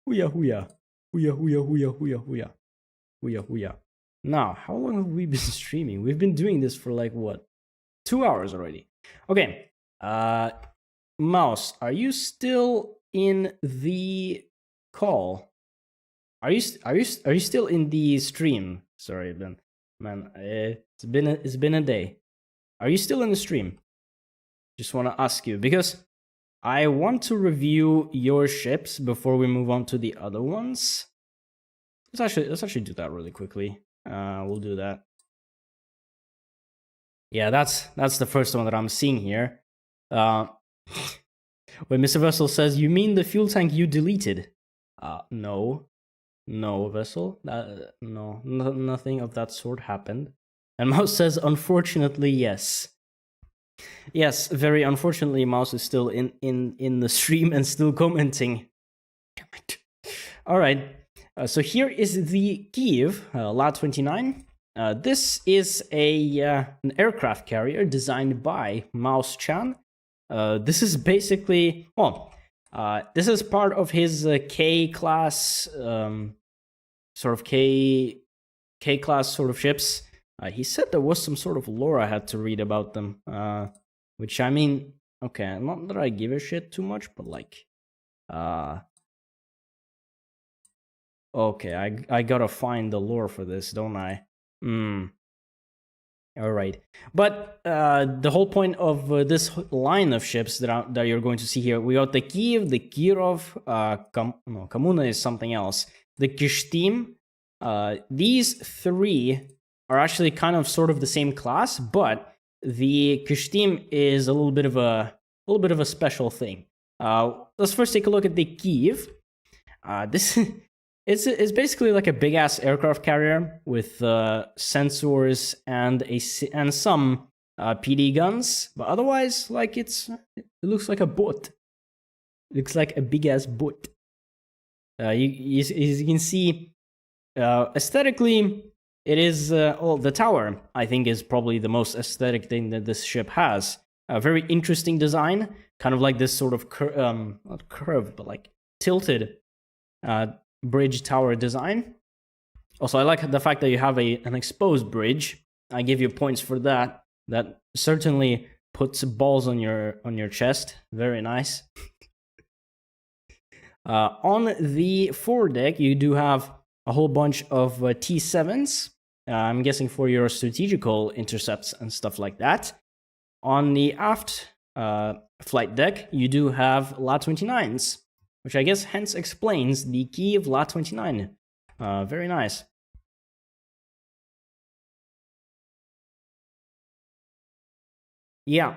huya, huya, huya, huya, huya, huya, huya, huya, huya. Now, how long have we been streaming? We've been doing this for like what, 2 hours already. Okay. Mouse, are you still in the call? Are you still in the stream? Sorry, man. It's been a day. Are you still in the stream? Just want to ask you because I want to review your ships before we move on to the other ones. Let's actually do that really quickly. We'll do that. Yeah, that's the first one that I'm seeing here. When Mr. Vessel says, "You mean the fuel tank you deleted?" No. No, Vessel. No, nothing of that sort happened. And Mouse says, "Unfortunately, yes." Yes, very unfortunately, Mouse is still in the stream and still commenting. Damn it. All right. So here is the Kiev La-29. This is an aircraft carrier designed by Mouse-chan. This is basically, this is part of his K-class, sort of K-class sort of ships. He said there was some sort of lore I had to read about them, which, I mean, okay, not that I give a shit too much, but like, okay, I gotta find the lore for this, don't I? All right, but the whole point of this line of ships that you're going to see here, we got the Kiev, the Kirov, Communa is something else, the Kishtim. These three are actually kind of sort of the same class, but the Kishtim is a little bit of a special thing. Let's first take a look at the Kiev. This it's basically like a big ass aircraft carrier with sensors and some PD guns, but otherwise, like it looks like a boat. It looks like a big ass boat. You can see, aesthetically, it is the tower. I think is probably the most aesthetic thing that this ship has. A very interesting design, kind of like this sort of not curved, but like tilted bridge tower design. Also, I like the fact that you have an exposed bridge. I give you points for that. That certainly puts balls on your chest. Very nice. On the foredeck, you do have a whole bunch of T7s. I'm guessing for your strategical intercepts and stuff like that. On the aft flight deck, you do have La-29s, which I guess hence explains the Kiev La-29. Very nice. Yeah.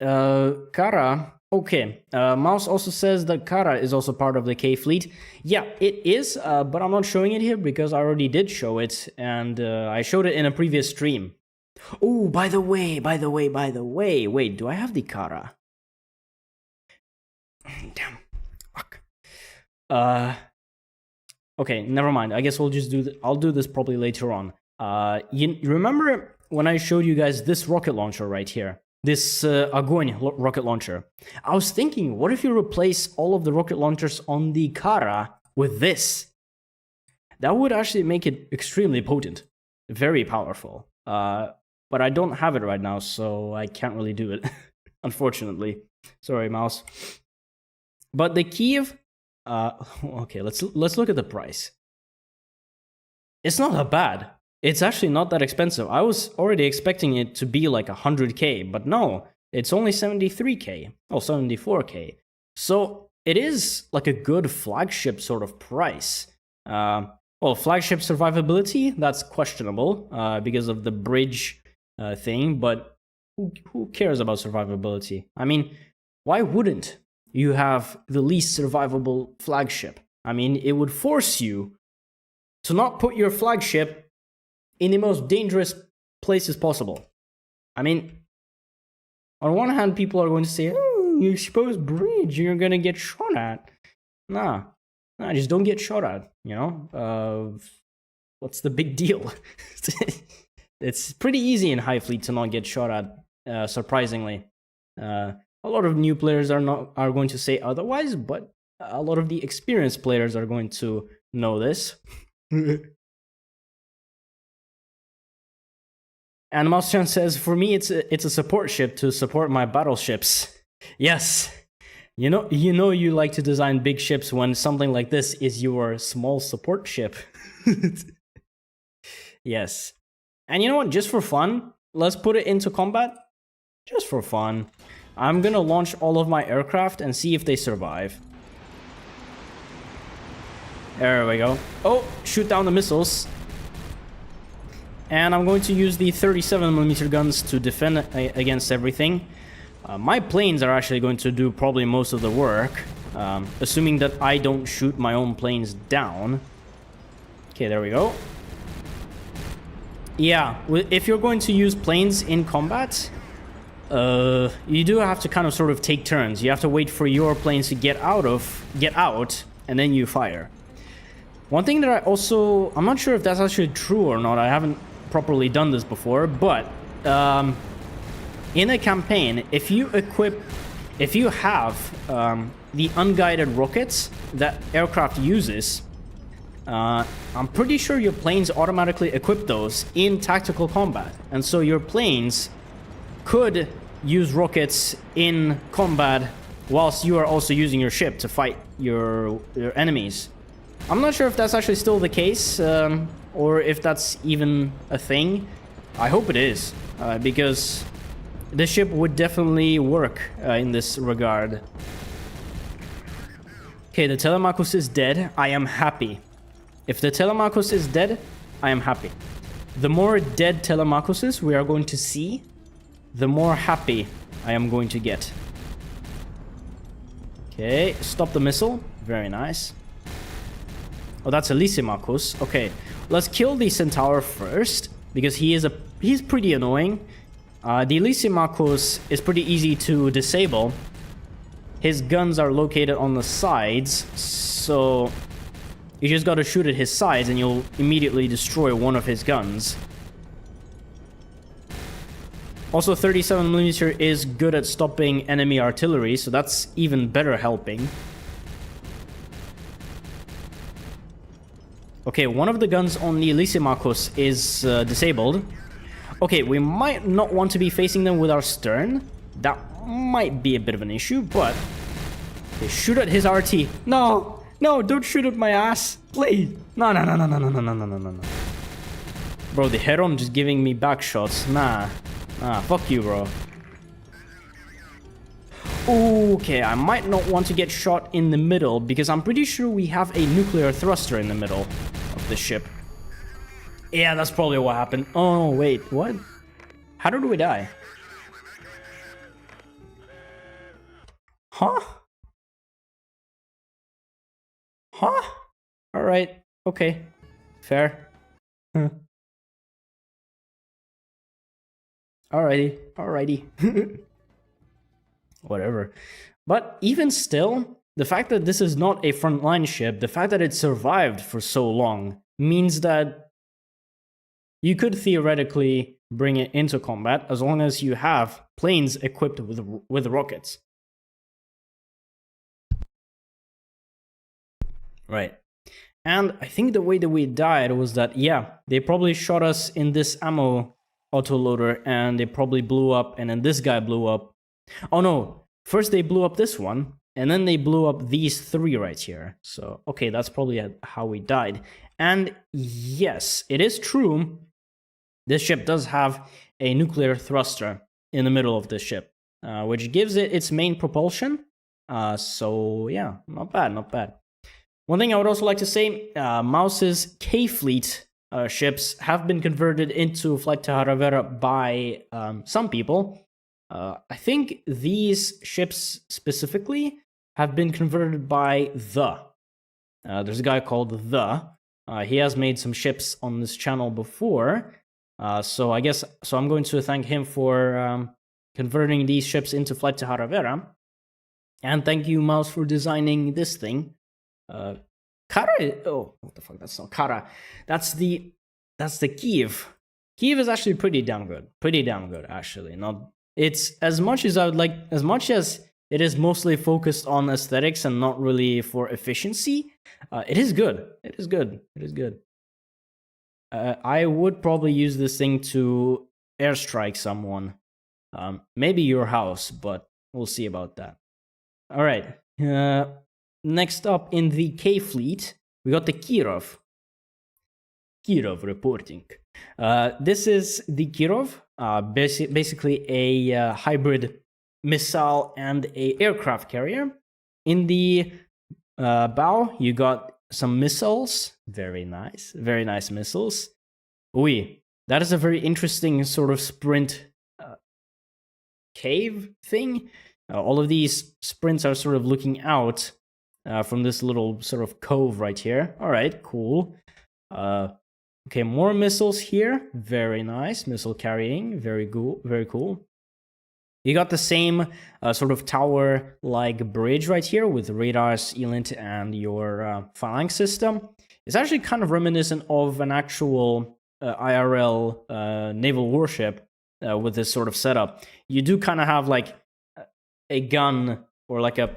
Kara. Okay. Mouse also says that Kara is also part of the K fleet. Yeah, it is, but I'm not showing it here because I already did show it, and I showed it in a previous stream. Oh, by the way, wait, do I have the Kara? Damn. Fuck. Okay, never mind. I guess we'll just I'll do this probably later on. You remember when I showed you guys this rocket launcher right here? This Огонь rocket launcher. I was thinking, what if you replace all of the rocket launchers on the Kara with this? That would actually make it extremely potent. Very powerful. But I don't have it right now, so I can't really do it. Unfortunately. Sorry, mouse. But the Kiev... okay, let's look at the price. It's not that bad. It's actually not that expensive. I was already expecting it to be like 100k, but no, it's only 73k. Oh, 74k. So it is like a good flagship sort of price. Well, flagship survivability, that's questionable because of the bridge thing, but who cares about survivability? I mean, why wouldn't you have the least survivable flagship? I mean, it would force you to not put your flagship in the most dangerous places possible. I mean, on one hand, people are going to say, "Oh, you exposed bridge, you're gonna get shot at." Nah, just don't get shot at, you know? What's the big deal? It's pretty easy in HighFleet to not get shot at, surprisingly. A lot of new players are going to say otherwise, but a lot of the experienced players are going to know this. And Maustian says, "For me, it's a support ship to support my battleships." Yes, you know you like to design big ships when something like this is your small support ship. Yes, and you know what? Just for fun, let's put it into combat. Just for fun, I'm gonna launch all of my aircraft and see if they survive. There we go. Oh, shoot down the missiles. And I'm going to use the 37mm guns to defend against everything. My planes are actually going to do probably most of the work, assuming that I don't shoot my own planes down. Okay, there we go. Yeah, if you're going to use planes in combat, you do have to kind of sort of take turns. You have to wait for your planes to get out, and then you fire. One thing that I'm not sure if that's actually true or not. I haven't properly done this before, but in a campaign, if you have the unguided rockets that aircraft uses, I'm pretty sure your planes automatically equip those in tactical combat, and so your planes could use rockets in combat whilst you are also using your ship to fight your enemies. I'm not sure if that's actually still the case, or if that's even a thing. I hope it is, because the ship would definitely work in this regard. Okay, the Telemachus is dead. I am happy. If the Telemachus is dead, I am happy. The more dead Telemachuses we are going to see, the more happy I am going to get. Okay, stop the missile. Very nice. Oh, that's a Lysimachus. Okay, let's kill the Centaur first, because he's pretty annoying. The Lysimachus is pretty easy to disable. His guns are located on the sides, so you just gotta shoot at his sides and you'll immediately destroy one of his guns. Also, 37mm is good at stopping enemy artillery, so that's even better helping. Okay, one of the guns on the Lysimachus is disabled. Okay, we might not want to be facing them with our stern. That might be a bit of an issue, but... Okay, shoot at his RT. No! No, don't shoot at my ass. Please. No. Bro, the Heron just giving me back shots. Nah, fuck you, bro. Okay, I might not want to get shot in the middle, because I'm pretty sure we have a nuclear thruster in the middle of the ship. Yeah, that's probably what happened. Oh, wait, what? How did we die? Huh? Alright, okay. Fair. Alrighty. Whatever. But even still, the fact that this is not a frontline ship, the fact that it survived for so long, means that you could theoretically bring it into combat as long as you have planes equipped with rockets. Right. And I think the way that we died was that, yeah, they probably shot us in this ammo autoloader and they probably blew up, and then this guy blew up. Oh no, first they blew up this one, and then they blew up these three right here. So, okay, that's probably how we died. And yes, it is true, this ship does have a nuclear thruster in the middle of the ship, which gives it its main propulsion. So yeah, not bad. One thing I would also like to say, Mouse's HighFleet ships have been converted into Flight to Vera by some people. I think these ships specifically have been converted by there's a guy called he has made some ships on this channel before, so I'm going to thank him for converting these ships into Flight to Vera. And thank you, Mouse, for designing this thing. Hara, oh, what the fuck, that's not Hara. That's the Kiev. Kiev is actually pretty damn good, actually. Not, it's as much as it is mostly focused on aesthetics and not really for efficiency, it is good. I would probably use this thing to airstrike someone. Maybe your house, but we'll see about that. Alright, next up in the K-Fleet, we got the Kirov. Kirov reporting. This is the Kirov, basically a hybrid missile and a aircraft carrier. In the bow, you got some missiles. Very nice missiles. Oui, that is a very interesting sort of sprint cave thing. All of these sprints are sort of looking out from this little sort of cove right here. All right, cool. Okay, more missiles here. Very nice. Missile carrying. Very cool. Very cool. You got the same sort of tower-like bridge right here with radars, ELINT, and your phalanx system. It's actually kind of reminiscent of an actual IRL naval warship with this sort of setup. You do kind of have like a gun or like a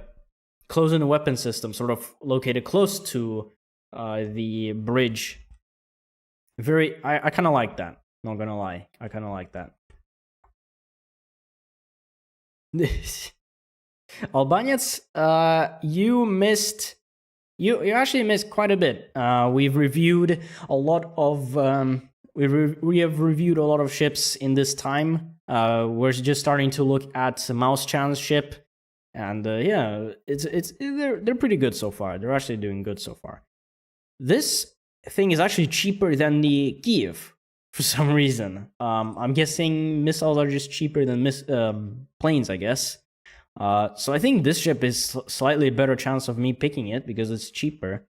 close-in weapon system sort of located close to the bridge. I kind of like that. Not gonna lie, I kind of like that. Albanians, you actually missed quite a bit. We've reviewed a lot of we have reviewed a lot of ships in this time. We're just starting to look at Mouse Chan's ship, and yeah, they're pretty good so far. They're actually doing good so far. This thing is actually cheaper than the Kiev for some reason. I'm guessing missiles are just cheaper than planes, I guess. So I think this ship is slightly better chance of me picking it because it's cheaper.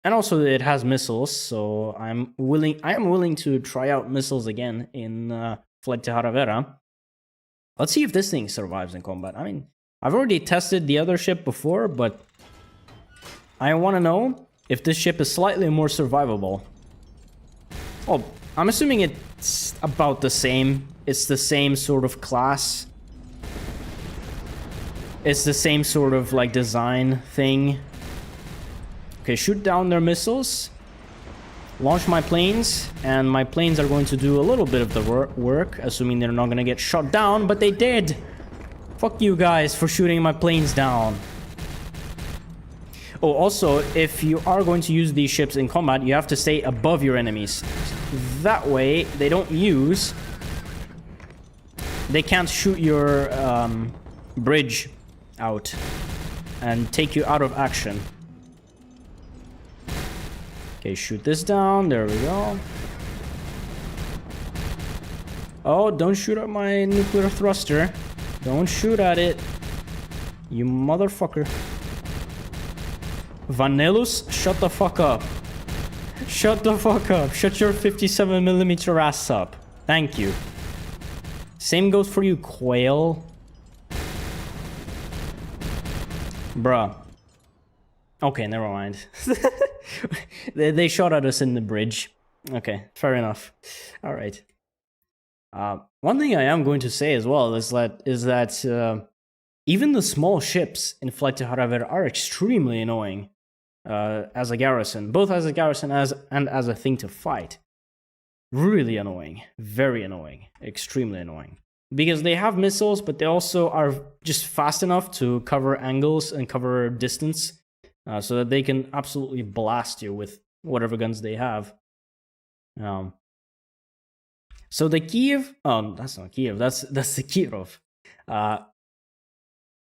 And also it has missiles, so I am willing to try out missiles again in Flight to Vera. Let's see if this thing survives in combat. I mean, I've already tested the other ship before, but I want to know if this ship is slightly more survivable. Oh, I'm assuming it's about the same. It's the same sort of class. It's the same sort of like design thing. Okay, shoot down their missiles. Launch my planes, and my planes are going to do a little bit of the work, assuming they're not going to get shot down, but they did. Fuck you guys for shooting my planes down. Oh, also, if you are going to use these ships in combat, you have to stay above your enemies. That way, they can't shoot your bridge out and take you out of action. Okay, shoot this down. There we go. Oh, don't shoot at my nuclear thruster. Don't shoot at it, you motherfucker. Vanellus, shut the fuck up. Shut the fuck up. Shut your 57mm ass up. Thank you. Same goes for you, Quail. Bruh. Okay, never mind. They shot at us in the bridge. Okay, fair enough. All right. One thing I am going to say as well is that even the small ships in Flight to Hara are extremely annoying as a garrison, both as a garrison and as a thing to fight. Really annoying, very annoying, extremely annoying. Because they have missiles, but they also are just fast enough to cover angles and cover distance, so that they can absolutely blast you with whatever guns they have. So the Kiev, oh, that's not Kiev, that's the Kirov.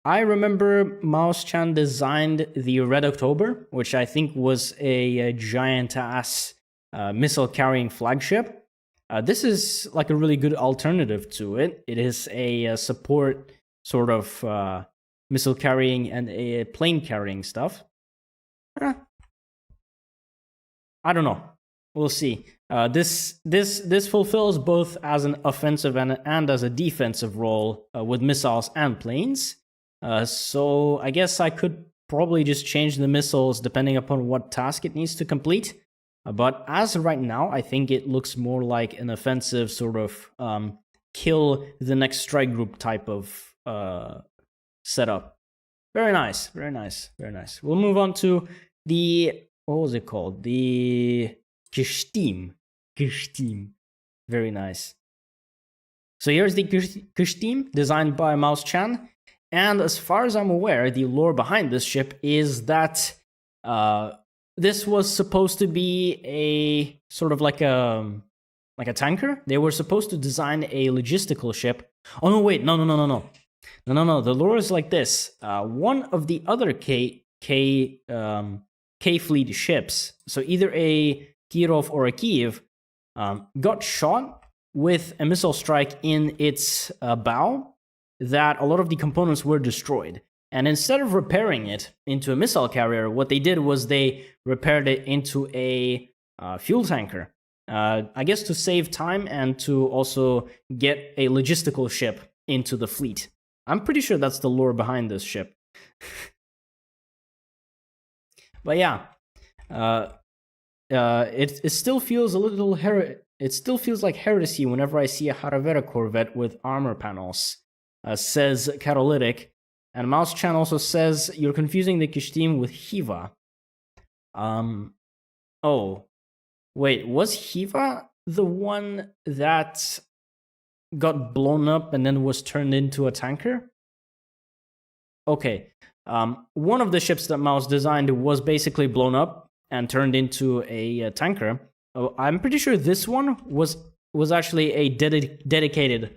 I remember Mouse Chan designed the Red October, which I think was a giant ass missile carrying flagship. This is like a really good alternative to it. It is a support sort of missile carrying and a plane carrying stuff. I don't know. We'll see. This fulfills both as an offensive and as a defensive role with missiles and planes. So I guess I could probably just change the missiles depending upon what task it needs to complete. But as of right now, I think it looks more like an offensive sort of kill the next strike group type of setup. Very nice, very nice, very nice. We'll move on to the, what was it called? The Kishtim. Kishtim. Very nice. So here's the Kishtim, designed by Mouse Chan. And as far as I'm aware, the lore behind this ship is that this was supposed to be a sort of like a tanker. They were supposed to design a logistical ship. Oh no, wait, no. The lore is like this. One of the other K-Fleet ships, so either a Kirov or a Kiev, got shot with a missile strike in its bow that a lot of the components were destroyed. And instead of repairing it into a missile carrier, what they did was they repaired it into a fuel tanker. I guess to save time and to also get a logistical ship into the fleet. I'm pretty sure that's the lore behind this ship. But yeah, it still feels a little it still feels like heresy whenever I see a Vera corvette with armor panels, says Catalytic. And Mouse Chan also says you're confusing the Kishtim with Hiva. Oh, wait, was Hiva the one that got blown up and then was turned into a tanker? Okay, one of the ships that Mouse designed was basically blown up and turned into a tanker. Oh, I'm pretty sure this one was actually a dedicated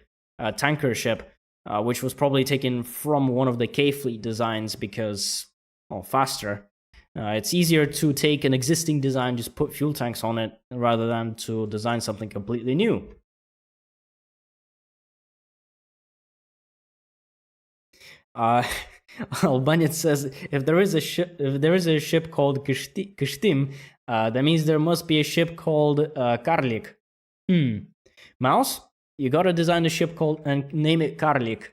tanker ship. Which was probably taken from one of the K-Fleet designs because, well, faster. It's easier to take an existing design, just put fuel tanks on it, rather than to design something completely new. Albanian says if there is a ship called Kishtim, that means there must be a ship called Karlik. Mouse? You gotta design a ship called and name it Karlik.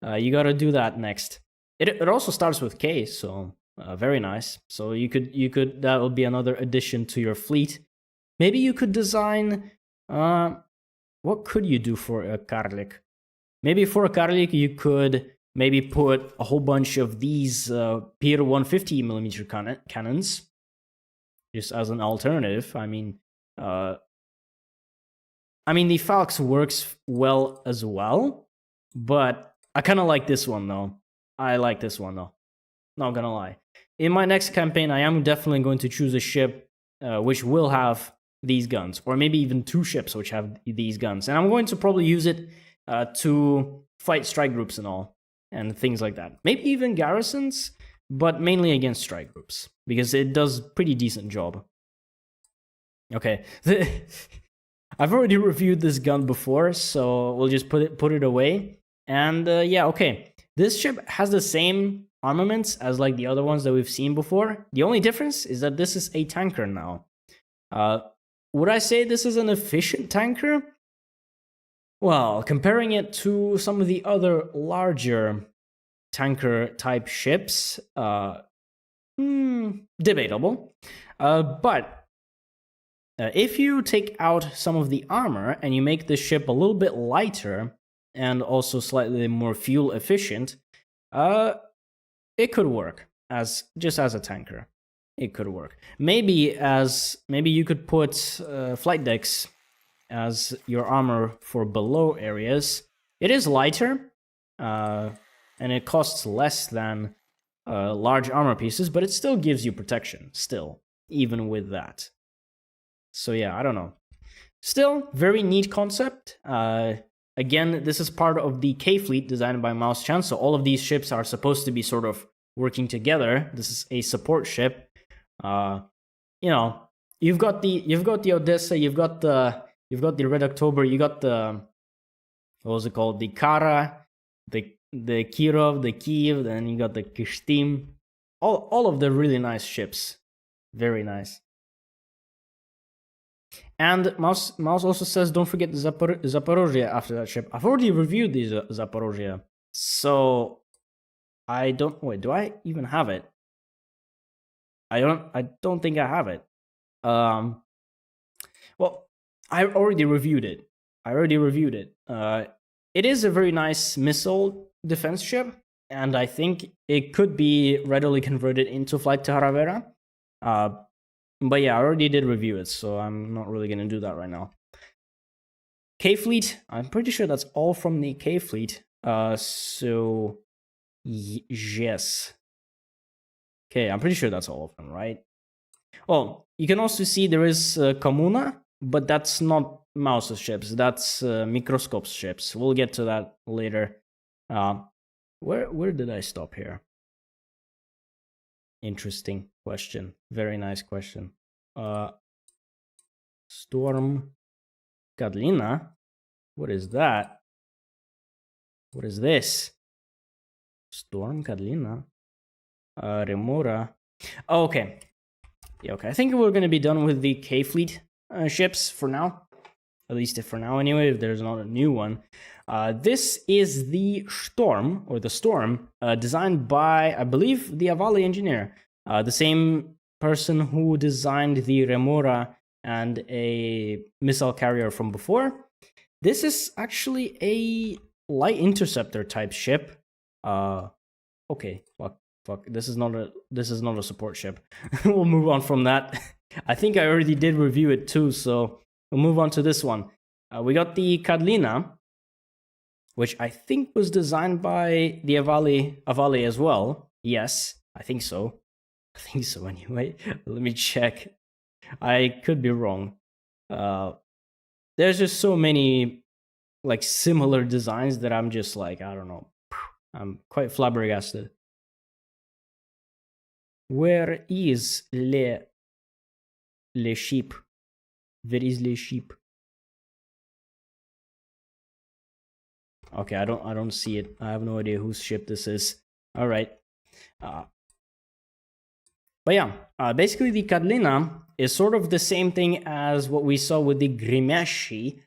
You gotta do that next. It also starts with K, so very nice. So you could that would be another addition to your fleet. Maybe you could design. What could you do for a Karlik? Maybe for a Karlik you could maybe put a whole bunch of these Pier 150mm cannons, just as an alternative. I mean, the Falx works well as well, but I kind of like this one, though. I like this one, though. Not gonna lie. In my next campaign, I am definitely going to choose a ship which will have these guns, or maybe even two ships which have these guns. And I'm going to probably use it to fight strike groups and all, and things like that. Maybe even garrisons, but mainly against strike groups, because it does pretty decent job. Okay. I've already reviewed this gun before, so we'll just put it away. And yeah, okay. This ship has the same armaments as like the other ones that we've seen before. The only difference is that this is a tanker now. Would I say this is an efficient tanker? Well, comparing it to some of the other larger tanker type ships, debatable. But if you take out some of the armor and you make the ship a little bit lighter and also slightly more fuel efficient, it could work just as a tanker. It could work. Maybe you could put flight decks as your armor for below areas. It is lighter, and it costs less than large armor pieces, but it still gives you protection. Still, even with that. So yeah, I don't know. Still, very neat concept. Again, this is part of the K-Fleet designed by Mouse Chan, so all of these ships are supposed to be sort of working together. This is a support ship. You know, you've got the Odessa, you've got the Red October, you got the, what was it called? The Kara, the Kirov, the Kiev, then you got the Kishtim. All of the really nice ships. Very nice. And Mouse also says, don't forget the Zaporozhye after that ship. I've already reviewed the Zaporozhye. So, I don't... Wait, do I even have it? I don't think I have it. Well, I already reviewed it. It is a very nice missile defense ship, and I think it could be readily converted into flight to Vera. But yeah, I already did review it, so I'm not really going to do that right now. K-Fleet, I'm pretty sure that's all from the K-Fleet. So, yes. Okay, I'm pretty sure that's all of them, right? Oh, you can also see there is Communa, but that's not Mouse's ships. That's Microscope's ships. We'll get to that later. Where did I stop here? Interesting question. Very nice question. Storm Kadlina. What is that? What is this? Storm, Catalina, Remora. Oh, okay. Yeah, okay. I think we're gonna be done with the HighFleet ships for now. At least for now, anyway. If there's not a new one, this is the Storm or the Storm, designed by, I believe, the Avali engineer, the same person who designed the Remora and a missile carrier from before. This is actually a light interceptor type ship. Okay, fuck. This is not a support ship. We'll move on from that. I think I already did review it too, so we'll move on to this one. We got the Catalina, which I think was designed by the Avali as well. Yes, I think so. I think so anyway. Let me check. I could be wrong. There's just so many like similar designs that I'm just like, I don't know. I'm quite flabbergasted. Where is le sheep? Where is le sheep? Okay, I don't see it. I have no idea whose ship this is. All right. But yeah, basically the Catalina is sort of the same thing as what we saw with the Grimeshi,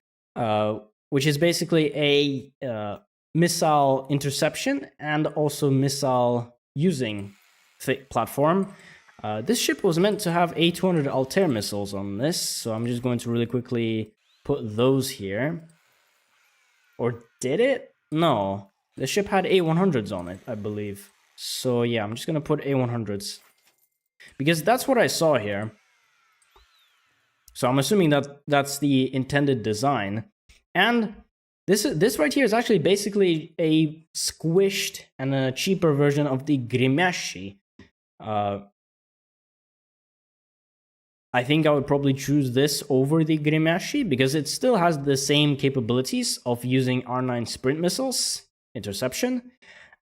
which is basically a missile interception and also missile using platform. This ship was meant to have A200 Altair missiles on this, so I'm just going to really quickly put those here. Or did it? No, the ship had A100s on it, I believe. So yeah, I'm just gonna put A100s because that's what I saw here. So I'm assuming that that's the intended design. And this right here is actually basically a squished and a cheaper version of the Grimeshi. I think I would probably choose this over the Grimeshi because it still has the same capabilities of using R9 sprint missiles, interception,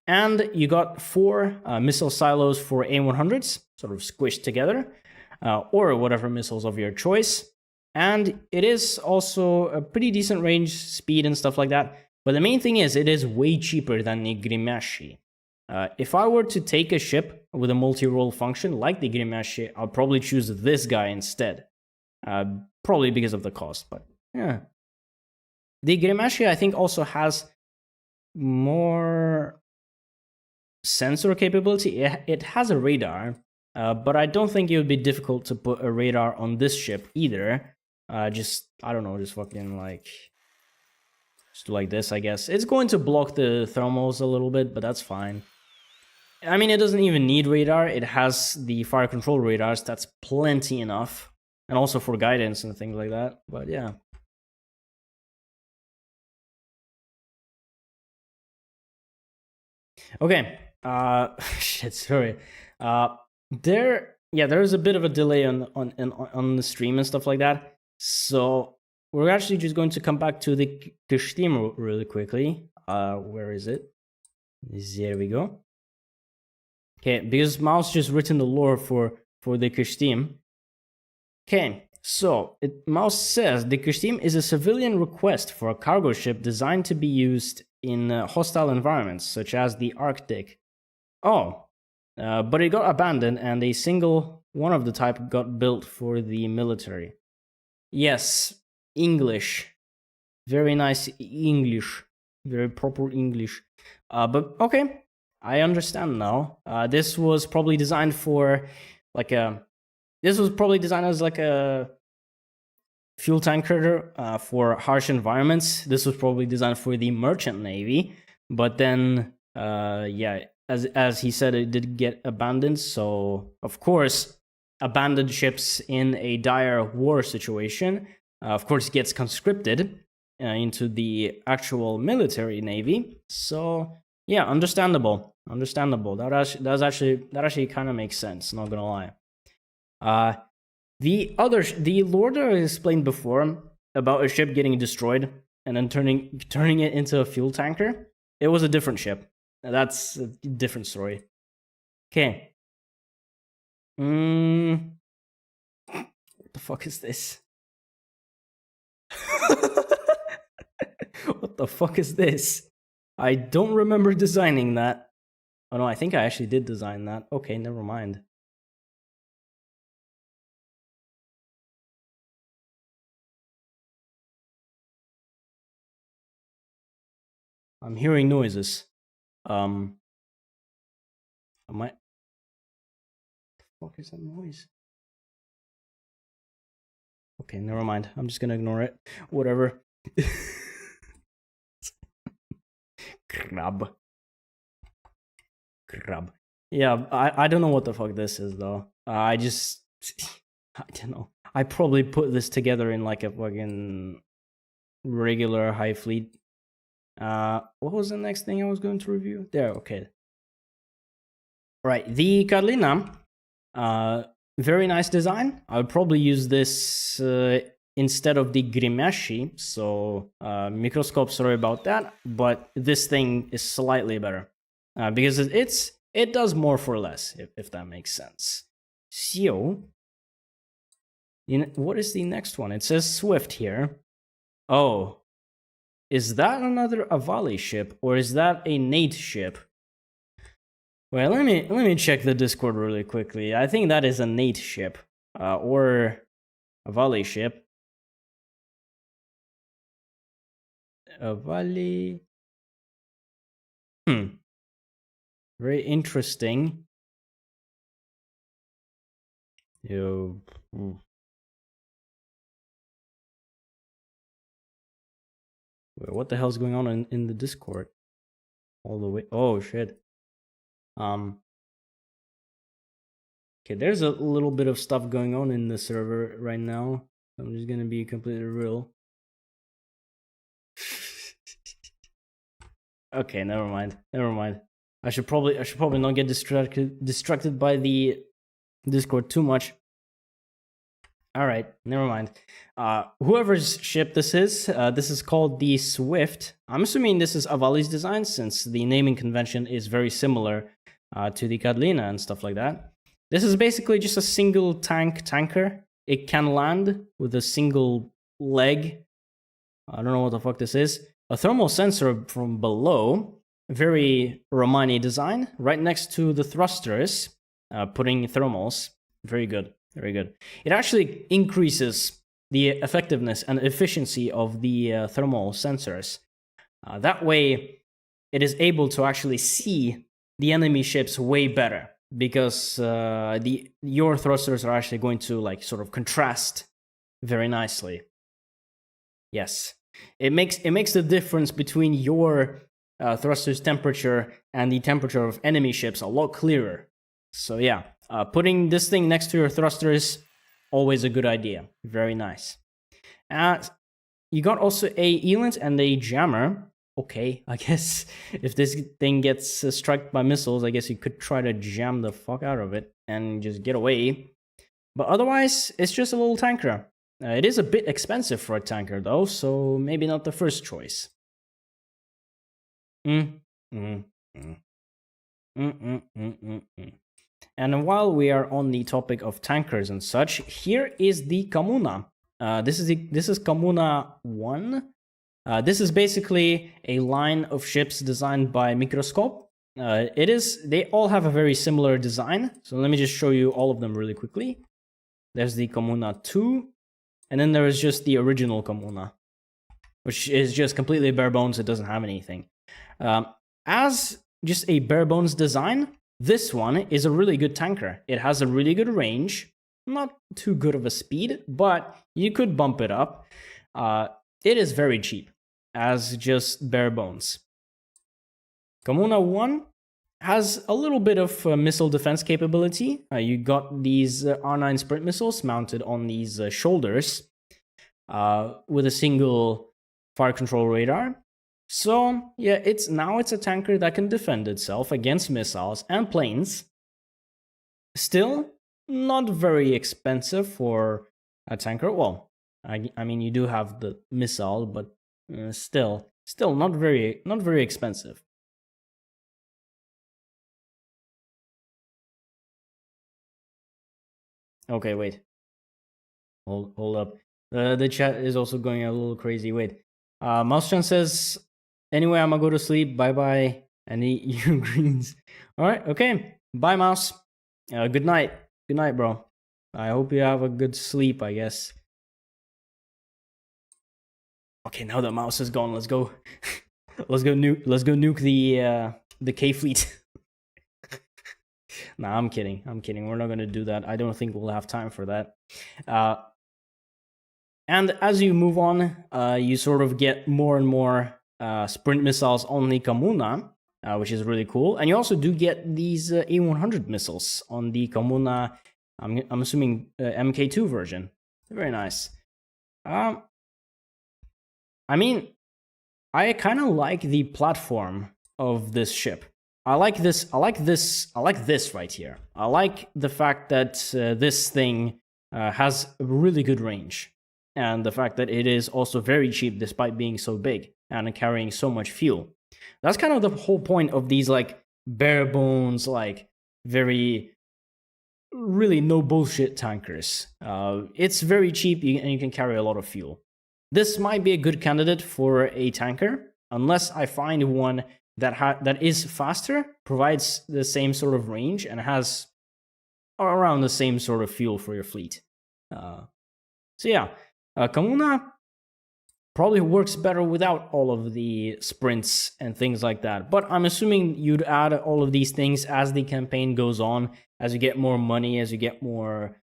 and you got 4 missile silos for A100s, sort of squished together, or whatever missiles of your choice. And it is also a pretty decent range, speed, and stuff like that. But the main thing is, it is way cheaper than the Grimeshi. If I were to take a ship with a multi-role function like the Grimeshi, I'll probably choose this guy instead. Probably because of the cost, but yeah. The Grimeshi, I think, also has more sensor capability. It has a radar, but I don't think it would be difficult to put a radar on this ship either. I don't know, just fucking like... just do like this, I guess. It's going to block the thermals a little bit, but that's fine. I mean, it doesn't even need radar. It has the fire control radars. That's plenty enough. And also for guidance and things like that. But yeah. Okay. Shit, sorry. There's a bit of a delay on the stream and stuff like that. So we're actually just going to come back to the Kishtim really quickly. Where is it? There we go. Okay, because Mouse just written the lore for the Kishtim. Okay, so Mouse says the Kishtim is a civilian request for a cargo ship designed to be used in hostile environments, such as the Arctic. Oh, but it got abandoned and a single one of the type got built for the military. Yes, English. Very nice English. Very proper English. But okay. I understand now. This was probably designed for like this was probably designed as like a fuel tanker for harsh environments. This was probably designed for the merchant navy, but then yeah, as he said, it did get abandoned. So of course, abandoned ships in a dire war situation, of course, gets conscripted into the actual military navy. So yeah, understandable. That actually kind of makes sense. Not gonna lie. The lore that I explained before about a ship getting destroyed and then turning it into a fuel tanker. It was a different ship. That's a different story. Okay. What the fuck is this? What the fuck is this? I don't remember designing that. Oh no, I think I actually did design that. Okay, never mind. I'm hearing noises. I might. What the fuck is that noise? Okay, never mind. I'm just gonna ignore it. Whatever. Crab. Yeah, I don't know what the fuck this is though. I don't know. I probably put this together in like a fucking regular HighFleet. What was the next thing I was going to review? There, okay. Right, the Carlina. Very nice design. I would probably use this instead of the Grimashi. So microscope, sorry about that, but this thing is slightly better because it does more for less, if that makes sense. So, what is the next one? It says Swift here. Oh, is that another Avali ship or is that a Nate ship? Well, let me check the Discord really quickly. I think that is a Nate ship or a Valley ship. A Valley. Very interesting. Yo. Wait, what the hell's going on in the Discord? All the way. Oh shit. Okay, there's a little bit of stuff going on in the server right now. I'm just gonna be completely real. Okay, never mind. I should probably not get distracted by the Discord too much. All right, never mind. Whoever's ship this is called the Swift. I'm assuming this is Avali's design since the naming convention is very similar to the Kadlina and stuff like that. This is basically just a single tanker. It can land with a single leg. I don't know what the fuck this is. A thermal sensor from below. Very Romani design. Right next to the thrusters, putting thermals. Very good. It actually increases the effectiveness and efficiency of the thermal sensors. That way, it is able to actually see the enemy ships way better because your thrusters are actually going to like sort of contrast very nicely. Yes, it makes the difference between your thrusters temperature and the temperature of enemy ships a lot clearer. So yeah, putting this thing next to your thrusters, always a good idea. Very nice. You got also a Elant and a Jammer. Okay, I guess if this thing gets struck by missiles, I guess you could try to jam the fuck out of it and just get away. But otherwise, it's just a little tanker. It is a bit expensive for a tanker though, so maybe not the first choice. And while we are on the topic of tankers and such, here is the Communa. This is Communa 1. This is basically a line of ships designed by Microscope. They all have a very similar design. So let me just show you all of them really quickly. There's the Communa 2, and then there is just the original Communa, which is just completely bare bones. It doesn't have anything. As just a bare bones design, this one is a really good tanker. It has a really good range, not too good of a speed, but you could bump it up. It is very cheap as just bare bones. Communa 1 has a little bit of missile defense capability. You got these R9 sprint missiles mounted on these shoulders with a single fire control radar. So yeah, it's a tanker that can defend itself against missiles and planes. Still, not very expensive for a tanker. Well, I mean, you do have the missile, but still not very expensive. Okay, wait. Hold up. The chat is also going a little crazy. Wait. Mousechan says, anyway, I'm gonna go to sleep. Bye bye. And eat your greens. All right, okay. Bye, Mouse. Good night. Good night, bro. I hope you have a good sleep, I guess. Okay, now that Mouse is gone, let's go. let's go nuke the K fleet. Nah, I'm kidding. We're not gonna do that. I don't think we'll have time for that. And as you move on, you sort of get more and more sprint missiles on the Communa, which is really cool. And you also do get these A100 missiles on the Communa, I'm assuming MK2 version. Very nice. I mean, I kind of like the platform of this ship. I like this right here. I like the fact that this thing has really good range. And the fact that it is also very cheap despite being so big and carrying so much fuel. That's kind of the whole point of these like bare bones, like very really no bullshit tankers. It's very cheap and you can carry a lot of fuel. This might be a good candidate for a tanker, unless I find one that is faster, provides the same sort of range, and has around the same sort of fuel for your fleet. So yeah. Communa probably works better without all of the sprints and things like that. But I'm assuming you'd add all of these things as the campaign goes on. As you get more money, as you get more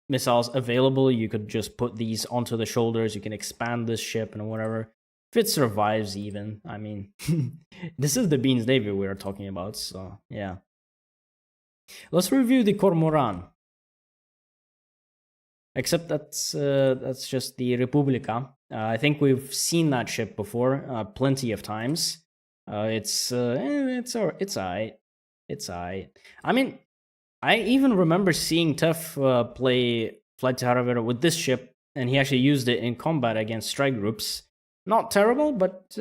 missiles available, you could just put these onto the shoulders. You can expand this ship and whatever. If it survives even. I mean, this is the Beans Navy we are talking about, so yeah. Let's review the Cormoran. Except that's just the Republica. I think we've seen that ship before, plenty of times. It's alright. It's alright. I mean, I even remember seeing Tuff play Flight to Hara with this ship, and he actually used it in combat against strike groups. Not terrible, but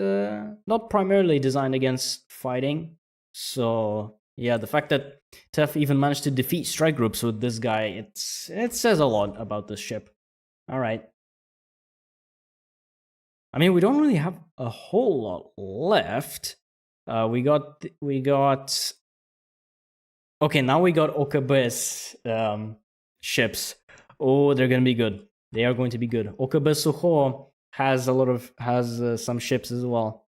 not primarily designed against fighting. So yeah, the fact that Tuff even managed to defeat strike groups with this guy, it says a lot about this ship. All right. I mean, we don't really have a whole lot left. We got. Okay, now we got Okabe's ships. Oh, they're gonna be good. They are going to be good. Okabe Suho has some ships as well.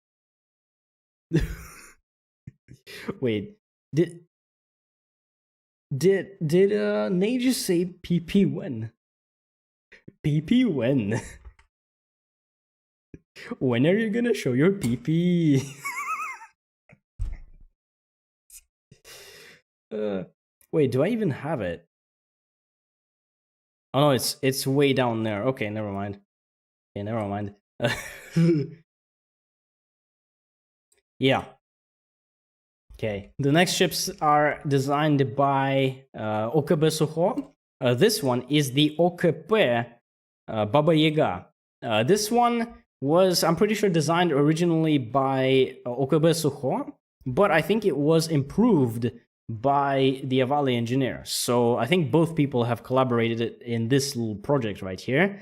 Wait, did Nate just say PP when? PP when? When are you gonna show your PP? Wait, do I even have it? Oh no, it's way down there. Okay, never mind. Okay, never mind. Yeah. Okay, the next ships are designed by Okabe Suho. This one is the Okabe Baba Yaga. This one was, I'm pretty sure, designed originally by Okabe Suho, but I think it was improved by the Avali engineer. So I think both people have collaborated in this little project right here.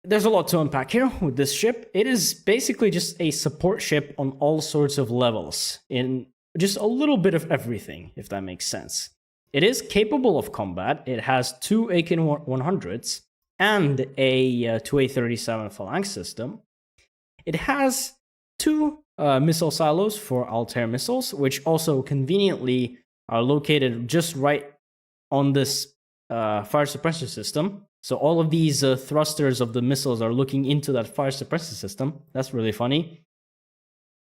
There's a lot to unpack here with this ship. It is basically just a support ship on all sorts of levels, in just a little bit of everything, if that makes sense. It is capable of combat. It has 2 AK-100s and a 2A-37 phalanx system. It has 2 missile silos for Altair missiles, which also conveniently are located just right on this fire suppressor system. So all of these thrusters of the missiles are looking into that fire suppressor system. That's really funny.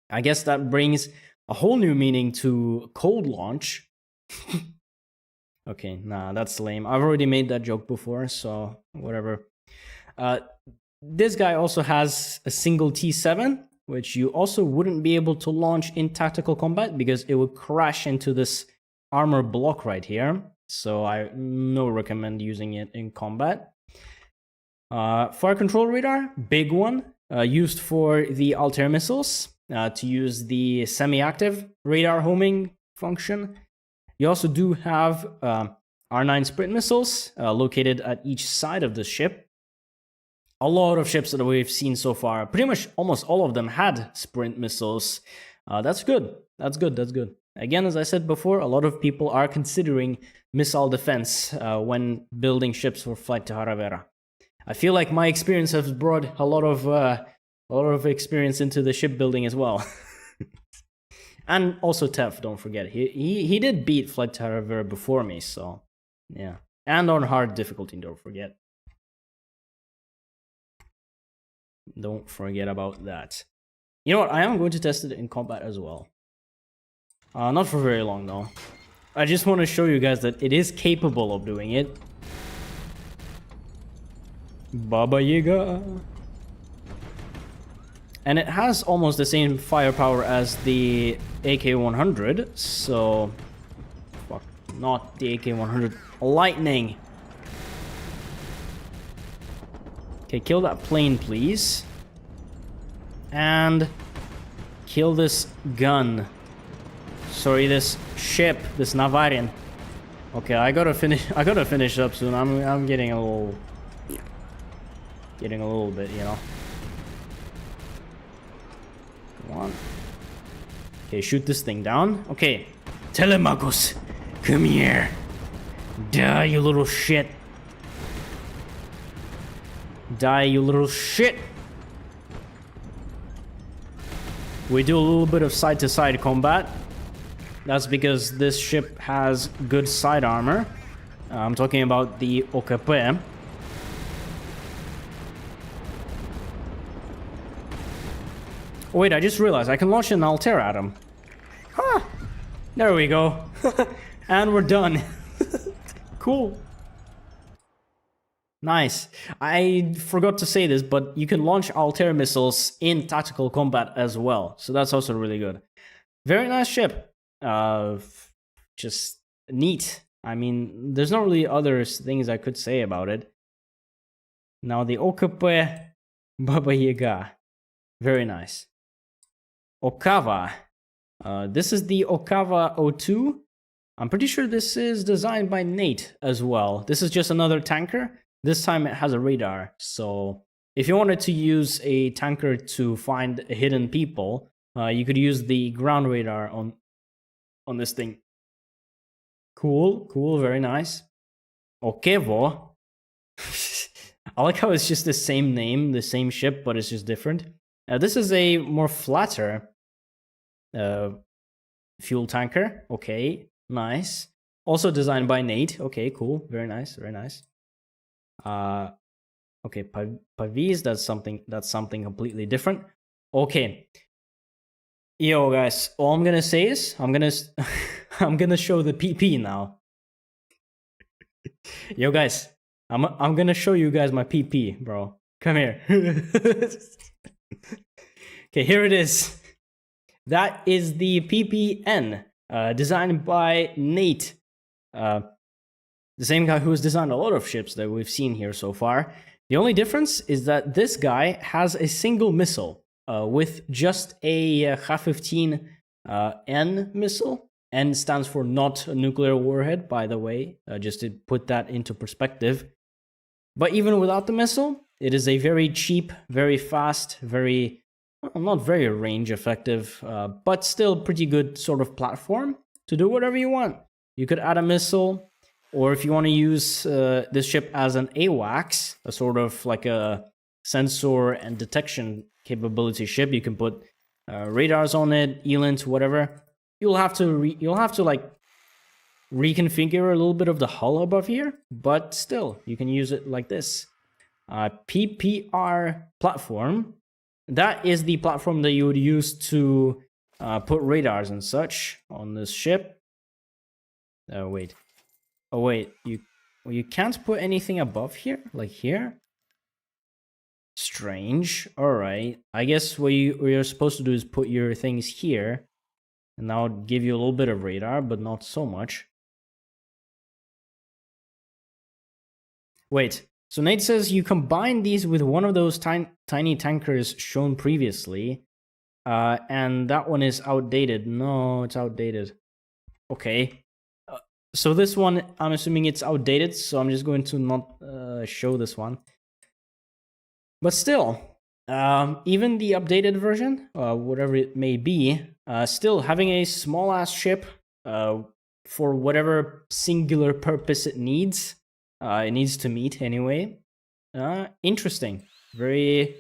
I guess that brings a whole new meaning to cold launch. Okay, nah, that's lame. I've already made that joke before, so whatever. This guy also has a single T7, which you also wouldn't be able to launch in tactical combat because it would crash into this armor block right here. So I no recommend using it in combat. Fire control radar, big one, used for the Altair missiles to use the semi-active radar homing function. You also do have R9 sprint missiles located at each side of the ship. a lot of ships that we've seen so far, pretty much almost all of them had sprint missiles. That's good. That's good. That's good. Again, as I said before, a lot of people are considering missile defense when building ships for flight to Vera. I feel like my experience has brought a lot of experience into the shipbuilding as well. And also Tef, don't forget. He did beat flight to Vera before me, so yeah. And on hard difficulty, don't forget. Don't forget about that. You know what? I am going to test it in combat as well. Not for very long though. I just want to show you guys that it is capable of doing it. Baba Yaga. And it has almost the same firepower as the AK-100, so... Fuck, not the AK-100. Lightning! Okay, kill that plane, please. And... kill this gun. Sorry, this ship, this Navarian. Okay, I gotta finish up soon. I'm getting a little bit, you know. Come on. Okay, shoot this thing down. Okay. Telemachus, come here. Die, you little shit. Die, you little shit. We do a little bit of side-to-side combat. That's because this ship has good side armor. I'm talking about the OKP. Oh, wait, I just realized I can launch an Altair at him. Huh. There we go. And we're done. Cool. Nice. I forgot to say this, but you can launch Altair missiles in tactical combat as well. So that's also really good. Very nice ship. Just neat. I mean, there's not really other things I could say about it. Now the OKP Baba Yaga. Very nice. Okava. This is the Okava 02. I'm pretty sure this is designed by Nate as well. This is just another tanker. This time it has a radar. So if you wanted to use a tanker to find hidden people, you could use the ground radar on this thing. Cool, cool, very nice. Okevo. I like how it's just the same name, the same ship, but it's just different. This is a more flatter fuel tanker. Okay, nice. Also designed by Nate. Okay, cool. Very nice, very nice. Okay, Pavis, that's something completely different. Okay. Yo guys, all I'm gonna say is I'm gonna show the PP now. Yo guys, I'm gonna show you guys my PP, bro. Come here. Okay, here it is. That is the PPN, designed by Nate, the same guy who has designed a lot of ships that we've seen here so far. The only difference is that this guy has a single missile with just a Ha-15 N missile. N stands for not a nuclear warhead, by the way, just to put that into perspective. But even without the missile, it is a very cheap, very fast, very... well, not very range effective, but still pretty good sort of platform to do whatever you want. You could add a missile, or if you want to use this ship as an AWACS, a sort of like a sensor and detection capability ship, you can put radars on it, ELINT, whatever. You'll have to like reconfigure a little bit of the hull above here, but still you can use it like this. PPR platform. That is the platform that you would use to put radars and such on this ship. Wait. Oh, wait. You can't put anything above here? Like here? Strange. Alright. I guess what you're supposed to do is put your things here. And that would give you a little bit of radar, but not so much. Wait. So Nate says you combine these with one of those tiny tankers shown previously, and that one is outdated. No, it's outdated. Okay. So this one, I'm assuming it's outdated, so I'm just going to not show this one. But still, even the updated version, whatever it may be, still having a small-ass ship for whatever singular purpose it needs to meet anyway. Interesting. Very,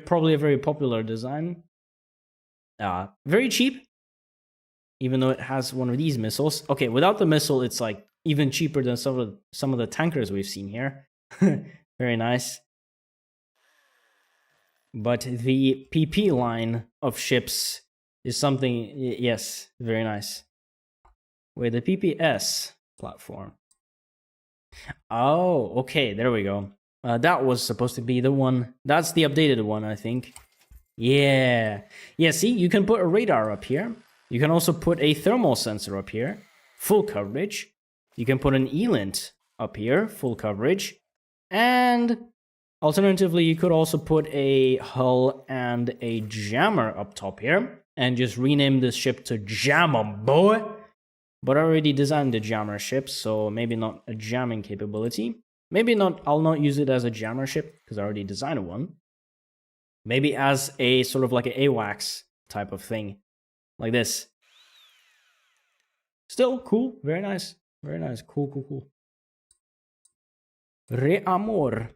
probably a very popular design. Very cheap, even though it has one of these missiles. Okay, without the missile, it's like even cheaper than some of the tankers we've seen here. Very nice. But the PP line of ships is something, yes, very nice. Wait, the PPS platform. Oh, okay, there we go. That was supposed to be the one. That's the updated one, I think. Yeah. Yeah, see, you can put a radar up here. You can also put a thermal sensor up here. Full coverage. You can put an ELINT up here. Full coverage. And alternatively, you could also put a hull and a jammer up top here. And just rename this ship to Jammer, boy. But I already designed the jammer ship, so maybe not a jamming capability. Maybe not, I'll not use it as a jammer ship, because I already designed one. Maybe as a sort of like an AWACS type of thing. Like this. Still cool, very nice. Very nice, cool. Re Amor.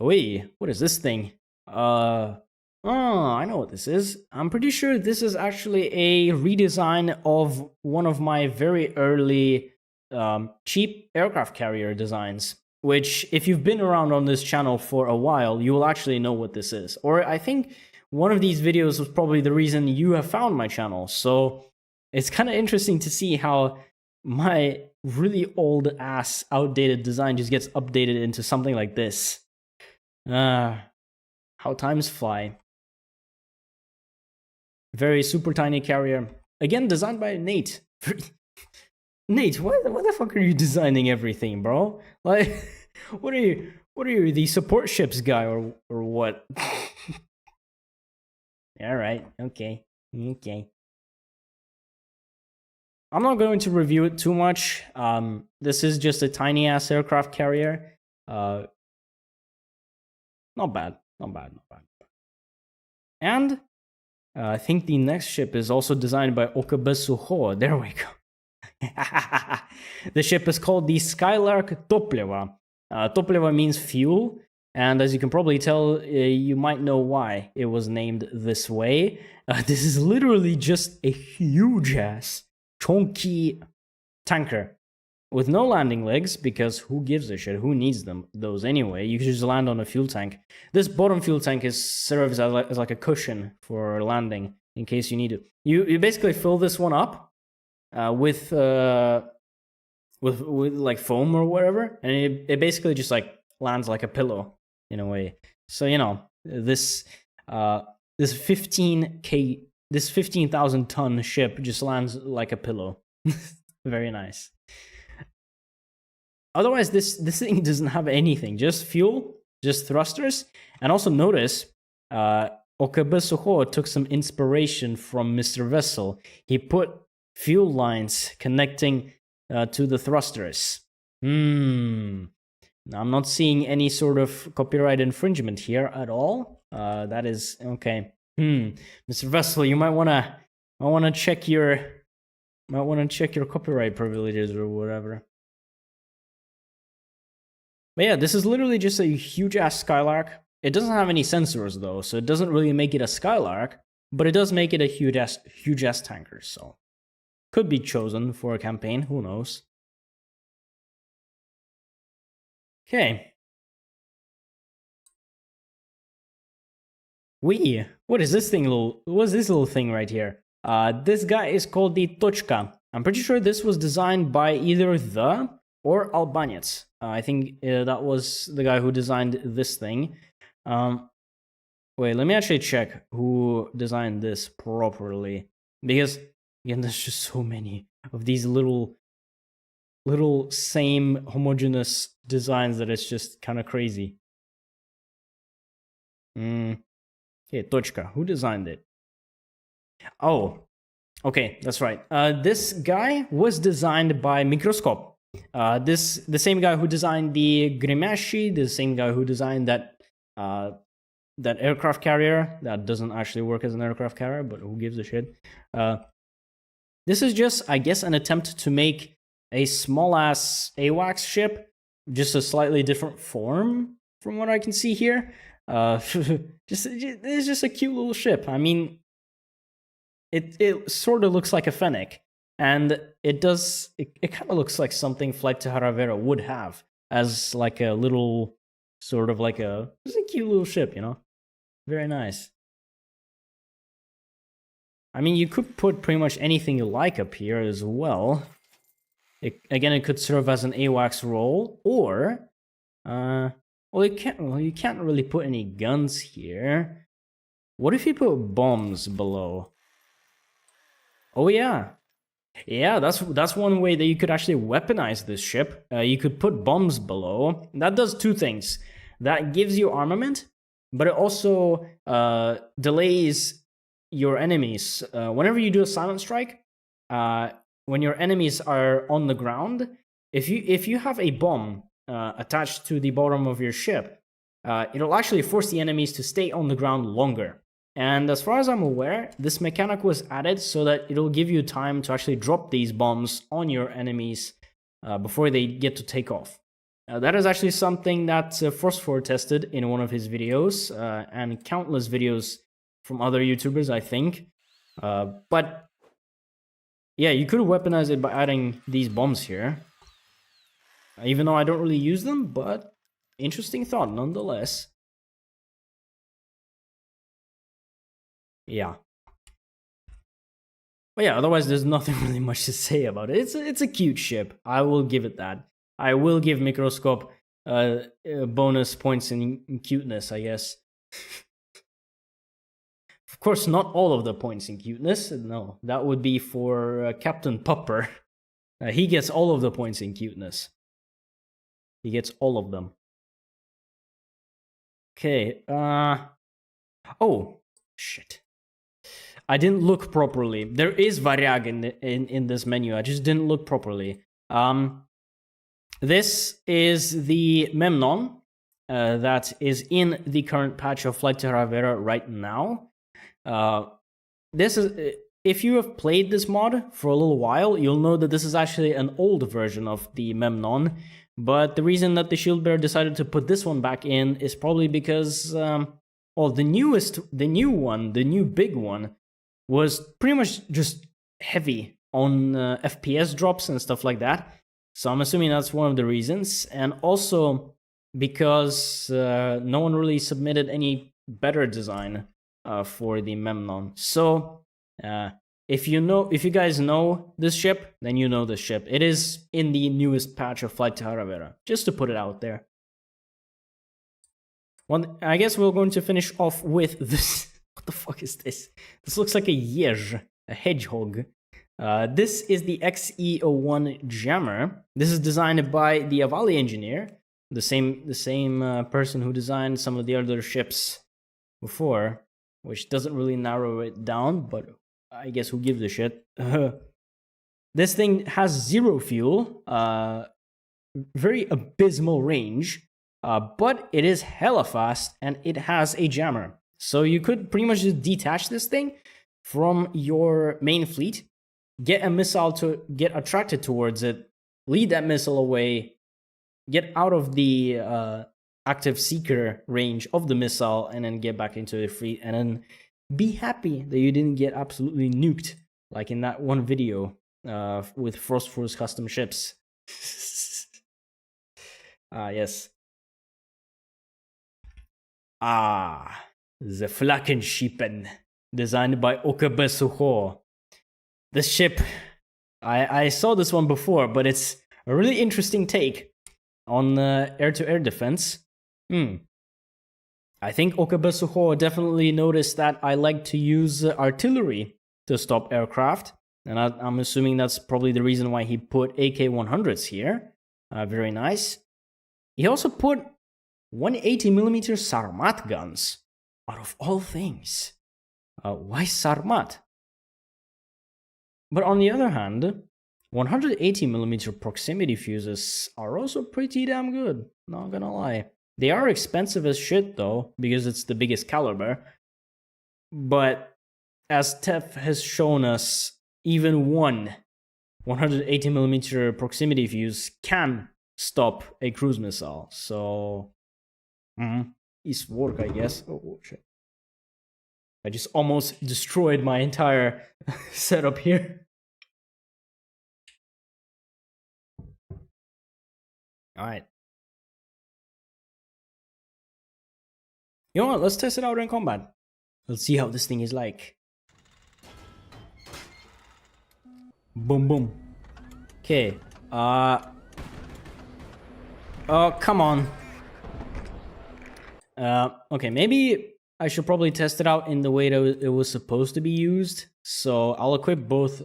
Oi, what is this thing? Oh, I know what this is. I'm pretty sure this is actually a redesign of one of my very early cheap aircraft carrier designs, which if you've been around on this channel for a while, you will actually know what this is. Or I think one of these videos was probably the reason you have found my channel. So it's kind of interesting to see how my really old ass outdated design just gets updated into something like this. How times fly. Very super tiny carrier. Again, designed by Nate. Nate, why the fuck are you designing everything, bro? Like, what are you, the support ships guy or what? All right, okay. I'm not going to review it too much. This is just a tiny ass aircraft carrier. Not bad. And I think the next ship is also designed by Okabesuho. There we go. The ship is called the Skylark Topleva. Topleva means fuel, and as you can probably tell, you might know why it was named this way. This is literally just a huge-ass, chunky tanker with no landing legs, because who gives a shit? Who needs those anyway? You can just land on a fuel tank. This bottom fuel tank serves as like a cushion for landing in case you need it. You basically fill this one up with like foam or whatever, and it basically just like lands like a pillow in a way. So you know this 15,000 ton ship just lands like a pillow. Very nice. Otherwise, this thing doesn't have anything. Just fuel, just thrusters. And also notice, Okabesuho took some inspiration from Mr. Vessel. He put fuel lines connecting to the thrusters. Now, I'm not seeing any sort of copyright infringement here at all. That is okay. Mr. Vessel, you might wanna check your copyright privileges or whatever. But yeah, this is literally just a huge-ass Skylark. It doesn't have any sensors, though, so it doesn't really make it a Skylark, but it does make it a huge-ass tanker, so could be chosen for a campaign, who knows. Okay. What is this thing, what's this little thing right here? This guy is called the Tochka. I'm pretty sure this was designed by either the or Albanets. I think that was the guy who designed this thing. Wait, let me actually check who designed this properly. Because, again, there's just so many of these little same homogeneous designs that it's just kind of crazy. Okay, Tochka, who designed it? Oh, okay, that's right. This guy was designed by Microscope. The same guy who designed the Grimashi, the same guy who designed that that aircraft carrier that doesn't actually work as an aircraft carrier, but who gives a shit? This is just, I guess, an attempt to make a small-ass AWACS ship, just a slightly different form from what I can see here. It's just a cute little ship. I mean, it sort of looks like a Fennec, and it kind of looks like something Flight to Hara Vera would have as like a little, sort of like just a cute little ship, you know? Very nice. I mean, you could put pretty much anything you like up here as well. Again, it could serve as an AWACS role, or well, you can't really put any guns here. What if you put bombs below? Oh yeah, that's one way that you could actually weaponize this ship. You could put bombs below. That does two things. That gives you armament, but it also delays your enemies. Whenever you do a silent strike, when your enemies are on the ground, if you have a bomb attached to the bottom of your ship, it'll actually force the enemies to stay on the ground longer. And as far as I'm aware, this mechanic was added so that it'll give you time to actually drop these bombs on your enemies before they get to take off. That is actually something that Frostfor tested in one of his videos, and countless videos from other YouTubers, I think. But yeah, you could weaponize it by adding these bombs here. Even though I don't really use them, but interesting thought nonetheless. Yeah. But yeah, otherwise there's nothing really much to say about it. It's a cute ship. I will give it that. I will give Microscope bonus points in cuteness, I guess. Of course, not all of the points in cuteness. No, that would be for Captain Pupper. He gets all of the points in cuteness. He gets all of them. Okay. Oh, shit. I didn't look properly. There is Variag in this menu. I just didn't look properly. This is the Memnon that is in the current patch of Flight to Hara Vera right now. This is, if you have played this mod for a little while, you'll know that this is actually an old version of the Memnon. But the reason that the Shield Bearer decided to put this one back in is probably because, well, the new big one, was pretty much just heavy on FPS drops and stuff like that. So I'm assuming that's one of the reasons. And also because no one really submitted any better design for the Memnon. So if you guys know this ship, then you know this ship. It is in the newest patch of Flight to Hara Vera, just to put it out there. Well, I guess we're going to finish off with this. What the fuck is this? This looks like a Yej, a hedgehog. This is the XE01 Jammer. This is designed by the Avali engineer, the same person who designed some of the other ships before, which doesn't really narrow it down, but I guess who gives a shit. This thing has 0 fuel, very abysmal range, but it is hella fast, and it has a jammer. So you could pretty much just detach this thing from your main fleet, get a missile to get attracted towards it, lead that missile away, get out of the active seeker range of the missile, and then get back into the fleet, and then be happy that you didn't get absolutely nuked, like in that one video with Frostfor's custom ships. Yes. The Flakkenschippen, designed by Okabe. This ship, I saw this one before, but it's a really interesting take on air-to-air defense. I think Okabe definitely noticed that I like to use artillery to stop aircraft, and I'm assuming that's probably the reason why he put AK-100s here. Very nice. He also put 180mm Sarmat guns, out of all things. Why Sarmat? But on the other hand, 180mm proximity fuses are also pretty damn good, not gonna lie. They are expensive as shit though, because it's the biggest caliber. But as Tef has shown us, even one 180mm proximity fuse can stop a cruise missile. So, it's work, I guess. Oh shit! I just almost destroyed my entire setup here. All right. You know what? Let's test it out in combat. Let's see how this thing is like. Boom, boom. Okay. Oh, come on. Okay, maybe I should probably test it out in the way that it was supposed to be used. So I'll equip both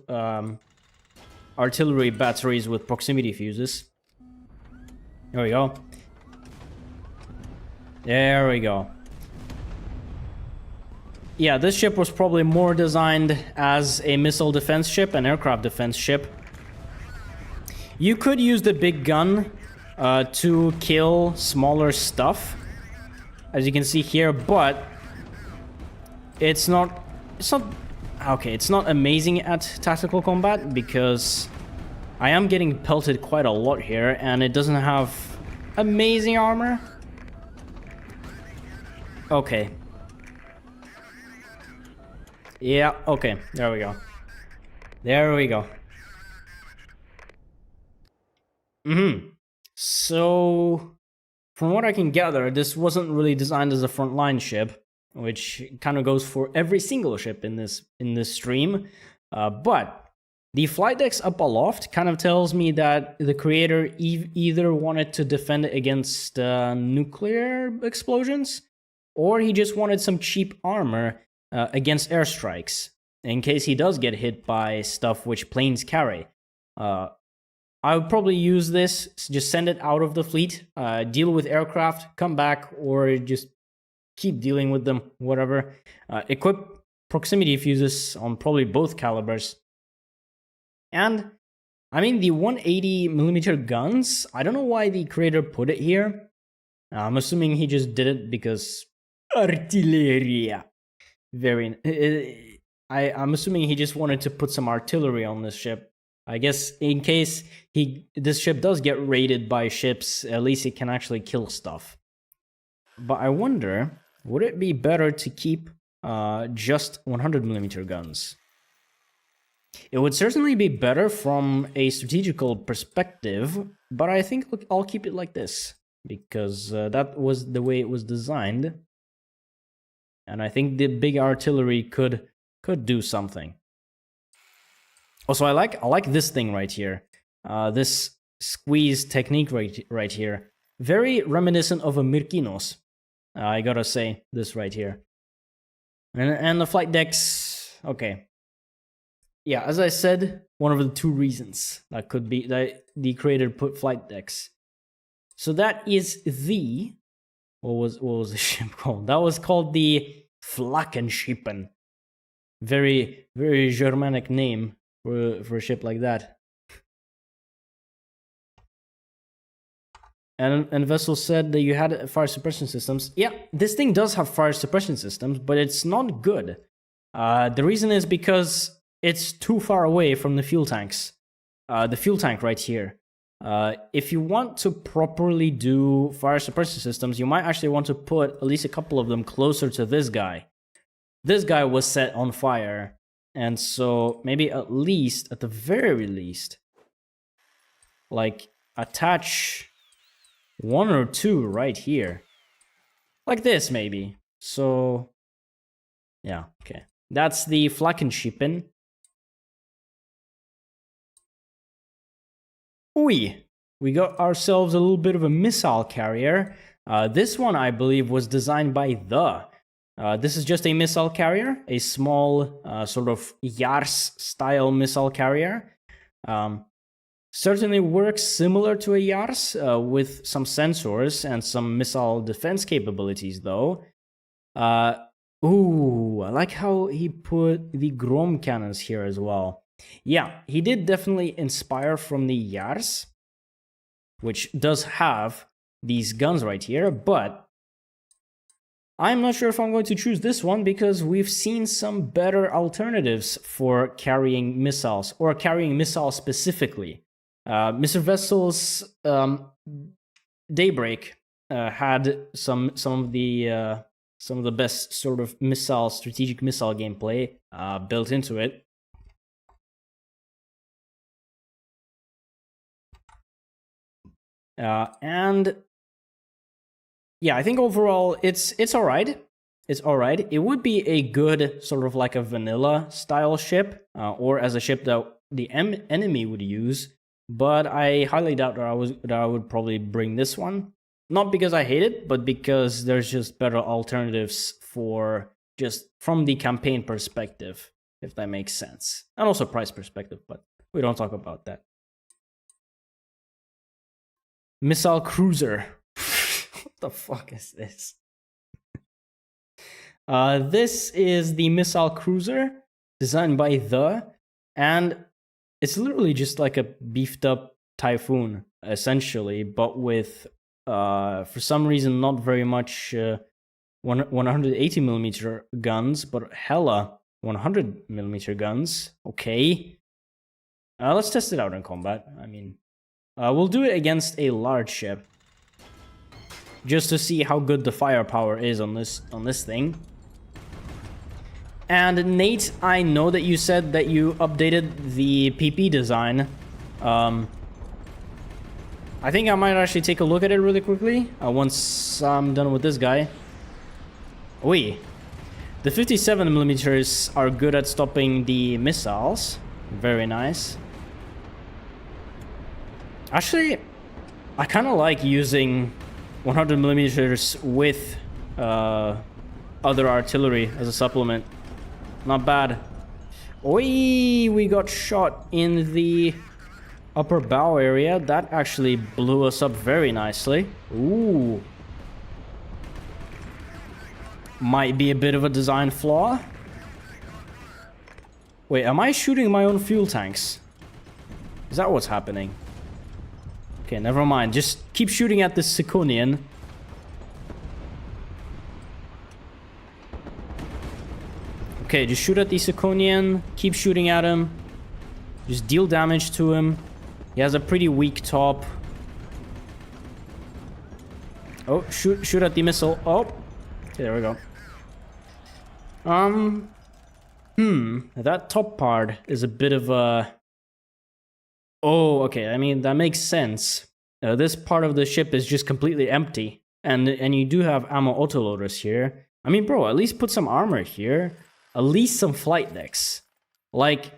artillery batteries with proximity fuses. There we go. There we go. Yeah, this ship was probably more designed as a missile defense ship, an aircraft defense ship. You could use the big gun to kill smaller stuff, as you can see here, but it's not amazing at tactical combat, because I am getting pelted quite a lot here, and it doesn't have amazing armor. Okay. Yeah, okay, there we go. There we go. So, from what I can gather, this wasn't really designed as a frontline ship, which kind of goes for every single ship in this stream. But the flight decks up aloft kind of tells me that the creator either wanted to defend against nuclear explosions, or he just wanted some cheap armor against airstrikes, in case he does get hit by stuff which planes carry. I would probably use this, just send it out of the fleet, deal with aircraft, come back, or just keep dealing with them, whatever. Equip proximity fuses on probably both calibers. And, I mean, the 180mm guns, I don't know why the creator put it here. I'm assuming he just did it because artilleria. I'm assuming he just wanted to put some artillery on this ship. I guess in case this ship does get raided by ships, at least it can actually kill stuff. But I wonder, would it be better to keep just 100mm guns? It would certainly be better from a strategical perspective, but I think I'll keep it like this, because that was the way it was designed. And I think the big artillery could do something. Also, I like this thing right here. This squeeze technique right here. Very reminiscent of a Mirkinos. I gotta say, this right here. And the flight decks, okay. Yeah, as I said, one of the two reasons that could be that the creator put flight decks. So that is the... What was the ship called? That was called the Flakkenschippen. Very, very Germanic name for a ship like that. And Vessel said that you had fire suppression systems. Yeah, this thing does have fire suppression systems, but it's not good. The reason is because it's too far away from the fuel tanks. The fuel tank right here. If you want to properly do fire suppression systems, you might actually want to put at least a couple of them closer to this guy. This guy was set on fire, and so maybe at the very least, like attach one or two right here. Like this, maybe. So, yeah, okay. That's the Flakkenschippen. We got ourselves a little bit of a missile carrier. This one, I believe, was designed by the. This is just a missile carrier, a small sort of Yars-style missile carrier. Certainly works similar to a Yars with some sensors and some missile defense capabilities, though. Ooh, I like how he put the Grom cannons here as well. Yeah, he did definitely inspire from the Yars, which does have these guns right here, but I'm not sure if I'm going to choose this one because we've seen some better alternatives for carrying missiles, or carrying missiles specifically. Mr. Vessel's Daybreak had some of the best sort of strategic missile gameplay built into it. And yeah, I think overall it's all right. It's all right. It would be a good sort of like a vanilla style ship, or as a ship that the enemy would use. But I highly doubt that I would probably bring this one. Not because I hate it, but because there's just better alternatives for just from the campaign perspective, if that makes sense, and also price perspective. But we don't talk about that. Missile cruiser. What the fuck is this? This is the missile cruiser designed by and it's literally just like a beefed up Typhoon, essentially, but with for some reason not very much 180mm guns, but hella 100mm guns. Okay, let's test it out in combat. I mean, we'll do it against a large ship, just to see how good the firepower is on this thing. And Nate, I know that you said that you updated the PP design. I think I might actually take a look at it really quickly once I'm done with this guy. Wait, the 57mm are good at stopping the missiles. Very nice. Actually, I kind of like using 100mm with other artillery as a supplement. Not bad. Oi, we got shot in the upper bow area. That actually blew us up very nicely. Ooh. Might be a bit of a design flaw. Wait, am I shooting my own fuel tanks? Is that what's happening? Okay, never mind. Just keep shooting at this Siconian. Okay, just shoot at the Siconian. Keep shooting at him. Just deal damage to him. He has a pretty weak top. Oh, shoot at the missile. Oh, okay, there we go. That top part is a bit of a... Oh, okay, I mean, that makes sense. This part of the ship is just completely empty. And you do have ammo autoloaders here. I mean, bro, at least put some armor here. At least some flight decks. Like,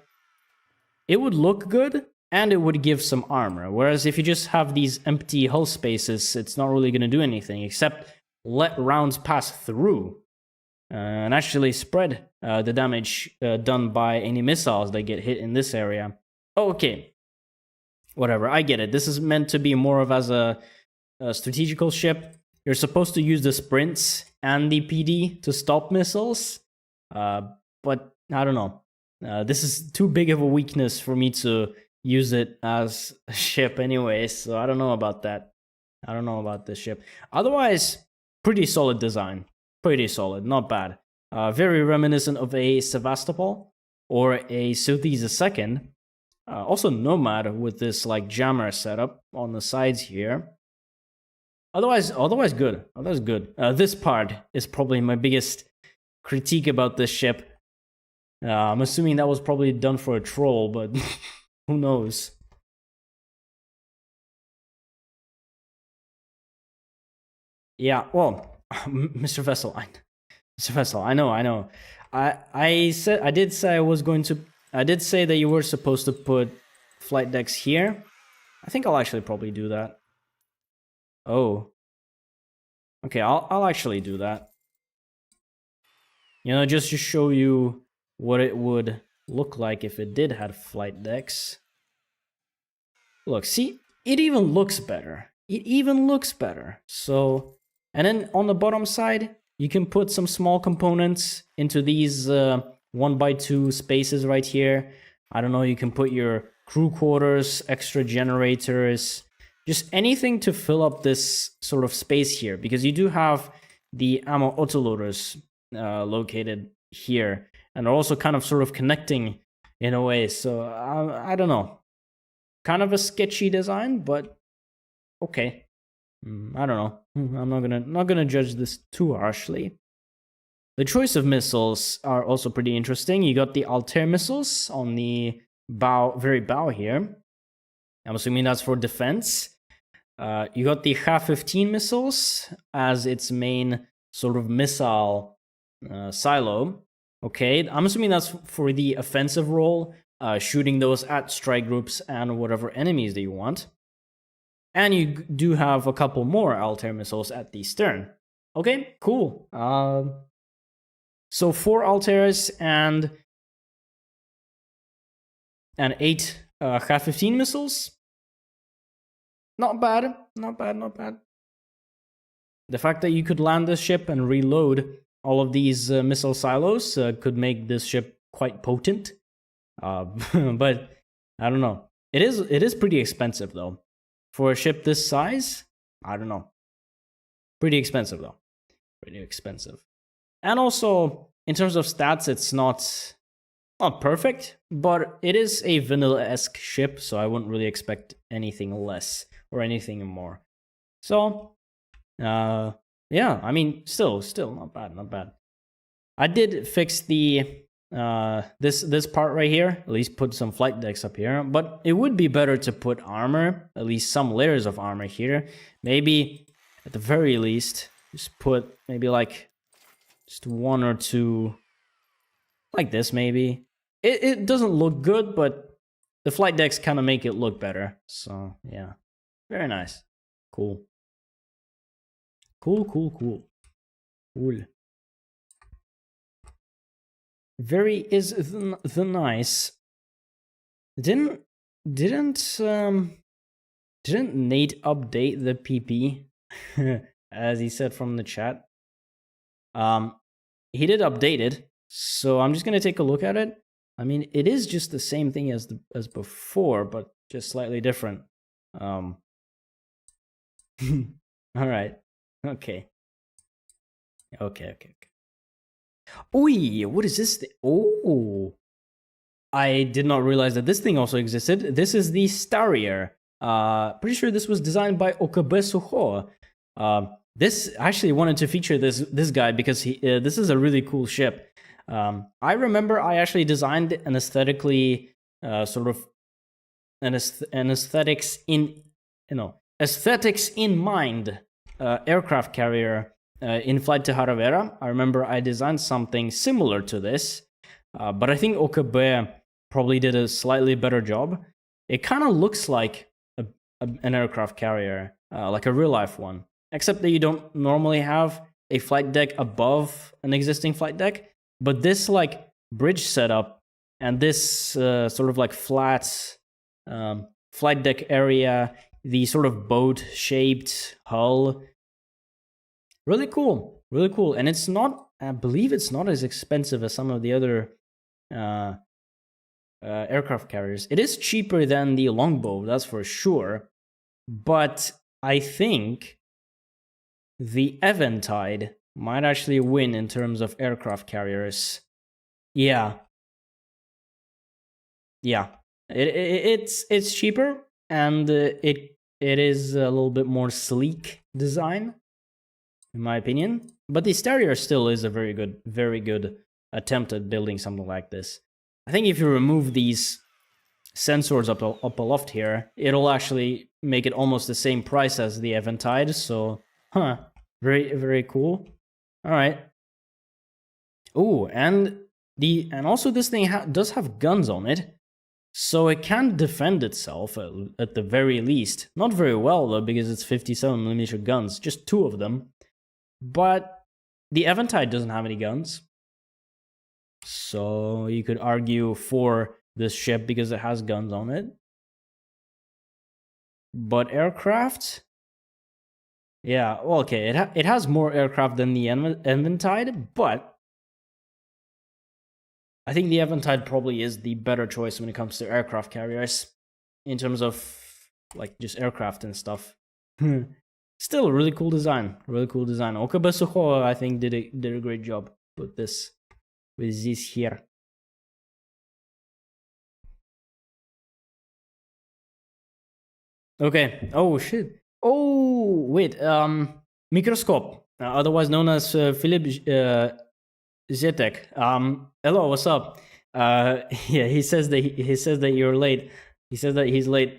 it would look good, and it would give some armor. Whereas if you just have these empty hull spaces, it's not really going to do anything, except let rounds pass through. And actually spread the damage done by any missiles that get hit in this area. Oh, okay. Whatever, I get it. This is meant to be more of as a strategical ship. You're supposed to use the sprints and the PD to stop missiles. But I don't know. This is too big of a weakness for me to use it as a ship anyway, so I don't know about that. I don't know about this ship. Otherwise, pretty solid design. Pretty solid, not bad. Very reminiscent of a Sevastopol or a Sotheis II. Also Nomad with this like jammer setup on the sides here. Otherwise good. Otherwise good. This part is probably my biggest critique about this ship. I'm assuming that was probably done for a troll, but who knows? Yeah, well, Mr. Vessel, I know. I did say that you were supposed to put flight decks here. I think I'll actually probably do that. Oh. Okay, I'll actually do that. You know, just to show you what it would look like if it did have flight decks. Look, see? It even looks better. It even looks better. So, and then on the bottom side, you can put some small components into these 1x2 spaces right here. I don't know, you can put your crew quarters, extra generators, just anything to fill up this sort of space here, because you do have the ammo autoloaders located here, and are also kind of sort of connecting in a way. So I don't know, kind of a sketchy design, but okay. I don't know. I'm not gonna judge this too harshly. The choice of missiles are also pretty interesting. You got the Altair missiles on the very bow here. I'm assuming that's for defense. You got the Ha-15 missiles as its main sort of missile silo. Okay, I'm assuming that's for the offensive role, shooting those at strike groups and whatever enemies that you want. And you do have a couple more Altair missiles at the stern. Okay, cool. So 4 Altairs and 8 Ha-15 missiles. Not bad, not bad, not bad. The fact that you could land this ship and reload all of these missile silos could make this ship quite potent. But I don't know. It is pretty expensive though. For a ship this size, I don't know. Pretty expensive though. Pretty expensive. And also, in terms of stats, it's not perfect, but it is a vanilla-esque ship, so I wouldn't really expect anything less or anything more. So, yeah, I mean, still not bad, not bad. I did fix the this part right here, at least put some flight decks up here, but it would be better to put armor, at least some layers of armor here. Maybe at the very least just put maybe like just 1 or 2 like this. Maybe it doesn't look good, but the flight decks kind of make it look better. So yeah, very nice. Cool. Very is the nice. Didn't Nate update the PP as he said from the chat? He did update it, so I'm just gonna take a look at it. I mean, it is just the same thing as before, but just slightly different. All right. Okay. Oi, what is this? Oh, I did not realize that this thing also existed. This is the Starrier. Pretty sure this was designed by Okabe Suho. This actually wanted to feature this guy because this is a really cool ship. I remember I actually designed an aesthetically sort of an aesthetics in mind aircraft carrier in Flight to Hara. I remember I designed something similar to this, but I think Okabe probably did a slightly better job. It kind of looks like an aircraft carrier, like a real life one, except that you don't normally have a flight deck above an existing flight deck. But this like bridge setup and this sort of like flat flight deck area, the sort of boat-shaped hull, really cool, and it's not. I believe it's not as expensive as some of the other aircraft carriers. It is cheaper than the longbow, that's for sure. But I think the Eventide might actually win in terms of aircraft carriers. Yeah. It's cheaper, and it is a little bit more sleek design, in my opinion. But the Starrier still is a very good attempt at building something like this. I think if you remove these sensors up aloft here, it'll actually make it almost the same price as the Eventide. So, very cool. All right. Oh, and also this thing does have guns on it, so it can defend itself at the very least. Not very well though, because it's 57mm guns, just 2 of them. But the Eventide doesn't have any guns, so you could argue for this ship because it has guns on it. But aircraft, yeah, well, okay, it has more aircraft than the Eventide, but I think the Eventide probably is the better choice when it comes to aircraft carriers in terms of like just aircraft and stuff. Still a really cool design. Really cool design. Okabasuho, I think, did a great job with this here. Okay. Oh shit. Oh wait. Microscope, otherwise known as Philip Zetek. Hello. What's up? Yeah. He says that you're late. He says that he's late.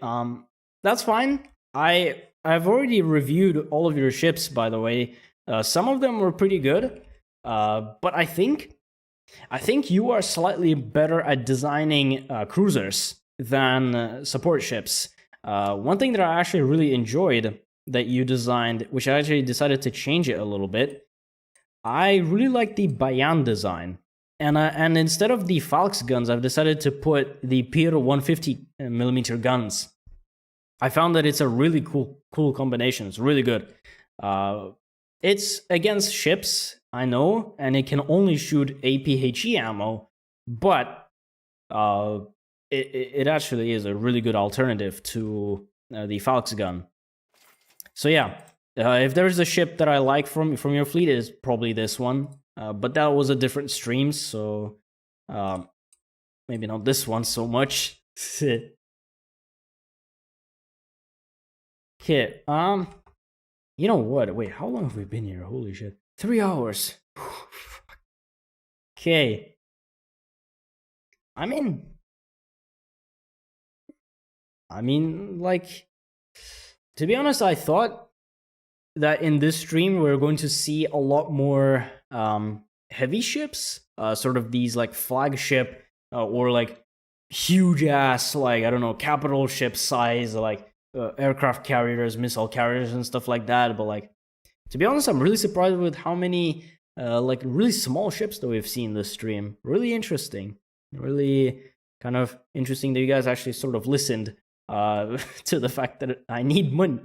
That's fine. I've already reviewed all of your ships, by the way. Some of them were pretty good. But I think you are slightly better at designing cruisers than support ships. One thing that I actually really enjoyed that you designed, which I actually decided to change it a little bit, I really like the Bayan design. And instead of the Falx guns, I've decided to put the Pir 150mm guns. I found that it's a really cool combination. It's really good. It's against ships, I know, and it can only shoot APHE ammo, but it actually is a really good alternative to the Falx gun. So yeah, if there's a ship that I like from your fleet, it is probably this one. But that was a different stream, so maybe not this one so much. Okay, you know what? Wait, how long have we been here? Holy shit. 3 hours. Okay. I mean, like, to be honest, I thought that in this stream we were going to see a lot more heavy ships, sort of these like flagship or like huge ass, like, I don't know, capital ship size, like aircraft carriers, missile carriers and stuff like that. But like, to be honest, I'm really surprised with how many like really small ships that we've seen this stream. Really interesting. Really kind of interesting that you guys actually sort of listened to the fact that I need money.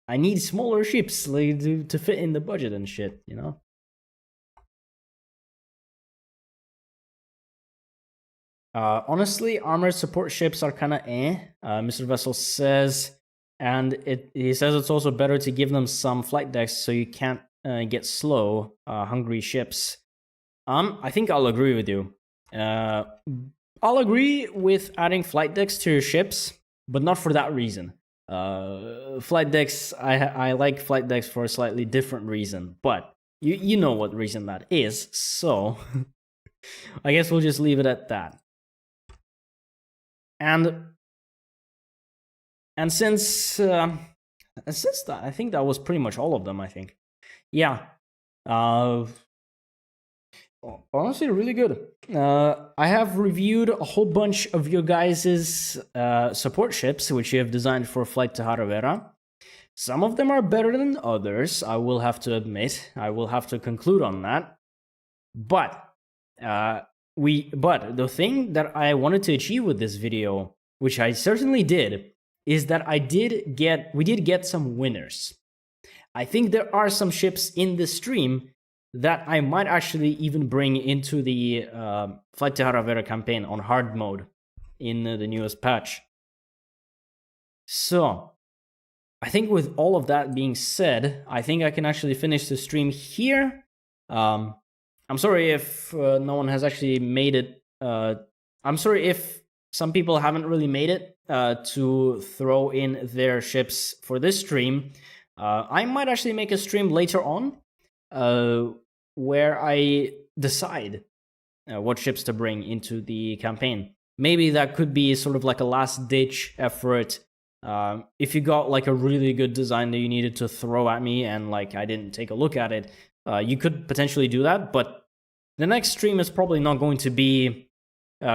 I need smaller ships like, to fit in the budget and shit, you know? Honestly, armored support ships are kind of Mr. Vessel says, and he says it's also better to give them some flight decks so you can't get slow, hungry ships. I think I'll agree with you. I'll agree with adding flight decks to your ships, but not for that reason. Flight decks, I like flight decks for a slightly different reason, but you know what reason that is, so I guess we'll just leave it at that. And since that, I think that was pretty much all of them, I think. Yeah. Honestly, really good. I have reviewed a whole bunch of your guys' support ships, which you have designed for Flight to Vera. Some of them are better than others, I will have to admit. I will have to conclude on that. But the thing that I wanted to achieve with this video, which I certainly did, is that we did get some winners. I think there are some ships in this stream that I might actually even bring into the Flight to Vera campaign on hard mode in the newest patch. So, I think with all of that being said, I think I can actually finish the stream here. I'm sorry if no one has actually made it. I'm sorry if some people haven't really made it to throw in their ships for this stream. I might actually make a stream later on where I decide what ships to bring into the campaign. Maybe that could be sort of like a last-ditch effort. If you got like a really good design that you needed to throw at me and like I didn't take a look at it, you could potentially do that. But the next stream is probably not going to be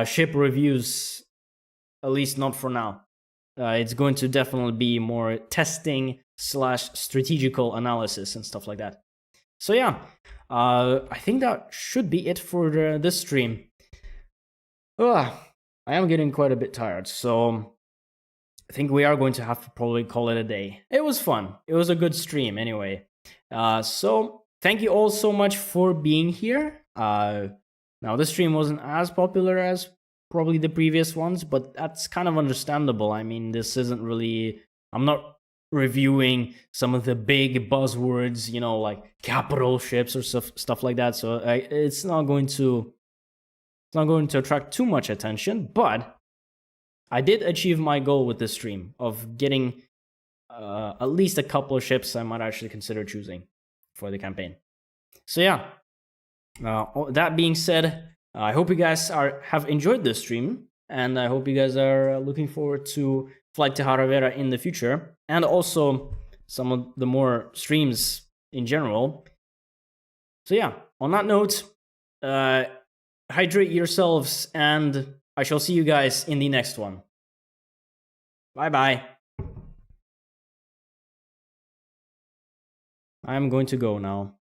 ship reviews, at least not for now. It's going to definitely be more testing / strategical analysis and stuff like that. So yeah, I think that should be it for this stream. I am getting quite a bit tired, so I think we are going to have to probably call it a day. It was fun. It was a good stream anyway. So thank you all so much for being here. Now this stream wasn't as popular as probably the previous ones, but that's kind of understandable. I mean, this isn't really, I'm not reviewing some of the big buzzwords, you know, like capital ships or stuff like that. So it's not going to attract too much attention, but I did achieve my goal with this stream of getting at least a couple of ships I might actually consider choosing for the campaign. So yeah, that being said, I hope you guys have enjoyed this stream, and I hope you guys are looking forward to Flight to Hara Vera in the future, and also some of the more streams in general. So yeah, on that note, hydrate yourselves, and I shall see you guys in the next one. Bye-bye. I'm going to go now.